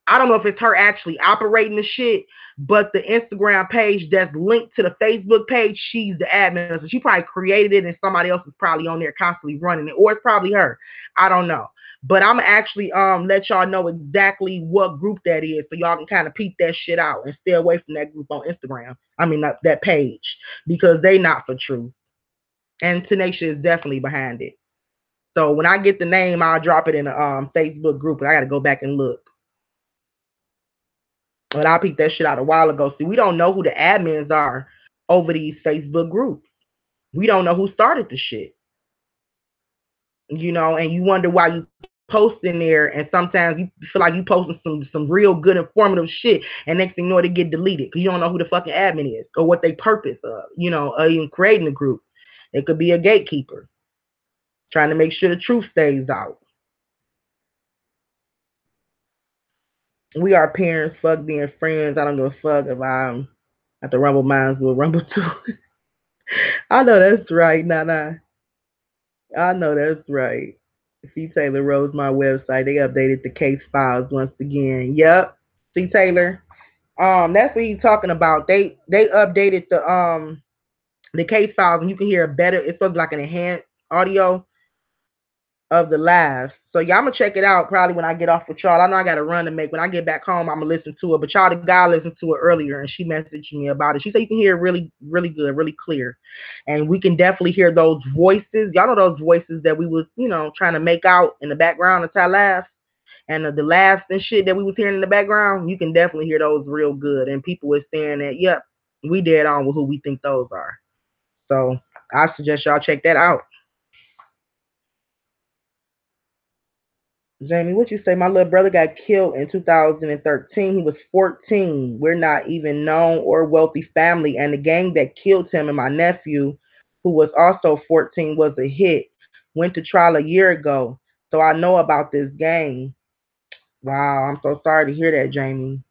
I don't know if it's her actually operating the shit, but the Instagram page that's linked to the Facebook page, she's the admin. So she probably created it and somebody else is probably on there constantly running it. Or it's probably her. I don't know. But I'm actually let y'all know exactly what group that is so y'all can kind of peep that shit out and stay away from that group on Instagram. I mean that page because they not for truth. And Tenacia is definitely behind it. So when I get the name, I'll drop it in the Facebook group. And I got to go back and look. But I peeped that shit out a while ago. See, we don't know who the admins are over these Facebook groups. We don't know who started the shit. And you wonder why you post in there and sometimes you feel like you posting some real good informative shit and next thing you know it get deleted because you don't know who the fucking admin is or what they purpose of, even creating the group. It could be a gatekeeper trying to make sure the truth stays out. We are parents, fuck being friends. I don't give a fuck if I'm at the Rumble Minds will rumble too. I know that's right, Nana. I know that's right. C. Taylor Rose, my website. They updated the case files once again. Yep. C. Taylor. That's what he's talking about. They updated the case files and you can hear a better. It's sort of like an enhanced audio of the live. So yeah, I'm gonna check it out probably when I get off with y'all. I know I got to run to make when I get back home. I'm gonna listen to it. But y'all, the guy listened to it earlier and she messaged me about it. She said you can hear it really, really good, really clear, and we can definitely hear those voices. Y'all know those voices that we was trying to make out in the background until I laughed. And the laughs and shit that we was hearing in the background, you can definitely hear those real good. And people were saying that, yep, we dead on with who we think those are. So I suggest y'all check that out. Jamie, what you say? My little brother got killed in 2013. He was 14. We're not even known or wealthy family. And the gang that killed him and my nephew, who was also 14, was a hit. Went to trial a year ago. So I know about this gang. Wow, I'm so sorry to hear that, Jamie.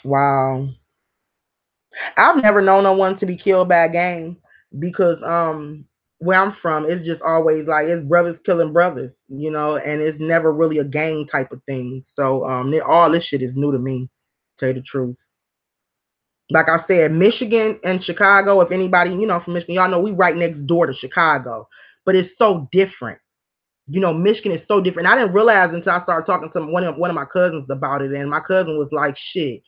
Wow. I've never known no one to be killed by a gang because where I'm from, it's just always like it's brothers killing brothers, and it's never really a gang type of thing. So all this shit is new to me, to tell you the truth. Like I said, Michigan and Chicago, if anybody, from Michigan, y'all know we right next door to Chicago. But it's so different. Michigan is so different. I didn't realize until I started talking to one of my cousins about it, and my cousin was like, "Shit,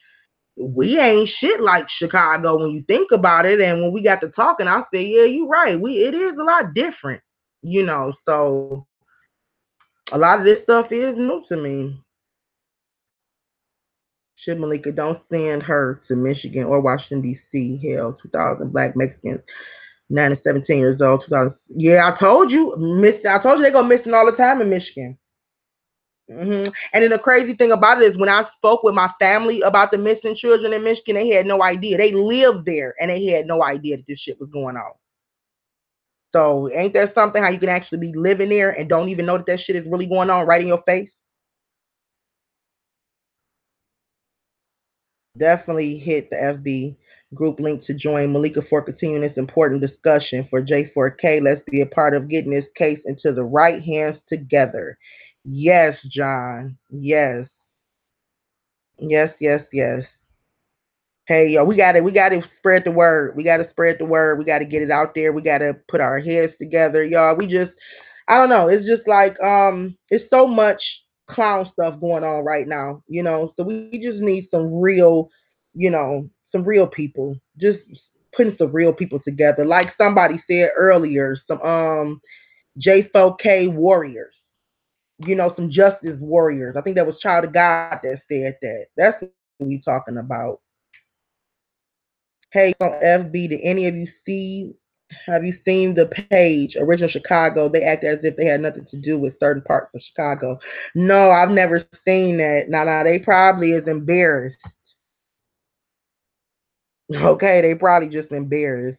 we ain't shit like Chicago when you think about it." And when we got to talking, I said, "Yeah, you're right. It is a lot different." So a lot of this stuff is new to me. Should Malika don't send her to Michigan or Washington D.C. Hell, 2,000 Black Mexicans, 9 to 17 years old. 2000. Yeah, I told you, I told you they go missing all the time in Michigan. And then the crazy thing about it is when I spoke with my family about the missing children in Michigan, they had no idea. They lived there and they had no idea that this shit was going on. So ain't that something how you can actually be living there and don't even know that that shit is really going on right in your face? Definitely hit the FB group link to join Malika for continuing this important discussion for J4K. Let's be a part of getting this case into the right hands together. Yes, John. Yes. Yes, yes, yes. Hey, yo, we gotta spread the word. We gotta spread the word. We gotta get it out there. We gotta put our heads together, y'all. I don't know. It's just like it's so much clown stuff going on right now, So we just need some real people. Just putting some real people together. Like somebody said earlier, some J4K warriors. Some justice warriors. I think that was Child of God that said that. That's what we talking about. Hey, on FB, did any of you see? Have you seen the page Original Chicago? They act as if they had nothing to do with certain parts of Chicago. No, I've never seen that. Now, they probably is embarrassed. Okay, they probably just embarrassed.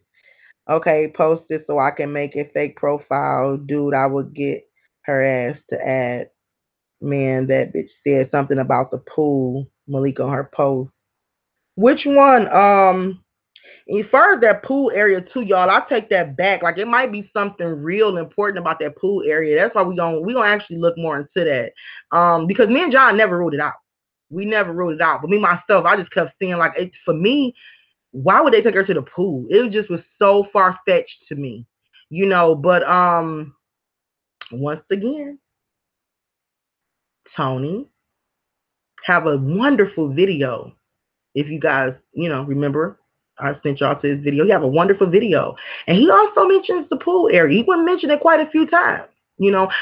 Okay, post it so I can make a fake profile. Dude, I would get her ass to add. Man, that bitch said something about the pool. Malik on her post. Which one? As far as that pool area too, y'all, I take that back. Like it might be something real important about that pool area. That's why we gonna actually look more into that. Because me and John never ruled it out. We never ruled it out. But me myself, I just kept seeing like it for me. Why would they take her to the pool? It just was so far fetched to me, But once again, Tony have a wonderful video. If you guys, remember, I sent y'all to his video. He have a wonderful video. And he also mentions the pool area. He would mention it quite a few times.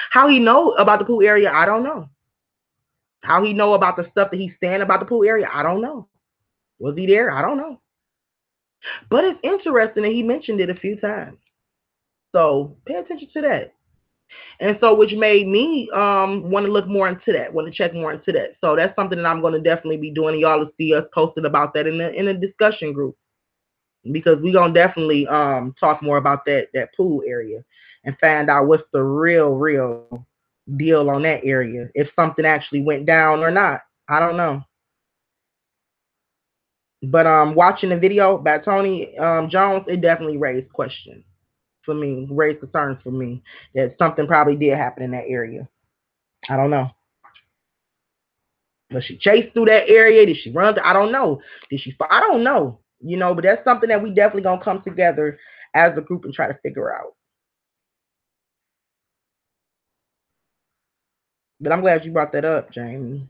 How he know about the pool area, I don't know. How he know about the stuff that he's saying about the pool area, I don't know. Was he there? I don't know. But it's interesting that he mentioned it a few times. So pay attention to that. And so which made me want to look more into that, want to check more into that. So that's something that I'm going to definitely be doing. Y'all will see us posted about that in the discussion group. Because we're gonna definitely talk more about that pool area and find out what's the real deal on that area. If something actually went down or not. I don't know. But watching the video by Tony Jones, it definitely raised questions for me, raised concerns for me that something probably did happen in that area. I don't know. Was she chased through that area? Did she run? I don't know. Did she? I don't know. But that's something that we definitely gonna come together as a group and try to figure out. But I'm glad you brought that up, Jamie.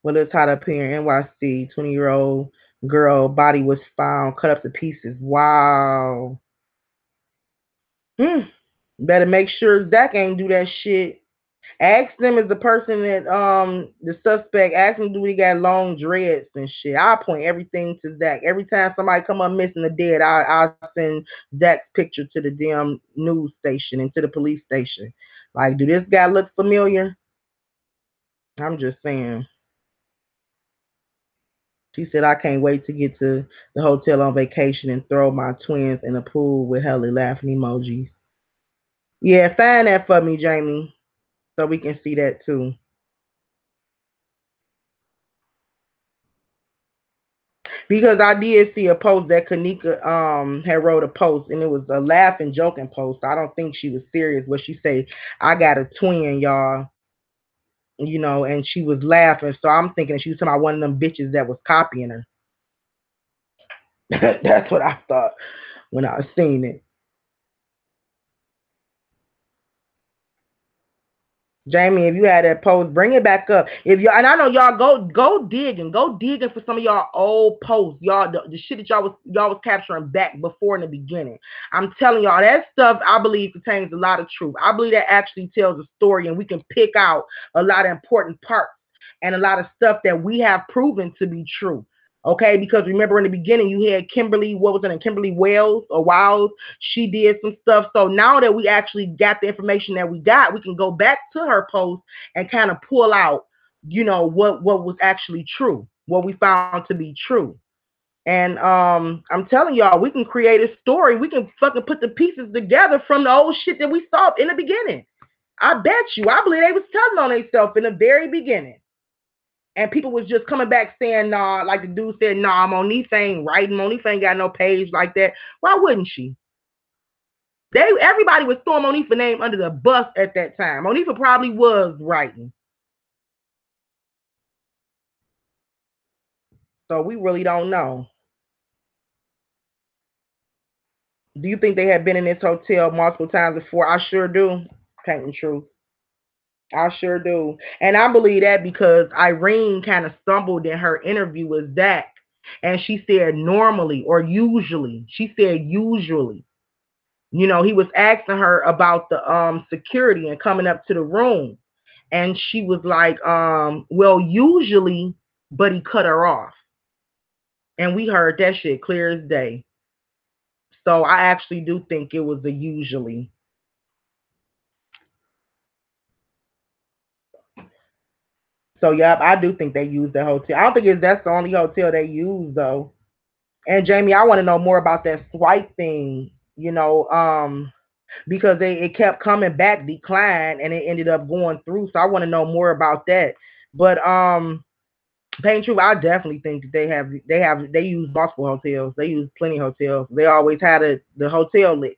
Well, it's hot up here in NYC. 20-year-old girl body was found cut up to pieces. Wow. Better make sure Zach ain't do that shit. Ask them as the person that the suspect. Ask him do he got long dreads and shit. I point everything to Zach. Every time somebody come up missing or dead, I send Zach's picture to the damn news station and to the police station. Like, do this guy look familiar? I'm just saying. She said, I can't wait to get to the hotel on vacation and throw my twins in the pool with hella laughing emojis. Yeah, find that for me, Jamie, so we can see that too. Because I did see a post that Kanika had wrote a post, and it was a laughing joking post. I don't think she was serious, but she said, I got a twin, y'all, and she was laughing. So I'm thinking she was talking about one of them bitches that was copying her. That's what I thought when I seen it. Jamie, if you had that post, bring it back up. If y'all, and I know y'all go digging for some of y'all old posts, y'all the shit that y'all was capturing back before in the beginning. I'm telling y'all that stuff I believe contains a lot of truth. I believe that actually tells a story, and we can pick out a lot of important parts and a lot of stuff that we have proven to be true. Okay, because remember in the beginning you had Kimberly, what was it, Kimberly Wells or Wiles? She did some stuff. So now that we actually got the information that we got, we can go back to her post and kind of pull out, what was actually true, what we found to be true. And I'm telling y'all, we can create a story. We can fucking put the pieces together from the old shit that we saw in the beginning. I bet you. I believe they was telling on themselves in the very beginning. And people was just coming back saying, nah, like the dude said, nah, Monique ain't writing. Monique ain't got no page like that. Why wouldn't she? Everybody was throwing Monifa's name under the bus at that time. Monifa probably was writing. So we really don't know. Do you think they had been in this hotel multiple times before? I sure do. Painting truth. I sure do. And I believe that because Irene kind of stumbled in her interview with Zach. And she said normally or usually. She said usually. He was asking her about the security and coming up to the room. And she was like, well, usually, but he cut her off. And we heard that shit clear as day. So I actually do think it was a usually. So yep, I do think they used the hotel. I don't think that's the only hotel they used though. And Jamie, I want to know more about that swipe thing, because it kept coming back decline and it ended up going through. So I want to know more about that. But Pain Truth, I definitely think that they use multiple hotels. They use plenty of hotels. They always had the hotel lit.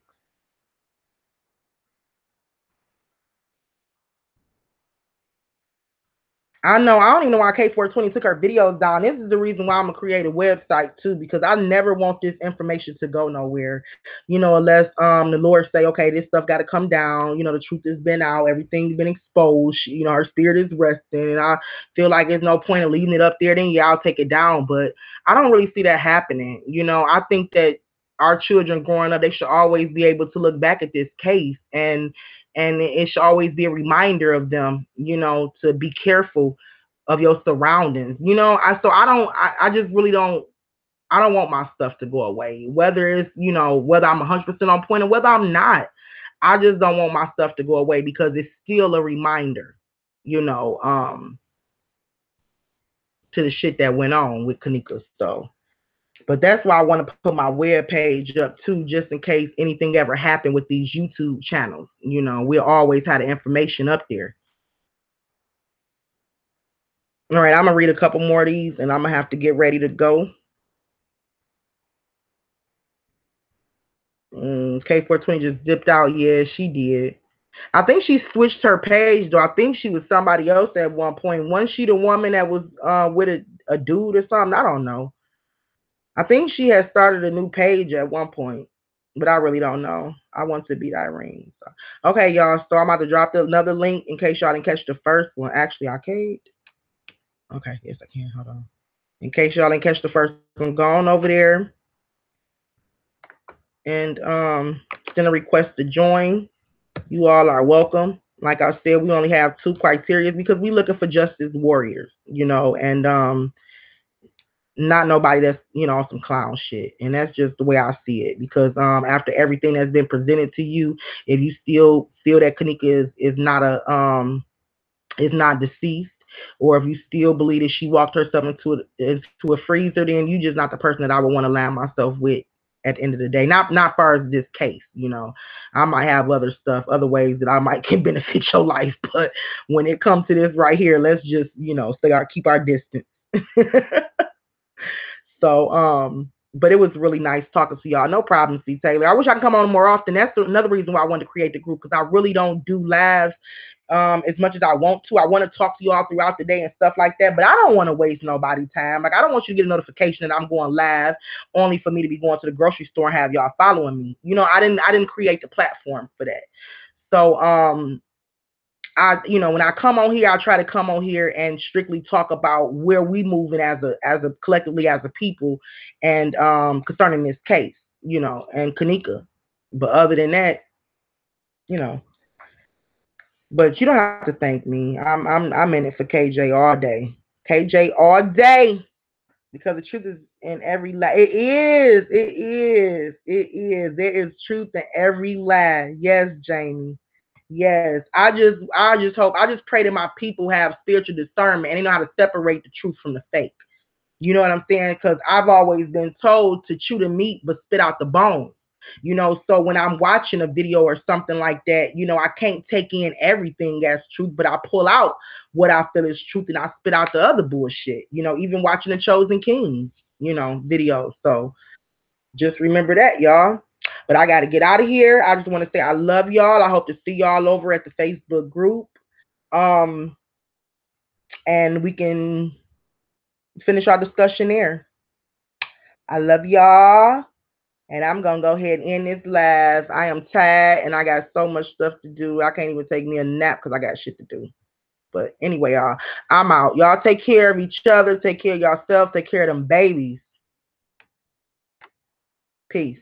I know. I don't even know why K420 took her videos down. This is the reason why I'm gonna create a website too, because I never want this information to go nowhere. Unless the Lord say, okay, this stuff got to come down. The truth has been out, everything's been exposed. Her spirit is resting, and I feel like there's no point of leaving it up there. Then yeah, I'll take it down, but I don't really see that happening. I think that our children growing up, they should always be able to look back at this case and it should always be a reminder of them, to be careful of your surroundings. I just really don't. I don't want my stuff to go away, whether it's whether I'm 100% on point or whether I'm not. I just don't want my stuff to go away because it's still a reminder, you know, um, to the shit that went on with Kanika. So, but that's why I want to put my web page up too, just in case anything ever happened with these YouTube channels. We'll always have the information up there. All right, I'm gonna read a couple more of these, and I'm gonna have to get ready to go. K420 just dipped out. Yeah, she did. I think she switched her page though. I think she was somebody else at one point. Wasn't she the woman that was with a dude or something? I don't know. I think she had started a new page at one point, but I really don't know. I want to beat Irene. So. Okay, y'all. So I'm about to drop another link in case y'all didn't catch the first one. Actually, I can't. Okay, yes, I can. Hold on. In case y'all didn't catch the first one, go on over there and send a request to join. You all are welcome. Like I said, we only have two criteria because we're looking for justice warriors, and not nobody that's on some clown shit. And that's just the way I see it. Because after everything that's been presented to you, if you still feel that Kanika is not is not deceased, or if you still believe that she walked herself into a freezer, then you just not the person that I would want to land myself with at the end of the day. Not far as this case, I might have other stuff, other ways that I might can benefit your life, but when it comes to this right here, let's just keep our distance. So, but it was really nice talking to y'all. No problem, C. Taylor. I wish I could come on more often. That's another reason why I wanted to create the group, because I really don't do lives as much as I want to. I want to talk to y'all throughout the day and stuff like that, but I don't want to waste nobody's time. Like, I don't want you to get a notification that I'm going live only for me to be going to the grocery store and have y'all following me. I didn't create the platform for that. So, when I come on here, I try to come on here and strictly talk about where we moving as a collectively as a people, and concerning this case, and Kanika. But other than that, you know, but you don't have to thank me. I'm in it for KJ all day. KJ all day. Because the truth is in every lie. It is. There is truth in every lie. Yes, Jamie. Yes. I just hope, I just pray that my people have spiritual discernment and they know how to separate the truth from the fake. You know what I'm saying? Because I've always been told to chew the meat but spit out the bones. So when I'm watching a video or something like that, I can't take in everything as truth, but I pull out what I feel is truth and I spit out the other bullshit. Even watching the Chosen Kings, videos. So just remember that, y'all. But I got to get out of here. I just want to say I love y'all. I hope to see y'all over at the Facebook group. Um, and we can finish our discussion there. I love y'all. And I'm gonna go ahead and end this live. I am tired and I got so much stuff to do. I can't even take me a nap because I got shit to do. But anyway, y'all, I'm out. Y'all take care of each other. Take care of yourself. Take care of them babies. Peace.